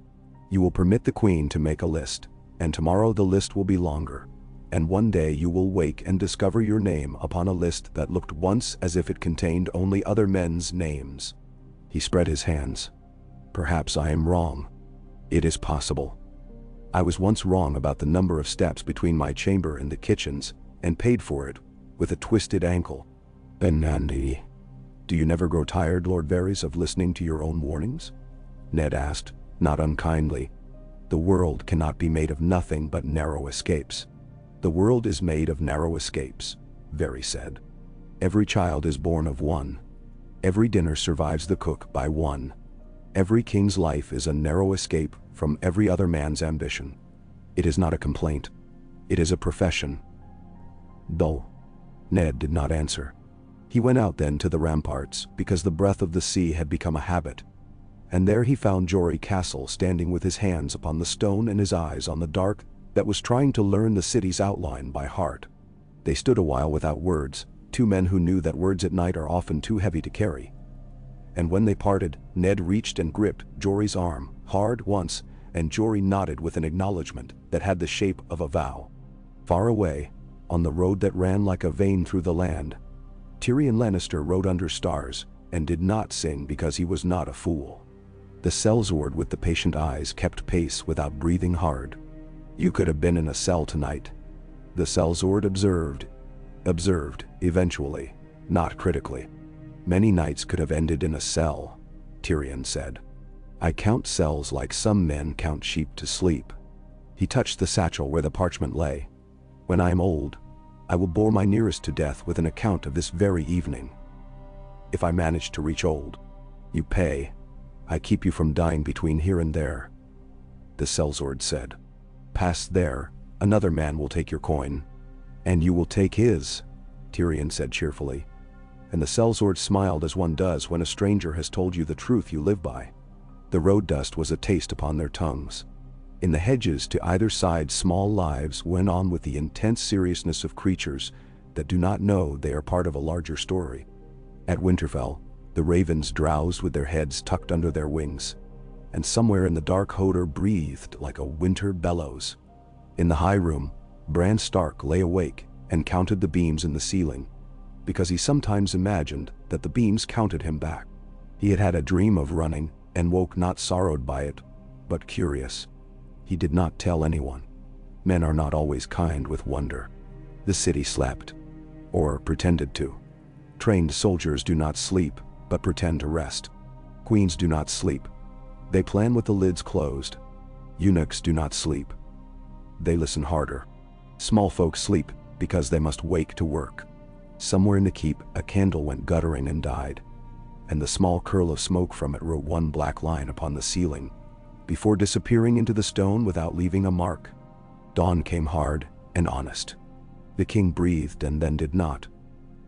"You will permit the Queen to make a list, and tomorrow the list will be longer, and one day you will wake and discover your name upon a list that looked once as if it contained only other men's names." He spread his hands. "Perhaps I am wrong. It is possible. I was once wrong about the number of steps between my chamber and the kitchens, and paid for it with a twisted ankle. Benandi. Do you never grow tired, Lord Varys, of listening to your own warnings?" Ned asked, not unkindly. "The world cannot be made of nothing but narrow escapes." "The world is made of narrow escapes," Varys said. "Every child is born of one. Every dinner survives the cook by one. Every king's life is a narrow escape from every other man's ambition. It is not a complaint. It is a profession." Though Ned did not answer. He went out then to the ramparts, because the breath of the sea had become a habit. And there he found Jory Castle standing with his hands upon the stone and his eyes on the dark that was trying to learn the city's outline by heart. They stood a while without words, two men who knew that words at night are often too heavy to carry. And when they parted, Ned reached and gripped Jory's arm, hard once, and Jory nodded with an acknowledgement that had the shape of a vow. Far away, on the road that ran like a vein through the land, Tyrion Lannister rode under stars and did not sing because he was not a fool. The sellsword with the patient eyes kept pace without breathing hard. "You could have been in a cell tonight," the sellsword observed, eventually, not critically. "Many nights could have ended in a cell," Tyrion said. "I count cells like some men count sheep to sleep." He touched the satchel where the parchment lay. "When I am old, I will bore my nearest to death with an account of this very evening. If I manage to reach old, you pay. I keep you from dying between here and there," the sellsword said. "Past there, another man will take your coin. And you will take his," Tyrion said cheerfully. And the sellsword smiled as one does when a stranger has told you the truth you live by. The road dust was a taste upon their tongues. In the hedges to either side, small lives went on with the intense seriousness of creatures that do not know they are part of a larger story. At Winterfell, the ravens drowsed with their heads tucked under their wings, and somewhere in the dark Hodor breathed like a winter bellows. In the high room, Bran Stark lay awake and counted the beams in the ceiling, because he sometimes imagined that the beams counted him back. He had had a dream of running and woke not sorrowed by it, but curious. He did not tell anyone. Men are not always kind with wonder. The city slept, or pretended to. Trained soldiers do not sleep, but pretend to rest. Queens do not sleep. They plan with the lids closed. Eunuchs do not sleep. They listen harder. Small folk sleep because they must wake to work. Somewhere in the keep, a candle went guttering and died, and the small curl of smoke from it wrote one black line upon the ceiling, before disappearing into the stone without leaving a mark. Dawn came hard and honest. The king breathed and then did not.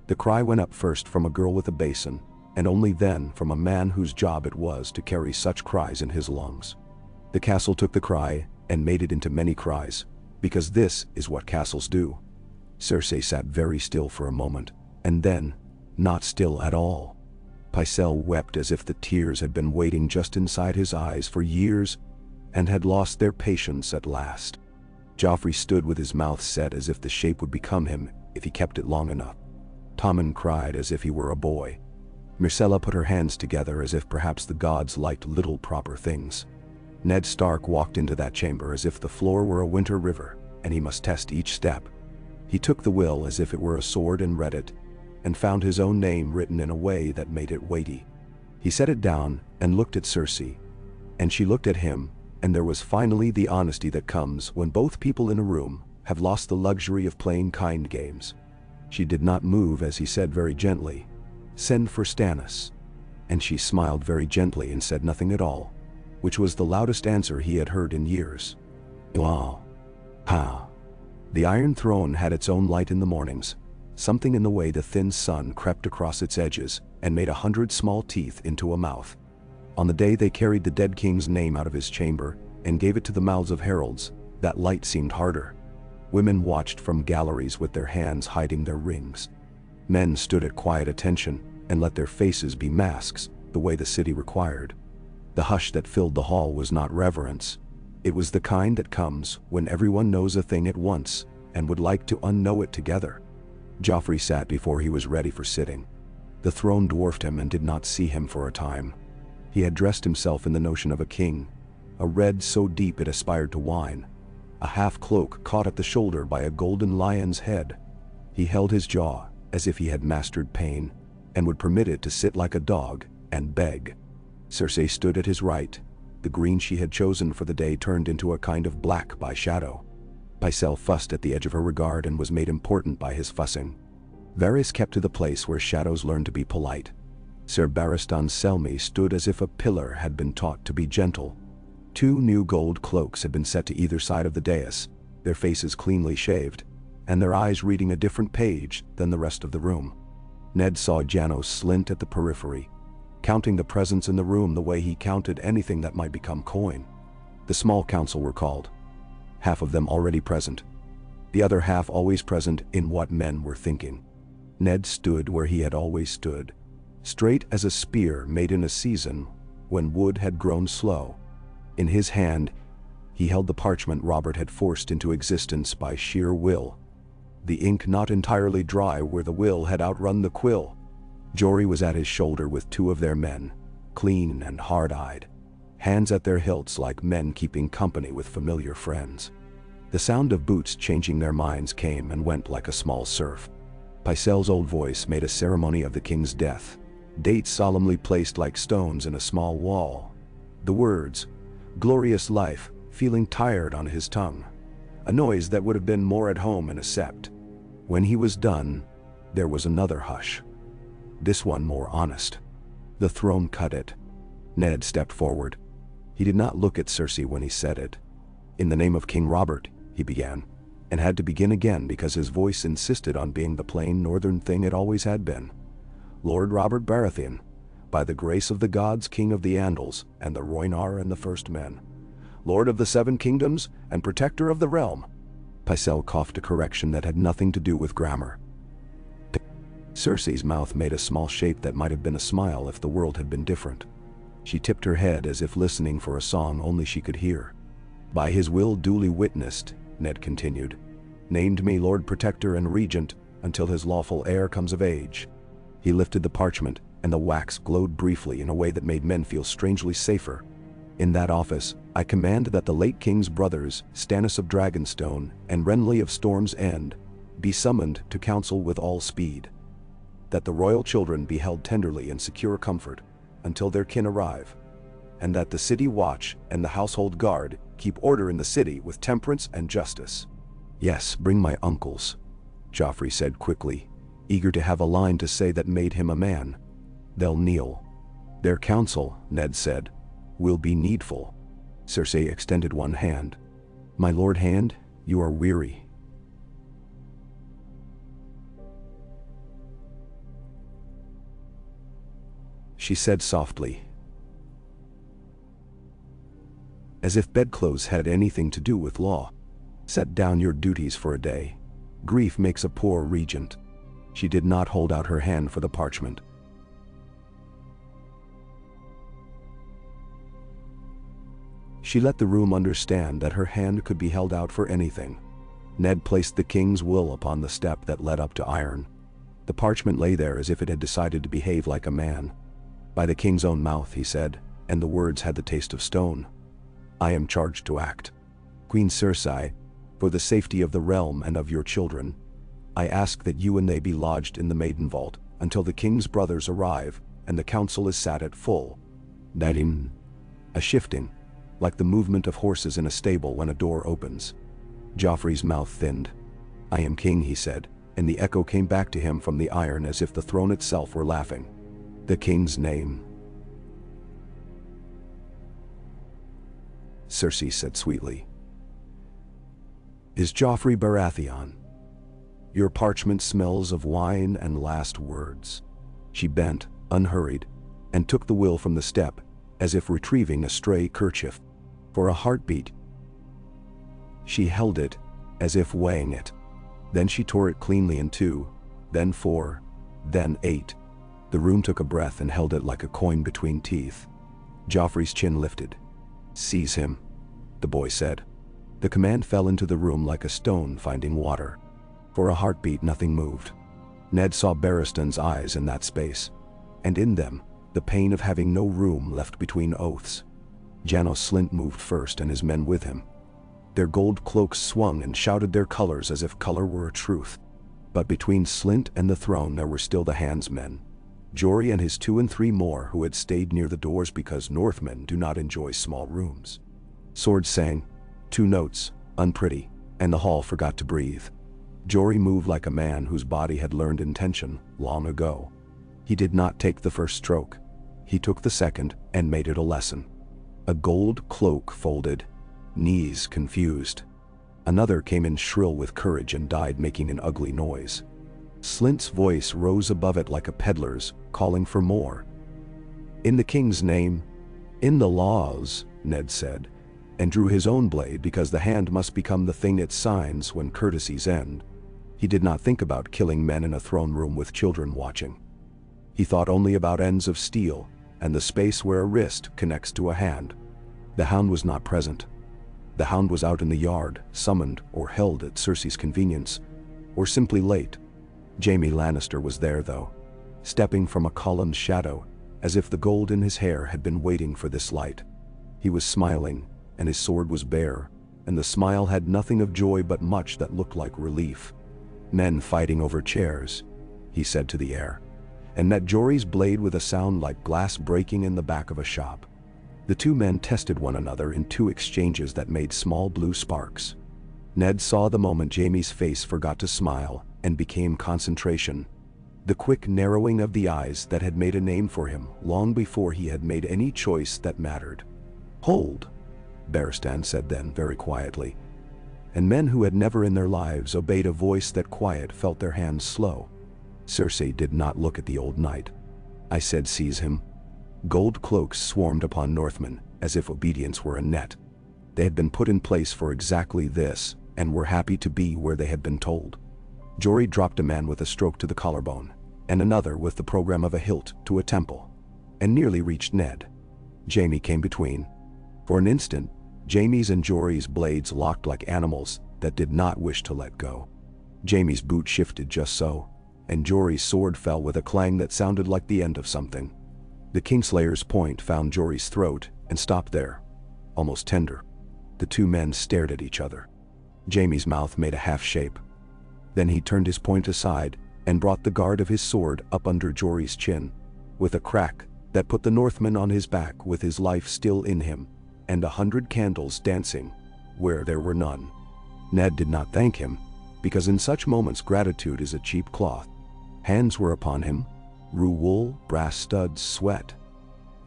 The cry went up first from a girl with a basin, and only then from a man whose job it was to carry such cries in his lungs. The castle took the cry and made it into many cries, because this is what castles do. Cersei sat very still for a moment, and then, not still at all. Pycelle wept as if the tears had been waiting just inside his eyes for years and had lost their patience at last. Joffrey stood with his mouth set as if the shape would become him if he kept it long enough. Tommen cried as if he were a boy. Myrcella put her hands together as if perhaps the gods liked little proper things. Ned Stark walked into that chamber as if the floor were a winter river, and he must test each step. He took the will as if it were a sword and read it, and found his own name written in a way that made it weighty. He set it down and looked at Cersei, and she looked at him, and there was finally the honesty that comes when both people in a room have lost the luxury of playing kind games. She did not move as he said very gently, "Send for Stannis," and she smiled very gently and said nothing at all, which was the loudest answer he had heard in years. Wow. Ha. The Iron Throne had its own light in the mornings, something in the way the thin sun crept across its edges and made 100 small teeth into a mouth. On the day they carried the dead king's name out of his chamber and gave it to the mouths of heralds, that light seemed harder. Women watched from galleries with their hands hiding their rings. Men stood at quiet attention and let their faces be masks, the way the city required. The hush that filled the hall was not reverence. It was the kind that comes when everyone knows a thing at once and would like to unknow it together. Joffrey sat before he was ready for sitting. The throne dwarfed him and did not see him for a time. He had dressed himself in the notion of a king, a red so deep it aspired to wine, a half-cloak caught at the shoulder by a golden lion's head. He held his jaw as if he had mastered pain, and would permit it to sit like a dog and beg. Cersei stood at his right. The green she had chosen for the day turned into a kind of black by shadow. Pycelle fussed at the edge of her regard and was made important by his fussing. Varys kept to the place where shadows learn to be polite. Ser Barristan Selmy stood as if a pillar had been taught to be gentle. 2 new gold cloaks had been set to either side of the dais, their faces cleanly shaved, and their eyes reading a different page than the rest of the room. Ned saw Janos slint at the periphery, counting the presents in the room the way he counted anything that might become coin. The small council were called, half of them already present, the other half always present in what men were thinking. Ned stood where he had always stood, straight as a spear made in a season when wood had grown slow. In his hand, He held the parchment Robert had forced into existence by sheer will. The ink not entirely dry where the will had outrun the quill. Jory was at his shoulder with two of their men, clean and hard-eyed, hands at their hilts like men keeping company with familiar friends. The sound of boots changing their minds came and went like a small surf. Pycelle's old voice made a ceremony of the king's death, dates solemnly placed like stones in a small wall. The words, "glorious life," feeling tired on his tongue, a noise that would have been more at home in a sept. When he was done, there was another hush. This one more honest. The throne cut it. Ned stepped forward. He did not look at Cersei when he said it. "In the name of King Robert," he began, and had to begin again because his voice insisted on being the plain northern thing it always had been. "Lord Robert Baratheon, by the grace of the gods, King of the Andals and the Rhoynar and the First Men, Lord of the Seven Kingdoms and Protector of the Realm." Pycelle coughed a correction that had nothing to do with grammar. Cersei's mouth made a small shape that might have been a smile if the world had been different. She tipped her head as if listening for a song only she could hear. "By his will duly witnessed," Ned continued, "named me Lord Protector and Regent until his lawful heir comes of age." He lifted the parchment, and the wax glowed briefly in a way that made men feel strangely safer. "In that office, I command that the late king's brothers, Stannis of Dragonstone and Renly of Storm's End, be summoned to council with all speed. That the royal children be held tenderly in secure comfort until their kin arrive, and that the city watch and the household guard keep order in the city with temperance and justice." "Yes, bring my uncles," Joffrey said quickly, eager to have a line to say that made him a man. "They'll kneel." "Their counsel," Ned said, "will be needful." Cersei extended one hand. "My lord hand, you are weary." She said softly, as if bedclothes had anything to do with law. "Set down your duties for a day. Grief makes a poor regent." She did not hold out her hand for the parchment. She let the room understand that her hand could be held out for anything. Ned placed the king's will upon the step that led up to iron. The parchment lay there as if it had decided to behave like a man. "By the king's own mouth," he said, and the words had the taste of stone, "I am charged to act. Queen Cersei, for the safety of the realm and of your children, I ask that you and they be lodged in the Maiden Vault until the king's brothers arrive and the council is sat at full." Nadim. A shifting, like the movement of horses in a stable when a door opens. Joffrey's mouth thinned. "I am king," he said, and the echo came back to him from the iron as if the throne itself were laughing. "The king's name." Cersei said sweetly, "Is Joffrey Baratheon. Your parchment smells of wine and last words." She bent, unhurried, and took the will from the step, as if retrieving a stray kerchief. For a heartbeat, she held it, as if weighing it. Then she tore it cleanly in two, then 4, then 8. The room took a breath and held it like a coin between teeth. Joffrey's chin lifted. "Seize him," the boy said. The command fell into the room like a stone finding water. For a heartbeat, nothing moved. Ned saw Barristan's eyes in that space, and in them, the pain of having no room left between oaths. Janos Slynt moved first and his men with him. Their gold cloaks swung and shouted their colors as if color were a truth. But between Slynt and the throne there were still the handsmen. Jory and his 2 and 3 more who had stayed near the doors because Northmen do not enjoy small rooms. Swords sang, 2 notes, unpretty, and the hall forgot to breathe. Jory moved like a man whose body had learned intention long ago. He did not take the first stroke. He took the second and made it a lesson. A gold cloak folded, knees confused. Another came in shrill with courage and died making an ugly noise. Slynt's voice rose above it like a peddler's, calling for more. "In the king's name, in the laws," Ned said, and drew his own blade because the hand must become the thing it signs when courtesies end. He did not think about killing men in a throne room with children watching. He thought only about ends of steel and the space where a wrist connects to a hand. The hound was not present. The hound was out in the yard, summoned or held at Cersei's convenience, or simply late. Jaime Lannister was there though, stepping from a columned shadow, as if the gold in his hair had been waiting for this light. He was smiling, and his sword was bare, and the smile had nothing of joy but much that looked like relief. "Men fighting over chairs," he said to the air, and met Jory's blade with a sound like glass breaking in the back of a shop. The two men tested one another in two exchanges that made small blue sparks. Ned saw the moment Jaime's face forgot to smile and became concentration. The quick narrowing of the eyes that had made a name for him long before he had made any choice that mattered. "Hold," Barristan said then very quietly. And men who had never in their lives obeyed a voice that quiet felt their hands slow. Cersei did not look at the old knight. "I said seize him." Gold cloaks swarmed upon Northmen, as if obedience were a net. They had been put in place for exactly this, and were happy to be where they had been told. Jory dropped a man with a stroke to the collarbone, and another with the program of a hilt to a temple, and nearly reached Ned. Jaime came between. For an instant, Jaime's and Jory's blades locked like animals that did not wish to let go. Jaime's boot shifted just so, and Jory's sword fell with a clang that sounded like the end of something. The Kingslayer's point found Jory's throat and stopped there, almost tender. The two men stared at each other. Jaime's mouth made a half shape. Then he turned his point aside and brought the guard of his sword up under Jory's chin, with a crack that put the Northman on his back with his life still in him, and 100 candles dancing where there were none. Ned did not thank him, because in such moments gratitude is a cheap cloth. Hands were upon him, rue wool, brass studs, sweat.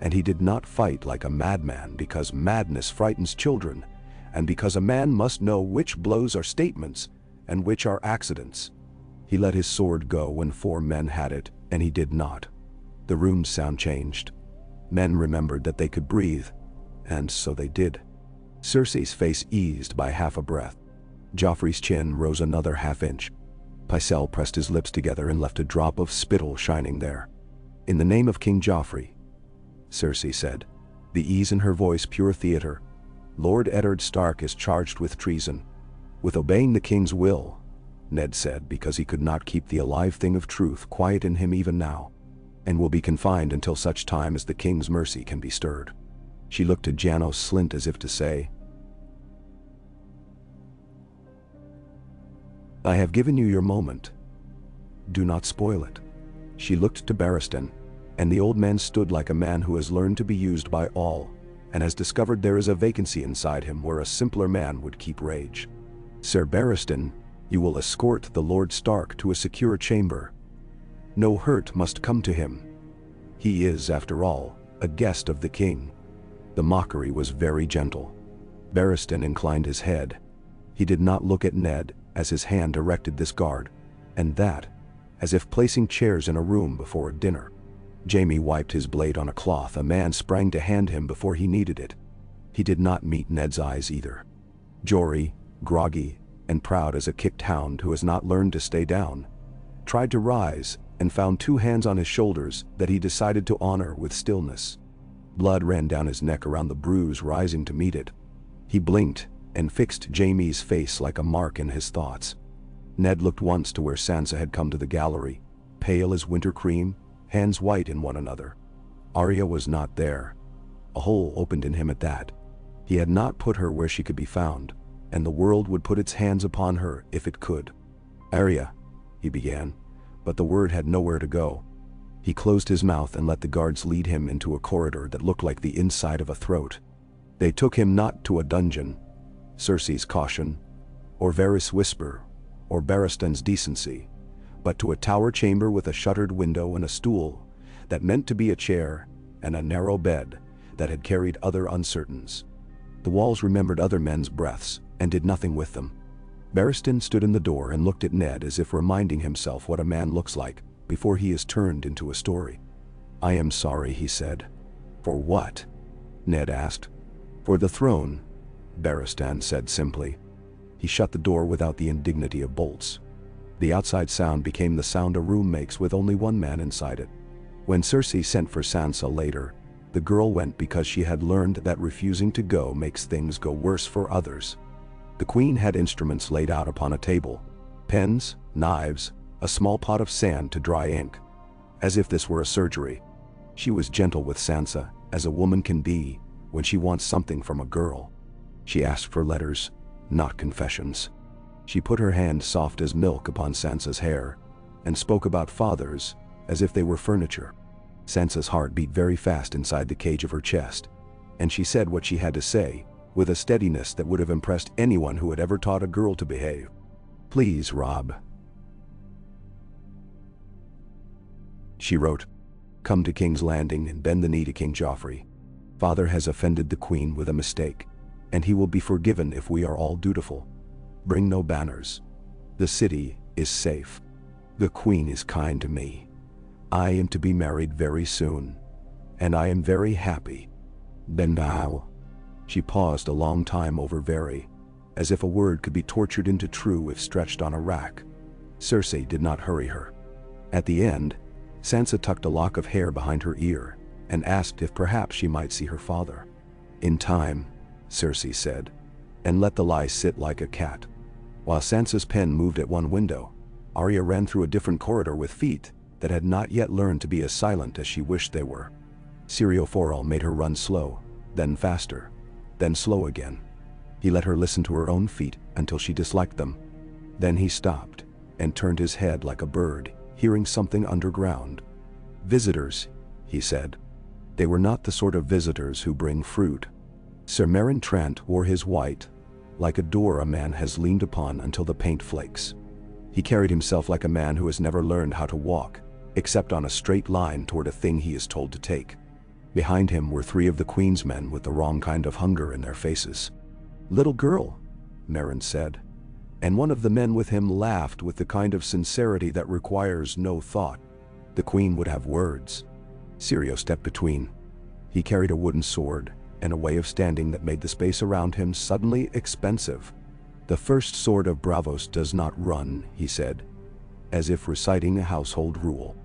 And he did not fight like a madman because madness frightens children, and because a man must know which blows are statements and which are accidents. He let his sword go when 4 men had it, and he did not. The room's sound changed. Men remembered that they could breathe, and so they did. Cersei's face eased by half a breath. Joffrey's chin rose another half-inch. Pycelle pressed his lips together and left a drop of spittle shining there. "In the name of King Joffrey," Cersei said, the ease in her voice pure theater, "Lord Eddard Stark is charged with treason." "With obeying the king's will," Ned said, because he could not keep the alive thing of truth quiet in him even now, "and will be confined until such time as the king's mercy can be stirred." She looked to Janos Slynt as if to say, "I have given you your moment. Do not spoil it." She looked to Barristan, and the old man stood like a man who has learned to be used by all, and has discovered there is a vacancy inside him where a simpler man would keep rage. "Sir Barristan, you will escort the Lord Stark to a secure chamber. No hurt must come to him. He is, after all, a guest of the king." The mockery was very gentle. Barristan inclined his head. He did not look at Ned as his hand erected this guard, and that, as if placing chairs in a room before a dinner. Jaime wiped his blade on a cloth a man sprang to hand him before he needed it. He did not meet Ned's eyes either. Jory, groggy and proud as a kicked hound who has not learned to stay down, tried to rise and found 2 hands on his shoulders that he decided to honor with stillness. Blood ran down his neck around the bruise rising to meet it. He blinked and fixed Jaime's face like a mark in his thoughts. Ned looked once to where Sansa had come to the gallery, pale as winter cream, hands white in one another. Arya was not there. A hole opened in him at that. He had not put her where she could be found, and the world would put its hands upon her if it could. "Arya," he began, but the word had nowhere to go. He closed his mouth and let the guards lead him into a corridor that looked like the inside of a throat. They took him not to a dungeon, Cersei's caution, or Varys' whisper, or Barristan's decency, but to a tower chamber with a shuttered window and a stool that meant to be a chair, and a narrow bed that had carried other uncertains. The walls remembered other men's breaths and did nothing with them. Barristan stood in the door and looked at Ned as if reminding himself what a man looks like before he is turned into a story. "I am sorry," he said. "For what?" Ned asked. "For the throne," Barristan said simply. He shut the door without the indignity of bolts. The outside sound became the sound a room makes with only one man inside it. When Cersei sent for Sansa later, The girl went because she had learned that refusing to go makes things go worse for others. The queen had instruments laid out upon a table: pens, knives, a small pot of sand to dry ink. As if this were a surgery. She was gentle with Sansa, as a woman can be when she wants something from a girl. She asked for letters, not confessions. She put her hand soft as milk upon Sansa's hair, and spoke about fathers as if they were furniture. Sansa's heart beat very fast inside the cage of her chest, and she said what she had to say, with a steadiness that would have impressed anyone who had ever taught a girl to behave. "Please, Rob," she wrote, "come to King's Landing and bend the knee to King Joffrey. Father has offended the Queen with a mistake, and he will be forgiven if we are all dutiful. Bring no banners. The city is safe. The Queen is kind to me. I am to be married very soon, and I am very happy. Then thou." She paused a long time over very, as if a word could be tortured into true if stretched on a rack. Cersei did not hurry her. At the end, Sansa tucked a lock of hair behind her ear and asked if perhaps she might see her father. "In time," Cersei said, and let the lie sit like a cat. While Sansa's pen moved at one window, Arya ran through a different corridor with feet that had not yet learned to be as silent as she wished they were. Syrio Forel made her run slow, then faster, then slow again. He let her listen to her own feet until she disliked them. Then he stopped and turned his head like a bird, hearing something underground. "Visitors," he said. They were not the sort of visitors who bring fruit. Sir Meryn Trant wore his white, like a door a man has leaned upon until the paint flakes. He carried himself like a man who has never learned how to walk, except on a straight line toward a thing he is told to take. Behind him were 3 of the Queen's men with the wrong kind of hunger in their faces. "Little girl," Meryn said, and one of the men with him laughed with the kind of sincerity that requires no thought. The Queen would have words. Syrio stepped between. He carried a wooden sword and a way of standing that made the space around him suddenly expensive. "The first sword of Braavos does not run," he said, as if reciting a household rule.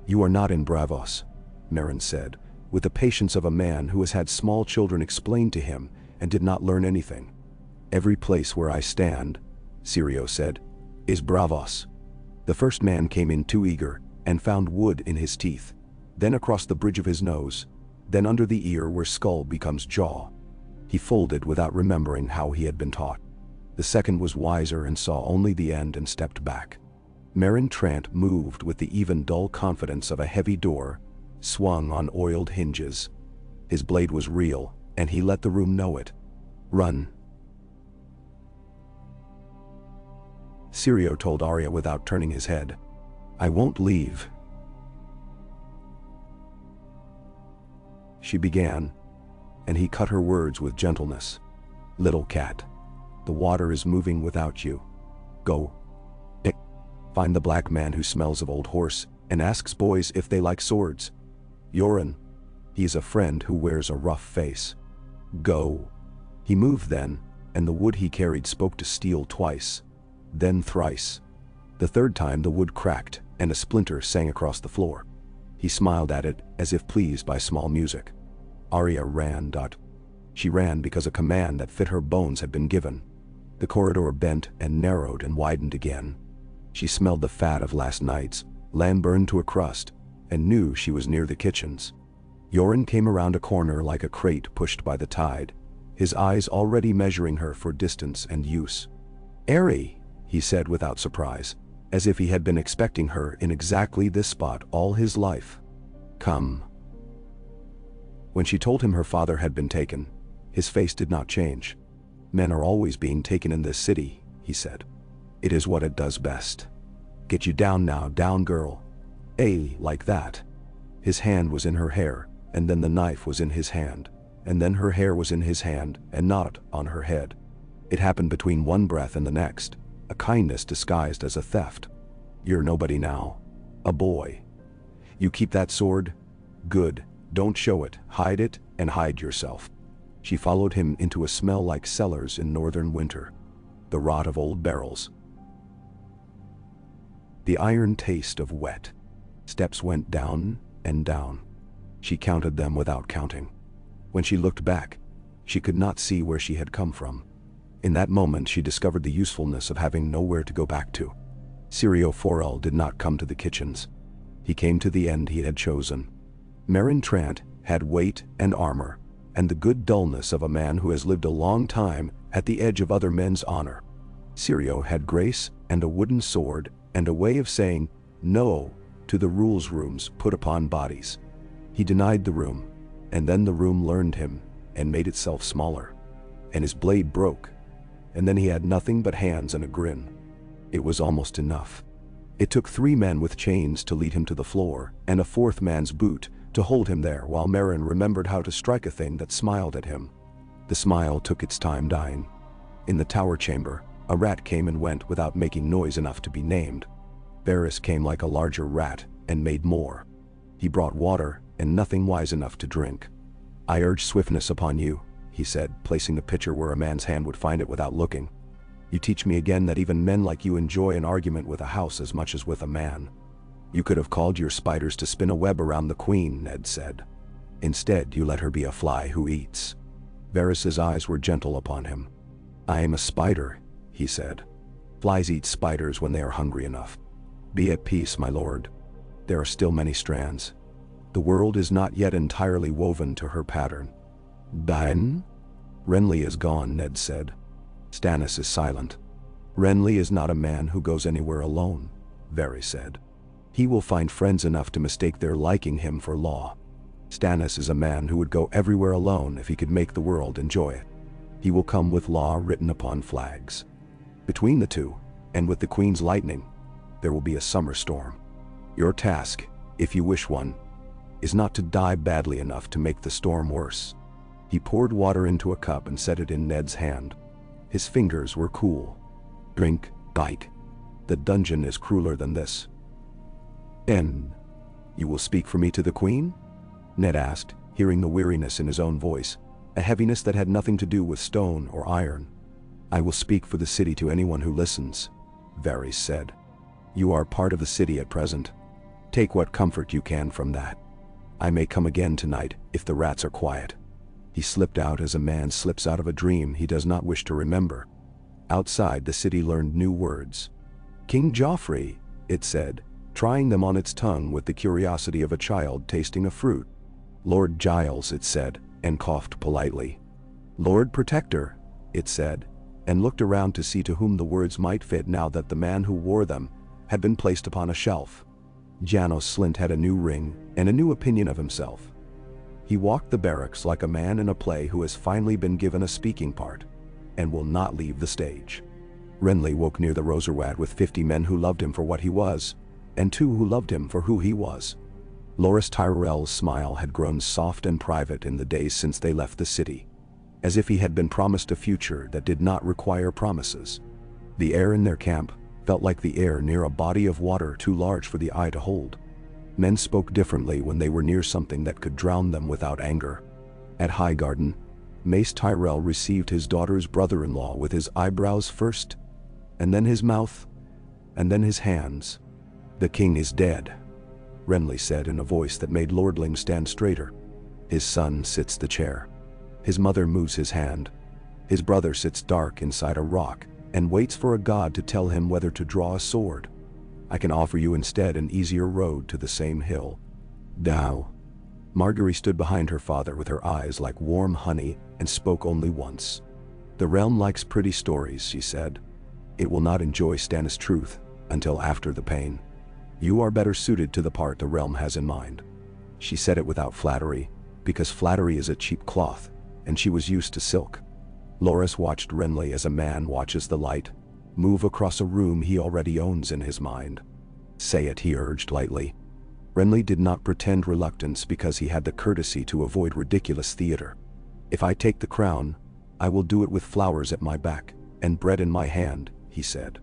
"You are not in Braavos," Meryn said, with the patience of a man who has had small children explain to him and did not learn anything. "Every place where I stand," Syrio said, "is Braavos." The first man came in too eager and found wood in his teeth, then across the bridge of his nose, then under the ear where skull becomes jaw. He folded without remembering how he had been taught. The second was wiser and saw only the end and stepped back. Meryn Trant moved with the even dull confidence of a heavy door, swung on oiled hinges. His blade was real, and he let the room know it. "Run," Syrio told Arya without turning his head. "I won't leave," she began, and he cut her words with gentleness. "Little cat, the water is moving without you. Go. Find the black man who smells of old horse and asks boys if they like swords. Yoren. He is a friend who wears a rough face. Go." He moved then, and the wood he carried spoke to steel twice, then thrice. The third time the wood cracked and a splinter sang across the floor. He smiled at it as if pleased by small music. Arya ran. She ran because a command that fit her bones had been given. The corridor bent and narrowed and widened again. She smelled the fat of last night's lamb burned to a crust and knew she was near the kitchens. Yoren came around a corner like a crate pushed by the tide, his eyes already measuring her for distance and use. "Aerie," he said without surprise, as if he had been expecting her in exactly this spot all his life. "Come." When she told him her father had been taken, his face did not change. "Men are always being taken in this city," he said. "It is what it does best. Get you down now, down, girl. Like that." His hand was in her hair, and then the knife was in his hand, and then her hair was in his hand and not on her head. It happened between one breath and the next, a kindness disguised as a theft. "You're nobody now. A boy. You keep that sword? Good. Don't show it, hide it, and hide yourself." She followed him into a smell like cellars in northern winter, the rot of old barrels, the iron taste of wet. Steps went down and down. She counted them without counting. When she looked back, she could not see where she had come from. In that moment she discovered the usefulness of having nowhere to go back to. Sirio Forel did not come to the kitchens. He came to the end he had chosen. Meryn Trant had weight and armor, and the good dullness of a man who has lived a long time at the edge of other men's honor. Sirio had grace and a wooden sword and a way of saying no to the rules rooms put upon bodies. He denied the room, and then the room learned him and made itself smaller, and his blade broke, and then he had nothing but hands and a grin. It was almost enough. It took 3 men with chains to lead him to the floor, and a 4th man's boot to hold him there while Meryn remembered how to strike a thing that smiled at him. The smile took its time dying. In the tower chamber, a rat came and went without making noise enough to be named. Varys came like a larger rat and made more. He brought water and nothing wise enough to drink. "I urge swiftness upon you," he said, placing the pitcher where a man's hand would find it without looking. "You teach me again that even men like you enjoy an argument with a house as much as with a man." "You could have called your spiders to spin a web around the queen," Ned said. "Instead, you let her be a fly who eats." Varys's eyes were gentle upon him. "I am a spider," he said. "Flies eat spiders when they are hungry enough. Be at peace, my lord. There are still many strands. The world is not yet entirely woven to her pattern." "Then?" "Renly is gone," Ned said. Stannis is silent. "Renly is not a man who goes anywhere alone," Varys said. "He will find friends enough to mistake their liking him for law. Stannis is a man who would go everywhere alone if he could make the world enjoy it. He will come with law written upon flags. Between the two, and with the Queen's lightning, there will be a summer storm. Your task, if you wish one, is not to die badly enough to make the storm worse." He poured water into a cup and set it in Ned's hand. His fingers were cool. "Drink, bite. The dungeon is crueler than this." "And you will speak for me to the Queen?" Ned asked, hearing the weariness in his own voice, a heaviness that had nothing to do with stone or iron. "I will speak for the city to anyone who listens," Varys said. "You are part of the city at present. Take what comfort you can from that. I may come again tonight if the rats are quiet." He slipped out as a man slips out of a dream he does not wish to remember. Outside, the city learned new words. "King Joffrey," it said, trying them on its tongue with the curiosity of a child tasting a fruit. "Lord Giles," it said, and coughed politely. "Lord Protector," it said, and looked around to see to whom the words might fit now that the man who wore them had been placed upon a shelf. Janos Slynt had a new ring and a new opinion of himself. He walked the barracks like a man in a play who has finally been given a speaking part, and will not leave the stage. Renly woke near the Roserwad with 50 men who loved him for what he was, and 2 who loved him for who he was. Loras Tyrell's smile had grown soft and private in the days since they left the city, as if he had been promised a future that did not require promises. The air in their camp felt like the air near a body of water too large for the eye to hold. Men spoke differently when they were near something that could drown them without anger. At Highgarden, Mace Tyrell received his daughter's brother-in-law with his eyebrows first, and then his mouth, and then his hands. "The king is dead," Renly said in a voice that made Lordling stand straighter. His son sits the chair. His mother moves his hand. His brother sits dark inside a rock and waits for a god to tell him whether to draw a sword. "I can offer you instead an easier road to the same hill." "Thou." Margaery stood behind her father with her eyes like warm honey and spoke only once. "The realm likes pretty stories," she said. "It will not enjoy Stannis' truth until after the pain. You are better suited to the part the realm has in mind." She said it without flattery, because flattery is a cheap cloth, and she was used to silk. Loras watched Renly as a man watches the light move across a room he already owns in his mind. "Say it," he urged lightly. Renly did not pretend reluctance because he had the courtesy to avoid ridiculous theater. "If I take the crown, I will do it with flowers at my back and bread in my hand," he said.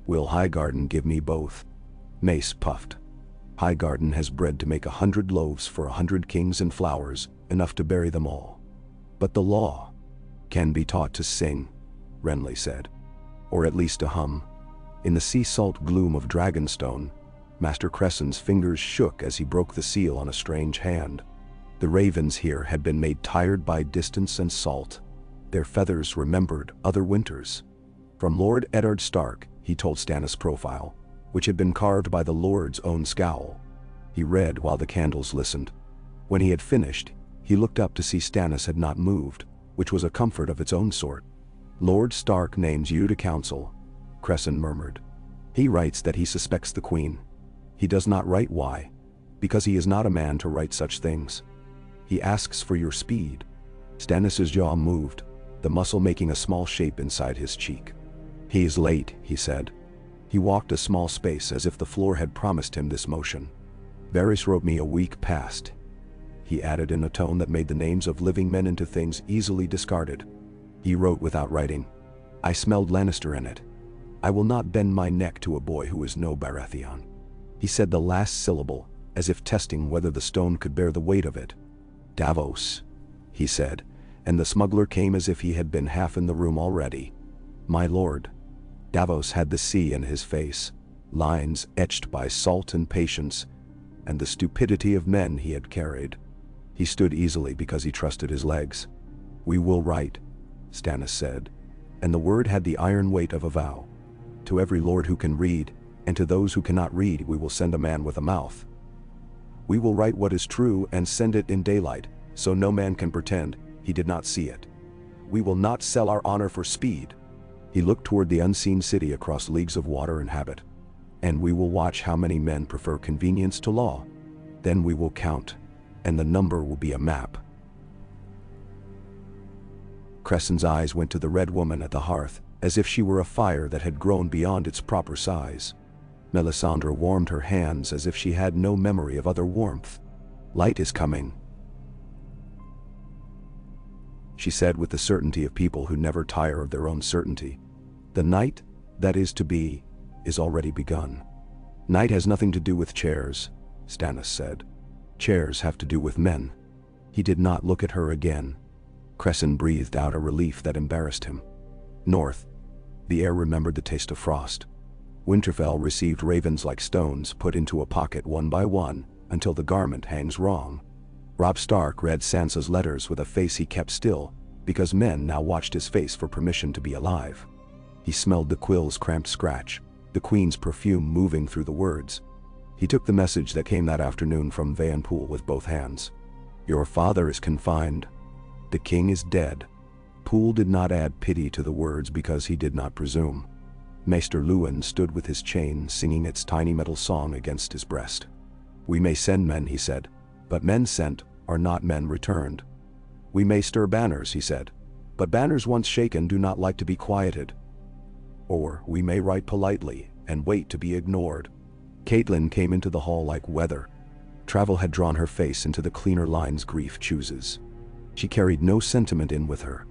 "Will Highgarden give me both?" Mace puffed. "Highgarden has bread to make 100 loaves for 100 kings and flowers, enough to bury them all. But the law can be taught to sing," Renly said. "Or at least to hum." In the sea salt gloom of Dragonstone, Master Cressen's fingers shook as he broke the seal on a strange hand. The ravens here had been made tired by distance and salt. Their feathers remembered other winters. From Lord Eddard Stark, he told Stannis' profile, which had been carved by the Lord's own scowl. He read while the candles listened. When he had finished, he looked up to see Stannis had not moved, which was a comfort of its own sort. Lord Stark names you to council, Cresson murmured. He writes that he suspects the queen. He does not write why, because he is not a man to write such things. He asks for your speed. Stannis' jaw moved, the muscle making a small shape inside his cheek. He is late, he said. He walked a small space as if the floor had promised him this motion. Varys wrote me a week past. He added in a tone that made the names of living men into things easily discarded. He wrote without writing. I smelled Lannister in it. I will not bend my neck to a boy who is no Baratheon. He said the last syllable, as if testing whether the stone could bear the weight of it. Davos, he said, and the smuggler came as if he had been half in the room already. My lord. Davos had the sea in his face, lines etched by salt and patience, and the stupidity of men he had carried. He stood easily because he trusted his legs. We will write, Stannis said, and the word had the iron weight of a vow. To every lord who can read, and to those who cannot read we will send a man with a mouth. We will write what is true and send it in daylight, so no man can pretend he did not see it. We will not sell our honor for speed. He looked toward the unseen city across leagues of water and habit. And we will watch how many men prefer convenience to law. Then we will count, and the number will be a map. Cresson's eyes went to the red woman at the hearth, as if she were a fire that had grown beyond its proper size. Melisandre warmed her hands as if she had no memory of other warmth. Light is coming, she said with the certainty of people who never tire of their own certainty. The night, that is to be, is already begun. Night has nothing to do with chairs, Stannis said. Chairs have to do with men. He did not look at her again. Cresson breathed out a relief that embarrassed him. North. The air remembered the taste of frost. Winterfell received ravens like stones put into a pocket one by one until the garment hangs wrong. Robb Stark read Sansa's letters with a face he kept still, because men now watched his face for permission to be alive. He smelled the quill's cramped scratch, the queen's perfume moving through the words. He took the message that came that afternoon from Van Poole with both hands. Your father is confined. The king is dead. Poole did not add pity to the words because he did not presume. Maester Luwin stood with his chain singing its tiny metal song against his breast. We may send men, he said, but men sent are not men returned. We may stir banners, he said, but banners once shaken do not like to be quieted. Or we may write politely and wait to be ignored. Catelyn came into the hall like weather. Travel had drawn her face into the cleaner lines grief chooses. She carried no sentiment in with her.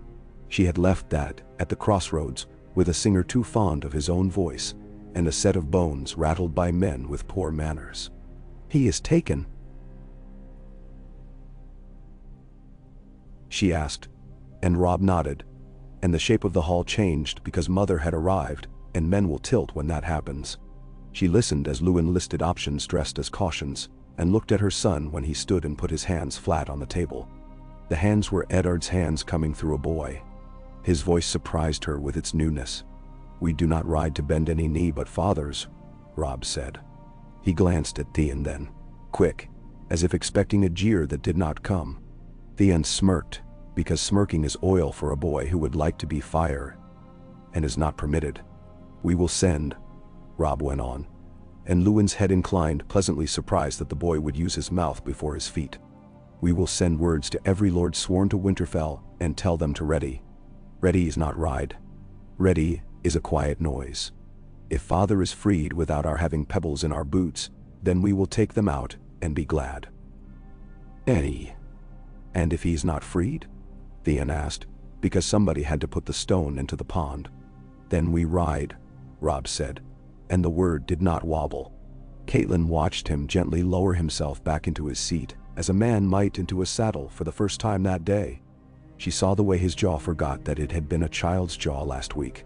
She had left that, at the crossroads, with a singer too fond of his own voice, and a set of bones rattled by men with poor manners. He is taken, she asked, and Robb nodded, and the shape of the hall changed because Mother had arrived, and men will tilt when that happens. She listened as Luwin listed options dressed as cautions, and looked at her son when he stood and put his hands flat on the table. The hands were Eddard's hands coming through a boy. His voice surprised her with its newness. We do not ride to bend any knee but father's, Robb said. He glanced at Theon then, quick, as if expecting a jeer that did not come. Theon smirked, because smirking is oil for a boy who would like to be fire, and is not permitted. We will send, Robb went on, and Luwin's head inclined, pleasantly surprised that the boy would use his mouth before his feet. We will send words to every lord sworn to Winterfell and tell them to ready. Ready is not ride. Ready is a quiet noise. If father is freed without our having pebbles in our boots, then we will take them out and be glad. Eddie. And if he is not freed? Theon asked, because somebody had to put the stone into the pond. Then we ride, Robb said, and the word did not wobble. Catelyn watched him gently lower himself back into his seat, as a man might into a saddle for the first time that day. She saw the way his jaw forgot that it had been a child's jaw last week.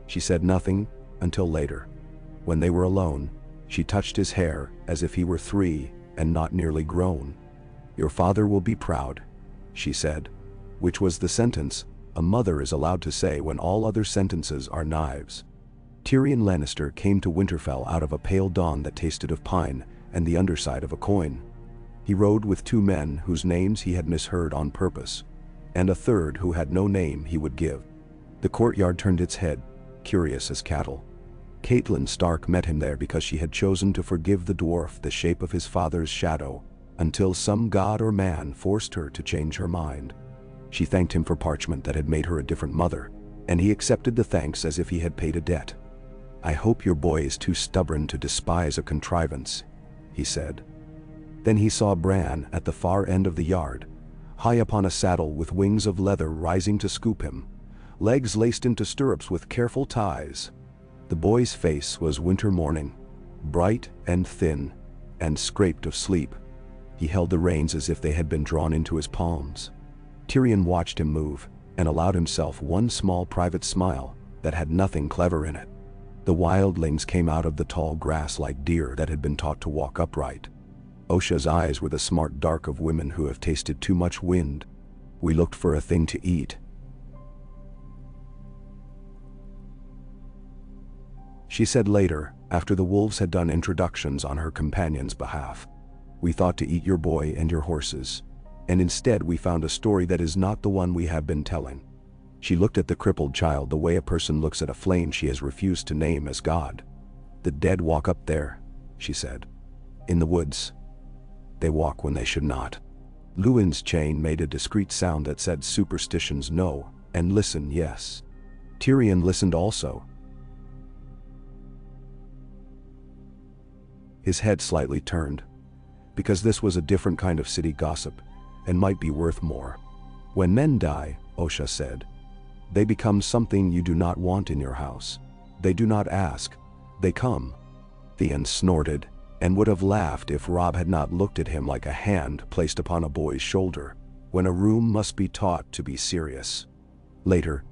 She said nothing until later. When they were alone, she touched his hair as if he were 3 and not nearly grown. "Your father will be proud," she said, which was the sentence a mother is allowed to say when all other sentences are knives. Tyrion Lannister came to Winterfell out of a pale dawn that tasted of pine and the underside of a coin. He rode with 2 men whose names he had misheard on purpose, and a third who had no name he would give. The courtyard turned its head, curious as cattle. Catelyn Stark met him there because she had chosen to forgive the dwarf the shape of his father's shadow, until some god or man forced her to change her mind. She thanked him for parchment that had made her a different mother, and he accepted the thanks as if he had paid a debt. "I hope your boy is too stubborn to despise a contrivance," he said. Then he saw Bran at the far end of the yard, high upon a saddle with wings of leather rising to scoop him, legs laced into stirrups with careful ties. The boy's face was winter morning, bright and thin, and scraped of sleep. He held the reins as if they had been drawn into his palms. Tyrion watched him move, and allowed himself one small private smile that had nothing clever in it. The wildlings came out of the tall grass like deer that had been taught to walk upright. Osha's eyes were the smart dark of women who have tasted too much wind. "We looked for a thing to eat," she said later, after the wolves had done introductions on her companion's behalf. "We thought to eat your boy and your horses, and instead we found a story that is not the one we have been telling." She looked at the crippled child the way a person looks at a flame she has refused to name as God. "The dead walk up there," she said. "In the woods. They walk when they should not." Lewin's chain made a discreet sound that said superstitions no, and listen yes. Tyrion listened also. His head slightly turned, because this was a different kind of city gossip, and might be worth more. "When men die," Osha said, "they become something you do not want in your house. They do not ask, they come." Theon snorted, and would have laughed if Robb had not looked at him like a hand placed upon a boy's shoulder, when a room must be taught to be serious. Later,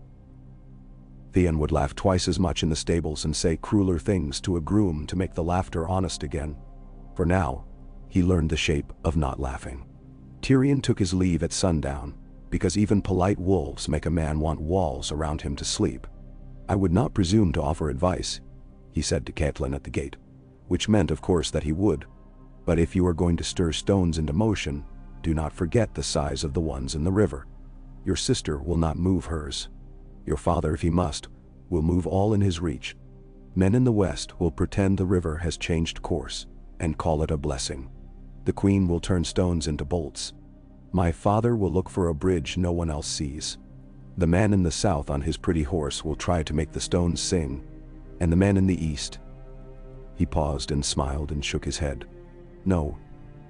Theon would laugh twice as much in the stables and say crueler things to a groom to make the laughter honest again. For now, he learned the shape of not laughing. Tyrion took his leave at sundown, because even polite wolves make a man want walls around him to sleep. "I would not presume to offer advice," he said to Catelyn at the gate, which meant of course that he would. "But if you are going to stir stones into motion, do not forget the size of the ones in the river. Your sister will not move hers. Your father, if he must, will move all in his reach. Men in the west will pretend the river has changed course, and call it a blessing. The queen will turn stones into bolts. My father will look for a bridge no one else sees. The man in the south on his pretty horse will try to make the stones sing, and the man in the east—" He paused and smiled and shook his head. "No,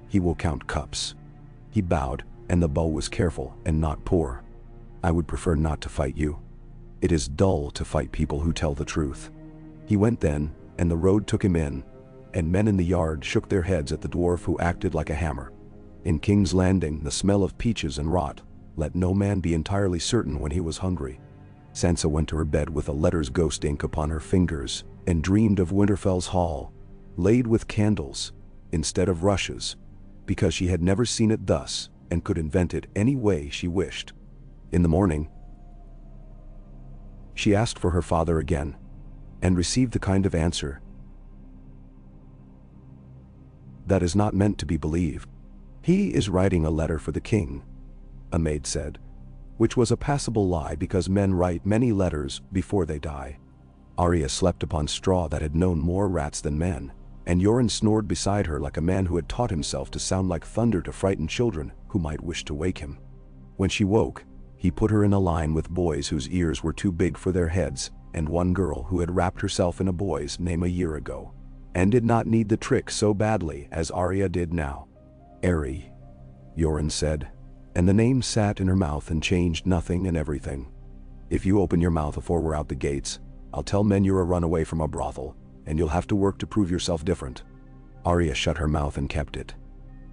he will count cups." He bowed, and the bow was careful and not poor. "I would prefer not to fight you. It is dull to fight people who tell the truth." He went then, and the road took him in, and men in the yard shook their heads at the dwarf who acted like a hammer. In King's Landing, the smell of peaches and rot let no man be entirely certain when he was hungry. Sansa went to her bed with a letter's ghost ink upon her fingers, and dreamed of Winterfell's hall, laid with candles, instead of rushes, because she had never seen it thus, and could invent it any way she wished. In the morning, she asked for her father again, and received the kind of answer that is not meant to be believed. "He is writing a letter for the king," a maid said, which was a passable lie because men write many letters before they die. Arya slept upon straw that had known more rats than men, and Yoren snored beside her like a man who had taught himself to sound like thunder to frighten children who might wish to wake him. When she woke, he put her in a line with boys whose ears were too big for their heads, and one girl who had wrapped herself in a boy's name a year ago, and did not need the trick so badly as Arya did now. "Aerie," Yoren said, and the name sat in her mouth and changed nothing and everything. "If you open your mouth before we're out the gates, I'll tell men you're a runaway from a brothel, and you'll have to work to prove yourself different." Arya shut her mouth and kept it.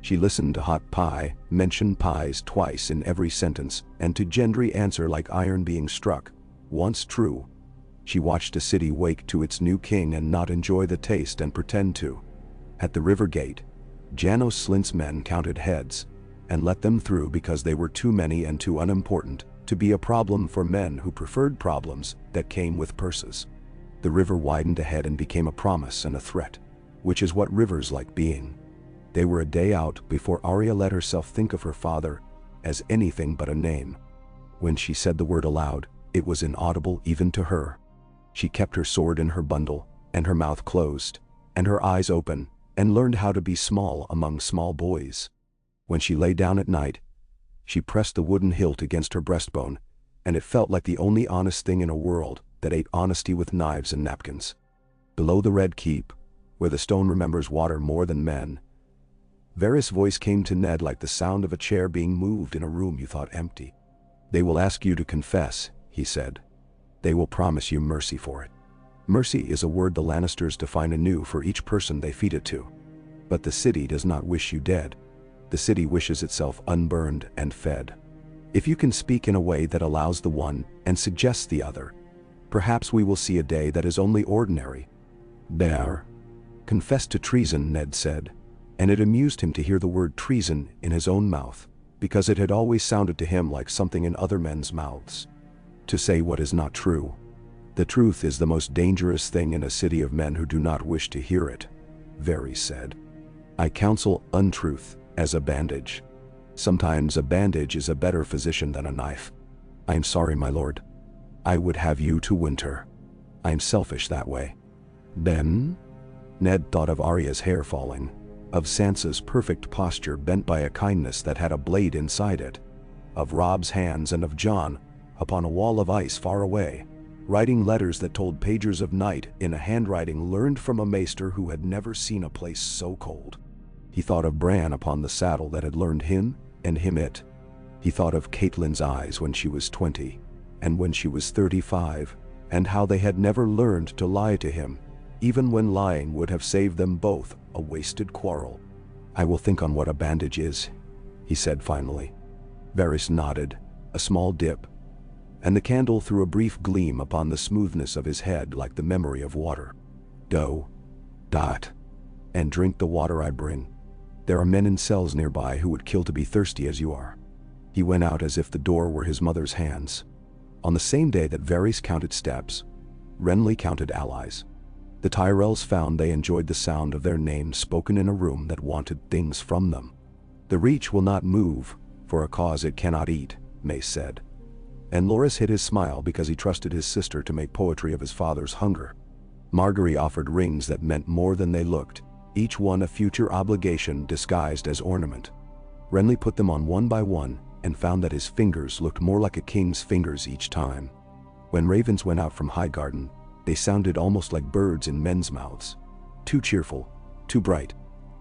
She listened to hot pie mention pies twice in every sentence, and to Gendry answer like iron being struck, once true. She watched a city wake to its new king and not enjoy the taste and pretend to. At the river gate, Janos Slynt's men counted heads, and let them through because they were too many and too unimportant to be a problem for men who preferred problems that came with purses. The river widened ahead and became a promise and a threat, which is what rivers like being. They were a day out before Arya let herself think of her father as anything but a name. When she said the word aloud, it was inaudible even to her. She kept her sword in her bundle, and her mouth closed, and her eyes open, and learned how to be small among small boys. When she lay down at night, she pressed the wooden hilt against her breastbone, and it felt like the only honest thing in a world that ate honesty with knives and napkins. Below the Red Keep, where the stone remembers water more than men, Varys' voice came to Ned like the sound of a chair being moved in a room you thought empty. "They will ask you to confess," he said. "They will promise you mercy for it." Mercy is a word the Lannisters define anew for each person they feed it to. But the city does not wish you dead. The city wishes itself unburned and fed. If you can speak in a way that allows the one and suggests the other, perhaps we will see a day that is only ordinary. There. Confessed to treason, Ned said, and it amused him to hear the word treason in his own mouth, because it had always sounded to him like something in other men's mouths. To say what is not true. The truth is the most dangerous thing in a city of men who do not wish to hear it, Varys said. I counsel untruth as a bandage. Sometimes a bandage is a better physician than a knife. I am sorry, my lord. I would have you to winter. I am selfish that way. Then? Ned thought of Arya's hair falling, of Sansa's perfect posture bent by a kindness that had a blade inside it, of Robb's hands and of Jon, upon a wall of ice far away, writing letters that told pages of night in a handwriting learned from a maester who had never seen a place so cold. He thought of Bran upon the saddle that had learned him and him it. He thought of Catelyn's eyes when she was 20, and when she was 35, and how they had never learned to lie to him, even when lying would have saved them both a wasted quarrel. I will think on what a bandage is, he said finally. Varys nodded, a small dip, and the candle threw a brief gleam upon the smoothness of his head like the memory of water. Go. Dot. And drink the water I bring. There are men in cells nearby who would kill to be thirsty as you are. He went out as if the door were his mother's hands. On the same day that Varys counted steps, Renly counted allies. The Tyrells found they enjoyed the sound of their names spoken in a room that wanted things from them. The Reach will not move for a cause it cannot eat, Mace said. And Loras hid his smile because he trusted his sister to make poetry of his father's hunger. Margaery offered rings that meant more than they looked, each one a future obligation disguised as ornament. Renly put them on one by one and found that his fingers looked more like a king's fingers each time. When ravens went out from Highgarden, they sounded almost like birds in men's mouths. Too cheerful, too bright.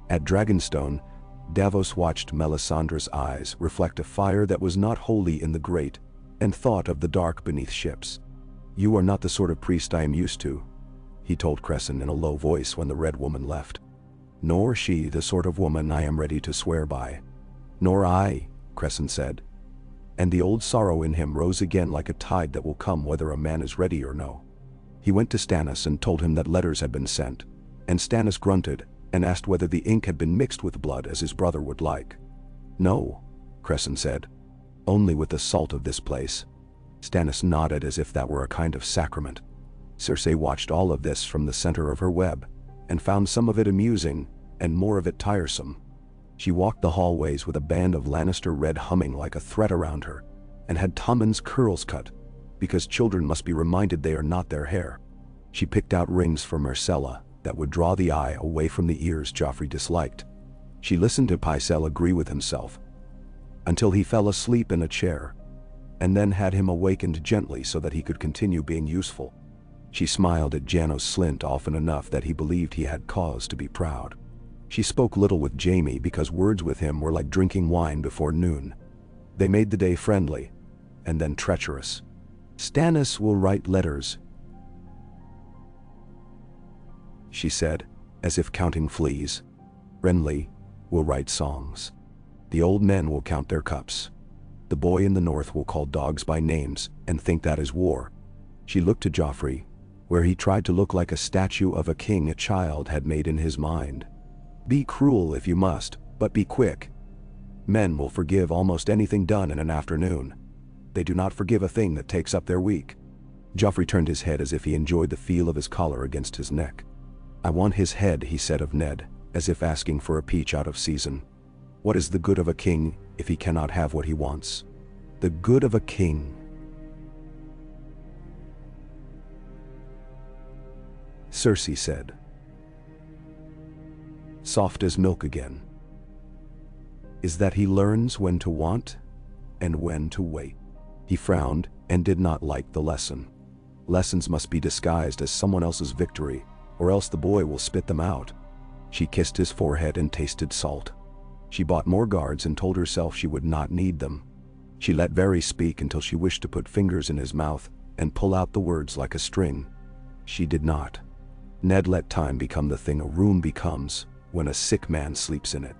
At Dragonstone, Davos watched Melisandre's eyes reflect a fire that was not wholly in the grate, and thought of the dark beneath ships. You are not the sort of priest I am used to, he told Cresson in a low voice when the Red Woman left. Nor she the sort of woman I am ready to swear by. Nor I, Cresson said. And the old sorrow in him rose again like a tide that will come whether a man is ready or no. He went to Stannis and told him that letters had been sent, and Stannis grunted and asked whether the ink had been mixed with blood as his brother would like. No, Cresson said. Only with the salt of this place. Stannis nodded as if that were a kind of sacrament. Cersei watched all of this from the center of her web, and found some of it amusing, and more of it tiresome. She walked the hallways with a band of Lannister red humming like a thread around her, and had Tommen's curls cut, because children must be reminded they are not their hair. She picked out rings for Myrcella that would draw the eye away from the ears Joffrey disliked. She listened to Pycelle agree with himself, until he fell asleep in a chair, and then had him awakened gently so that he could continue being useful. She smiled at Janos Slynt often enough that he believed he had cause to be proud. She spoke little with Jaime because words with him were like drinking wine before noon. They made the day friendly, and then treacherous. Stannis will write letters, she said, as if counting fleas. Renly will write songs. The old men will count their cups. The boy in the north will call dogs by names and think that is war. She looked to Joffrey, where he tried to look like a statue of a king a child had made in his mind. Be cruel if you must, but be quick. Men will forgive almost anything done in an afternoon. They do not forgive a thing that takes up their week. Joffrey turned his head as if he enjoyed the feel of his collar against his neck. "I want his head," he said of Ned, as if asking for a peach out of season. "What is the good of a king if he cannot have what he wants? The good of a king." Cersei said, soft as milk again, "is that he learns when to want and when to wait." He frowned and did not like the lesson. Lessons must be disguised as someone else's victory, or else the boy will spit them out. She kissed his forehead and tasted salt. She bought more guards and told herself she would not need them. She let Varys speak until she wished to put fingers in his mouth and pull out the words like a string. She did not. Ned let time become the thing a room becomes when a sick man sleeps in it.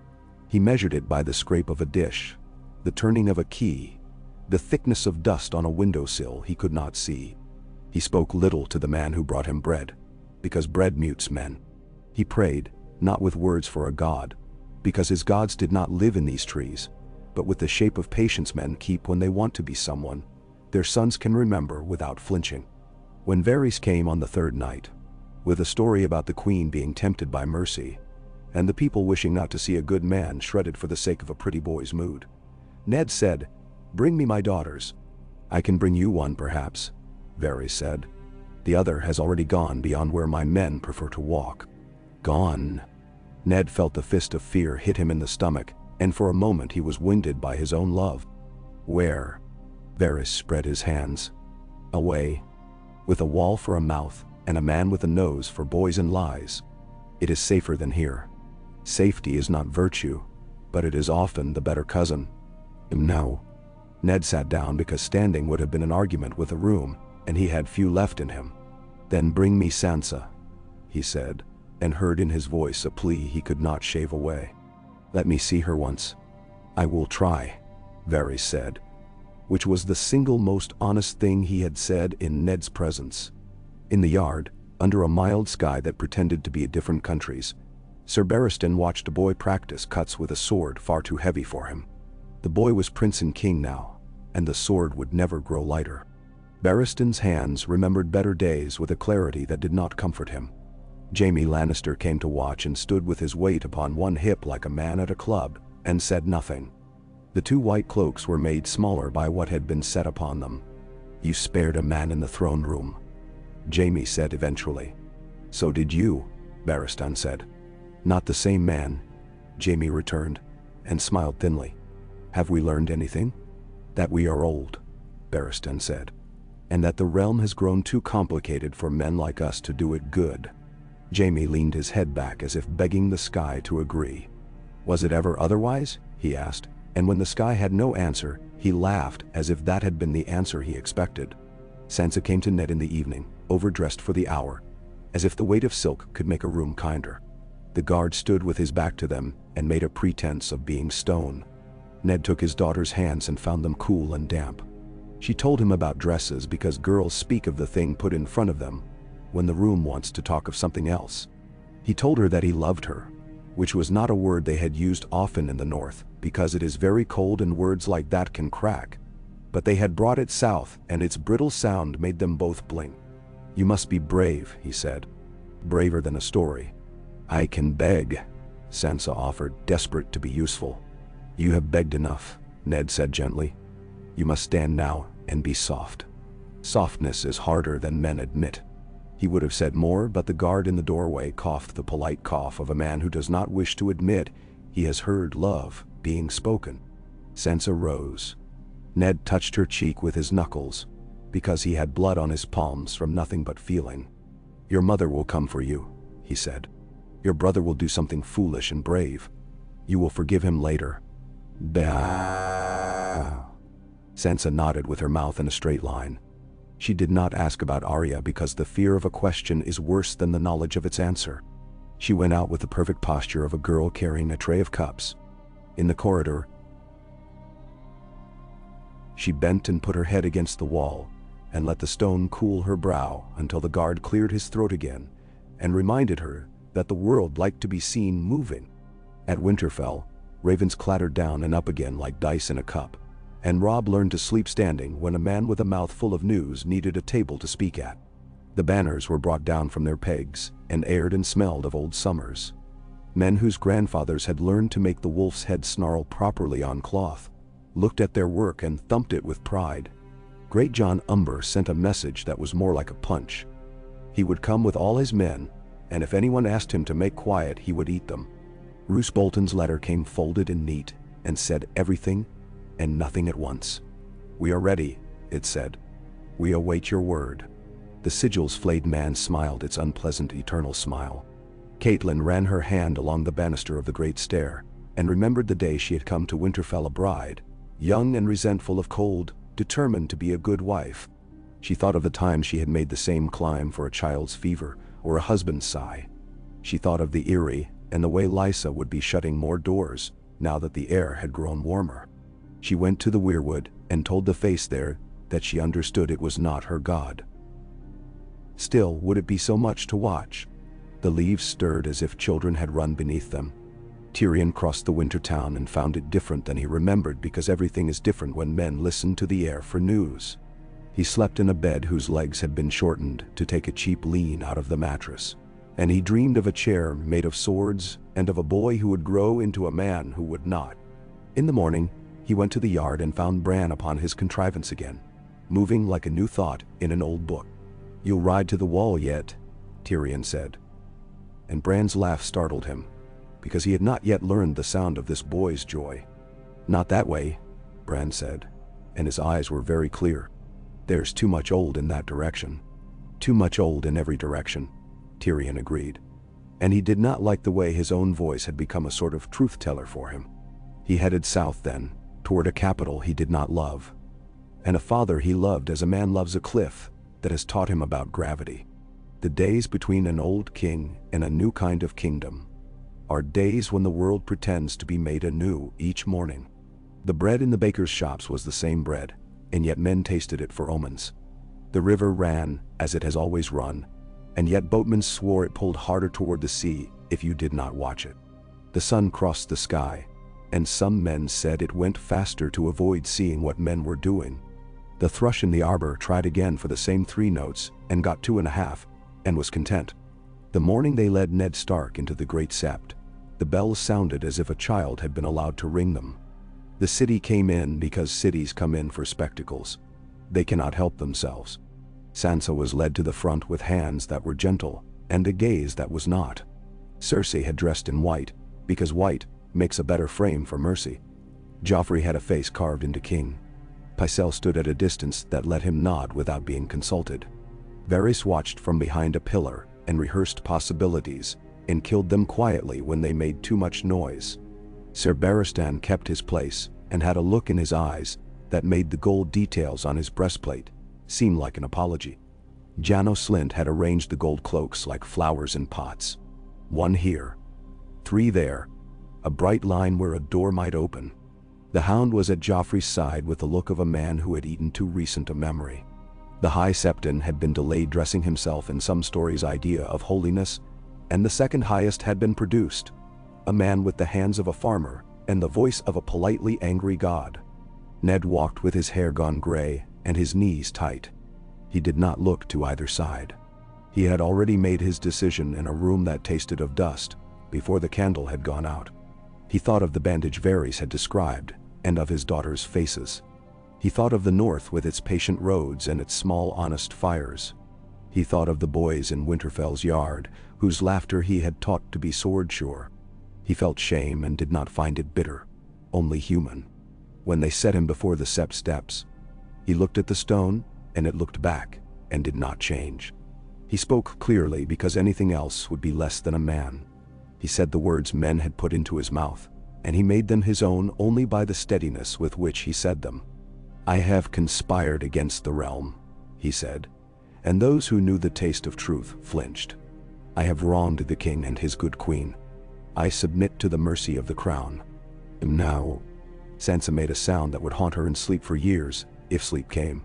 He measured it by the scrape of a dish, the turning of a key, the thickness of dust on a windowsill he could not see. He spoke little to the man who brought him bread, because bread mutes men. He prayed, not with words for a god, because his gods did not live in these trees, but with the shape of patience men keep when they want to be someone their sons can remember without flinching. When Varys came on the third night, with a story about the queen being tempted by mercy, and the people wishing not to see a good man shredded for the sake of a pretty boy's mood, Ned said, "Bring me my daughters." "I can bring you one perhaps," Varys said. "The other has already gone beyond where my men prefer to walk." Gone. Ned felt the fist of fear hit him in the stomach, and for a moment he was winded by his own love. "Where?" Varys spread his hands. "Away. With a wall for a mouth, and a man with a nose for boys and lies. It is safer than here. Safety is not virtue, but it is often the better cousin." "No." Ned sat down because standing would have been an argument with a room, and he had few left in him. "Then bring me Sansa," he said, and heard in his voice a plea he could not shave away. "Let me see her once." "I will try," Varys said, which was the single most honest thing he had said in Ned's presence. In the yard, under a mild sky that pretended to be a different country's, Sir Barristan watched a boy practice cuts with a sword far too heavy for him. The boy was prince and king now, and the sword would never grow lighter. Barristan's hands remembered better days with a clarity that did not comfort him. Jaime Lannister came to watch and stood with his weight upon one hip like a man at a club, and said nothing. The two white cloaks were made smaller by what had been set upon them. "You spared a man in the throne room," Jaime said eventually. "So did you," Barristan said. "Not the same man," Jaime returned, and smiled thinly. "Have we learned anything?" "That we are old," Barristan said, "and that the realm has grown too complicated for men like us to do it good." Jaime leaned his head back as if begging the sky to agree. "Was it ever otherwise?" he asked, and when the sky had no answer, he laughed as if that had been the answer he expected. Sansa came to Ned in the evening, overdressed for the hour, as if the weight of silk could make a room kinder. The guard stood with his back to them and made a pretense of being stone. Ned took his daughter's hands and found them cool and damp. She told him about dresses because girls speak of the thing put in front of them when the room wants to talk of something else. He told her that he loved her, which was not a word they had used often in the north because it is very cold and words like that can crack. But they had brought it south and its brittle sound made them both blink. "You must be brave," he said. "Braver than a story." "I can beg," Sansa offered, desperate to be useful. "You have begged enough," Ned said gently. "You must stand now and be soft. Softness is harder than men admit." He would have said more, but the guard in the doorway coughed the polite cough of a man who does not wish to admit he has heard love being spoken. Sansa rose. Ned touched her cheek with his knuckles, because he had blood on his palms from nothing but feeling. "Your mother will come for you," he said. "Your brother will do something foolish and brave. You will forgive him later." Bah. Sansa nodded with her mouth in a straight line. She did not ask about Arya because the fear of a question is worse than the knowledge of its answer. She went out with the perfect posture of a girl carrying a tray of cups. In the corridor, she bent and put her head against the wall and let the stone cool her brow until the guard cleared his throat again and reminded her that the world liked to be seen moving. At Winterfell, Ravens clattered down and up again like dice in a cup. And Robb learned to sleep standing when a man with a mouth full of news needed a table to speak at. The banners were brought down from their pegs and aired and smelled of old summers. Men whose grandfathers had learned to make the wolf's head snarl properly on cloth looked at their work and thumped it with pride. Great John Umber sent a message that was more like a punch. He would come with all his men, and if anyone asked him to make quiet, he would eat them. Roose Bolton's letter came folded and neat, and said everything and nothing at once. "We are ready," it said. "We await your word." The sigil's flayed man smiled its unpleasant eternal smile. Caitlin ran her hand along the banister of the great stair, and remembered the day she had come to Winterfell a bride, young and resentful of cold, determined to be a good wife. She thought of the time she had made the same climb for a child's fever or a husband's sigh. She thought of the Eyrie and the way Lysa would be shutting more doors now that the air had grown warmer. She went to the weirwood and told the face there that she understood it was not her god. Still, would it be so much to watch? The leaves stirred as if children had run beneath them. Tyrion crossed the winter town and found it different than he remembered, because everything is different when men listen to the air for news. He slept in a bed whose legs had been shortened to take a cheap lean out of the mattress, and he dreamed of a chair made of swords and of a boy who would grow into a man who would not. In the morning, he went to the yard and found Bran upon his contrivance again, moving like a new thought in an old book. "You'll ride to the wall yet?" Tyrion said. And Bran's laugh startled him, because he had not yet learned the sound of this boy's joy. "Not that way," Bran said, and his eyes were very clear. "There's too much old in that direction." "Too much old in every direction," Tyrion agreed. And he did not like the way his own voice had become a sort of truth-teller for him. He headed south then, toward a capital he did not love, and a father he loved as a man loves a cliff that has taught him about gravity. The days between an old king and a new kind of kingdom are days when the world pretends to be made anew each morning. The bread in the baker's shops was the same bread, and yet men tasted it for omens. The river ran as it has always run, and yet boatmen swore it pulled harder toward the sea if you did not watch it. The sun crossed the sky, and some men said it went faster to avoid seeing what men were doing. The thrush in the arbor tried again for the same 3 notes and got 2.5, and was content. The morning they led Ned Stark into the great sept, the bells sounded as if a child had been allowed to ring them. The city came in because cities come in for spectacles. They cannot help themselves. Sansa was led to the front with hands that were gentle and a gaze that was not. Cersei had dressed in white, because white makes a better frame for mercy. Joffrey had a face carved into king. Pycelle stood at a distance that let him nod without being consulted. Varys watched from behind a pillar and rehearsed possibilities, and killed them quietly when they made too much noise. Ser Barristan kept his place and had a look in his eyes that made the gold details on his breastplate seem like an apology. Janos Slynt had arranged the gold cloaks like flowers in pots. 1 here, 3 there, a bright line where a door might open. The Hound was at Joffrey's side with the look of a man who had eaten too recent a memory. The High Septon had been delayed dressing himself in some story's idea of holiness, and the second highest had been produced, a man with the hands of a farmer and the voice of a politely angry god. Ned walked with his hair gone gray and his knees tight. He did not look to either side. He had already made his decision in a room that tasted of dust before the candle had gone out. He thought of the bandage Varys had described and of his daughters' faces. He thought of the north with its patient roads and its small honest fires. He thought of the boys in Winterfell's yard, whose laughter he had taught to be sword-sure. He felt shame and did not find it bitter, only human. When they set him before the sept steps, he looked at the stone, and it looked back, and did not change. He spoke clearly because anything else would be less than a man. He said the words men had put into his mouth, and he made them his own only by the steadiness with which he said them. "I have conspired against the realm," he said, and those who knew the taste of truth flinched. "I have wronged the king and his good queen. I submit to the mercy of the crown. Now..." Sansa made a sound that would haunt her in sleep for years, if sleep came.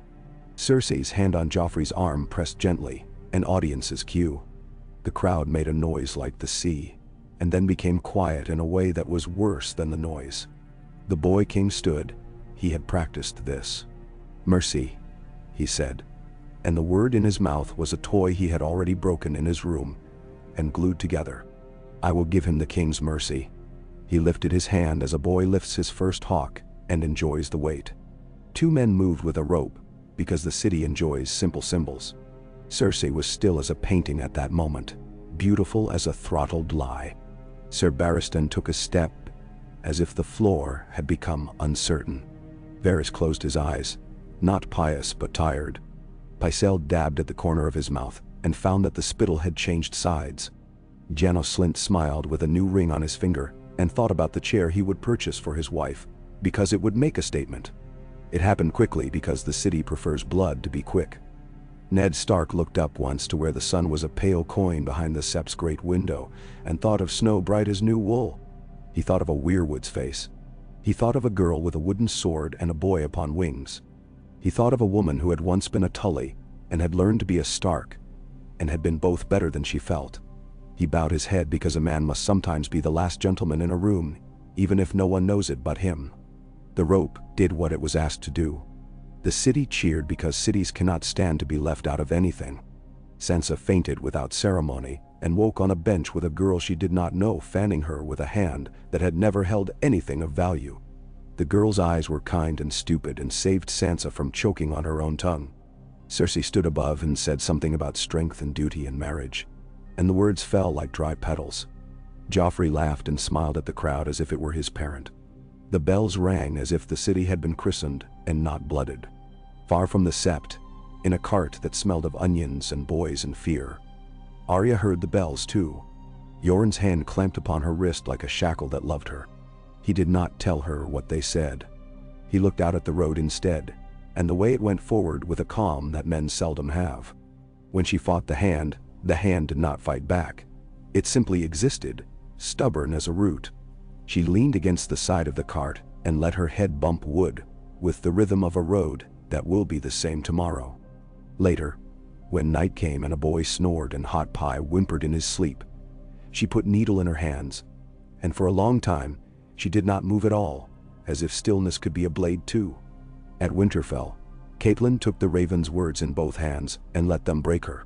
Cersei's hand on Joffrey's arm pressed gently, an audience's cue. The crowd made a noise like the sea, and then became quiet in a way that was worse than the noise. The boy king stood. He had practiced this. "Mercy," he said, and the word in his mouth was a toy he had already broken in his room and glued together. "I will give him the king's mercy." He lifted his hand as a boy lifts his first hawk and enjoys the weight. Two men moved with a rope, because the city enjoys simple symbols. Cersei was still as a painting at that moment, beautiful as a throttled lie. Sir Barristan took a step, as if the floor had become uncertain. Varys closed his eyes, not pious but tired. Pycelle dabbed at the corner of his mouth and found that the spittle had changed sides. Janos Slynt smiled with a new ring on his finger and thought about the chair he would purchase for his wife, because it would make a statement. It happened quickly because the city prefers blood to be quick. Ned Stark looked up once to where the sun was a pale coin behind the Sept's great window and thought of snow bright as new wool. He thought of a weirwood's face. He thought of a girl with a wooden sword and a boy upon wings. He thought of a woman who had once been a Tully and had learned to be a Stark and had been both better than she felt. He bowed his head because a man must sometimes be the last gentleman in a room, even if no one knows it but him. The rope did what it was asked to do. The city cheered because cities cannot stand to be left out of anything. Sansa fainted without ceremony and woke on a bench with a girl she did not know fanning her with a hand that had never held anything of value. The girl's eyes were kind and stupid and saved Sansa from choking on her own tongue. Cersei stood above and said something about strength and duty and marriage, and the words fell like dry petals. Joffrey laughed and smiled at the crowd as if it were his parent. The bells rang as if the city had been christened and not blooded. Far from the Sept, in a cart that smelled of onions and boys and fear, Arya heard the bells too. Yoren's hand clamped upon her wrist like a shackle that loved her. He did not tell her what they said. He looked out at the road instead, and the way it went forward with a calm that men seldom have. When she fought the hand did not fight back. It simply existed, stubborn as a root. She leaned against the side of the cart and let her head bump wood, with the rhythm of a road that will be the same tomorrow. Later, when night came and a boy snored and Hot Pie whimpered in his sleep, she put needle in her hands, and for a long time she did not move at all, as if stillness could be a blade too. At Winterfell, Catelyn took the raven's words in both hands and let them break her.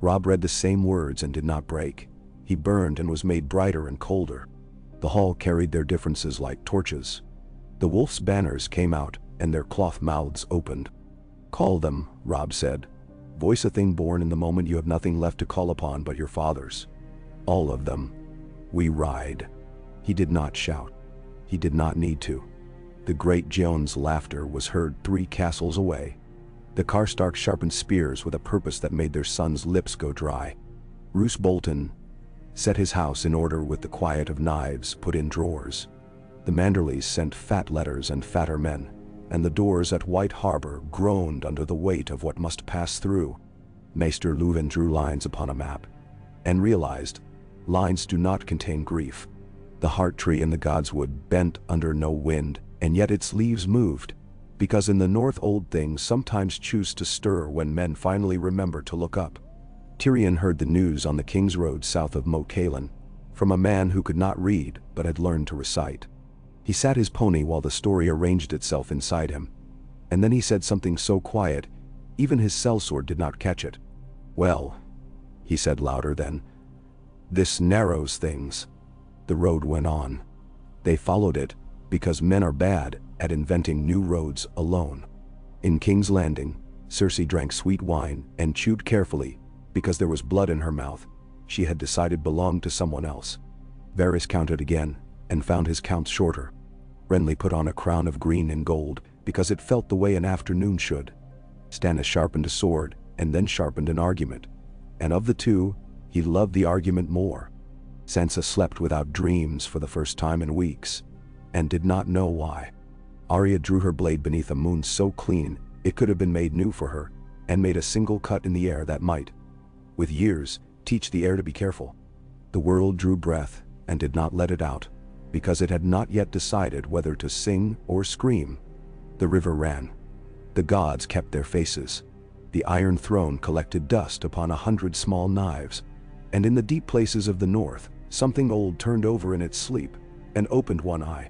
Robb read the same words and did not break. He burned and was made brighter and colder. The hall carried their differences like torches. The wolf's banners came out and their cloth mouths opened. "Call them," Robb said. "Voice a thing born in the moment you have nothing left to call upon but your fathers. All of them. We ride." He did not shout. He did not need to. The great Joan's laughter was heard 3 castles away. The Karstarks sharpened spears with a purpose that made their sons' lips go dry. Roose Bolton set his house in order with the quiet of knives put in drawers. The Manderleys sent fat letters and fatter men, and the doors at White Harbor groaned under the weight of what must pass through. Maester Luwin drew lines upon a map, and realized, lines do not contain grief. The heart tree in the Godswood bent under no wind, and yet its leaves moved, because in the north old things sometimes choose to stir when men finally remember to look up. Tyrion heard the news on the King's Road south of Moat Cailin, from a man who could not read but had learned to recite. He sat his pony while the story arranged itself inside him, and then he said something so quiet, even his sellsword did not catch it. "Well," he said louder then, "this narrows things." The road went on. They followed it, because men are bad at inventing new roads alone. In King's Landing, Cersei drank sweet wine and chewed carefully, because there was blood in her mouth she had decided belonged to someone else. Varys counted again, and found his count shorter. Renly put on a crown of green and gold, because it felt the way an afternoon should. Stannis sharpened a sword, and then sharpened an argument. And of the two, he loved the argument more. Sansa slept without dreams for the first time in weeks, and did not know why. Arya drew her blade beneath a moon so clean it could have been made new for her, and made a single cut in the air that might, with years, teach the air to be careful. The world drew breath, and did not let it out, because it had not yet decided whether to sing or scream. The river ran. The gods kept their faces. The Iron Throne collected dust upon 100 small knives, and in the deep places of the north, Something old turned over in its sleep and opened one eye.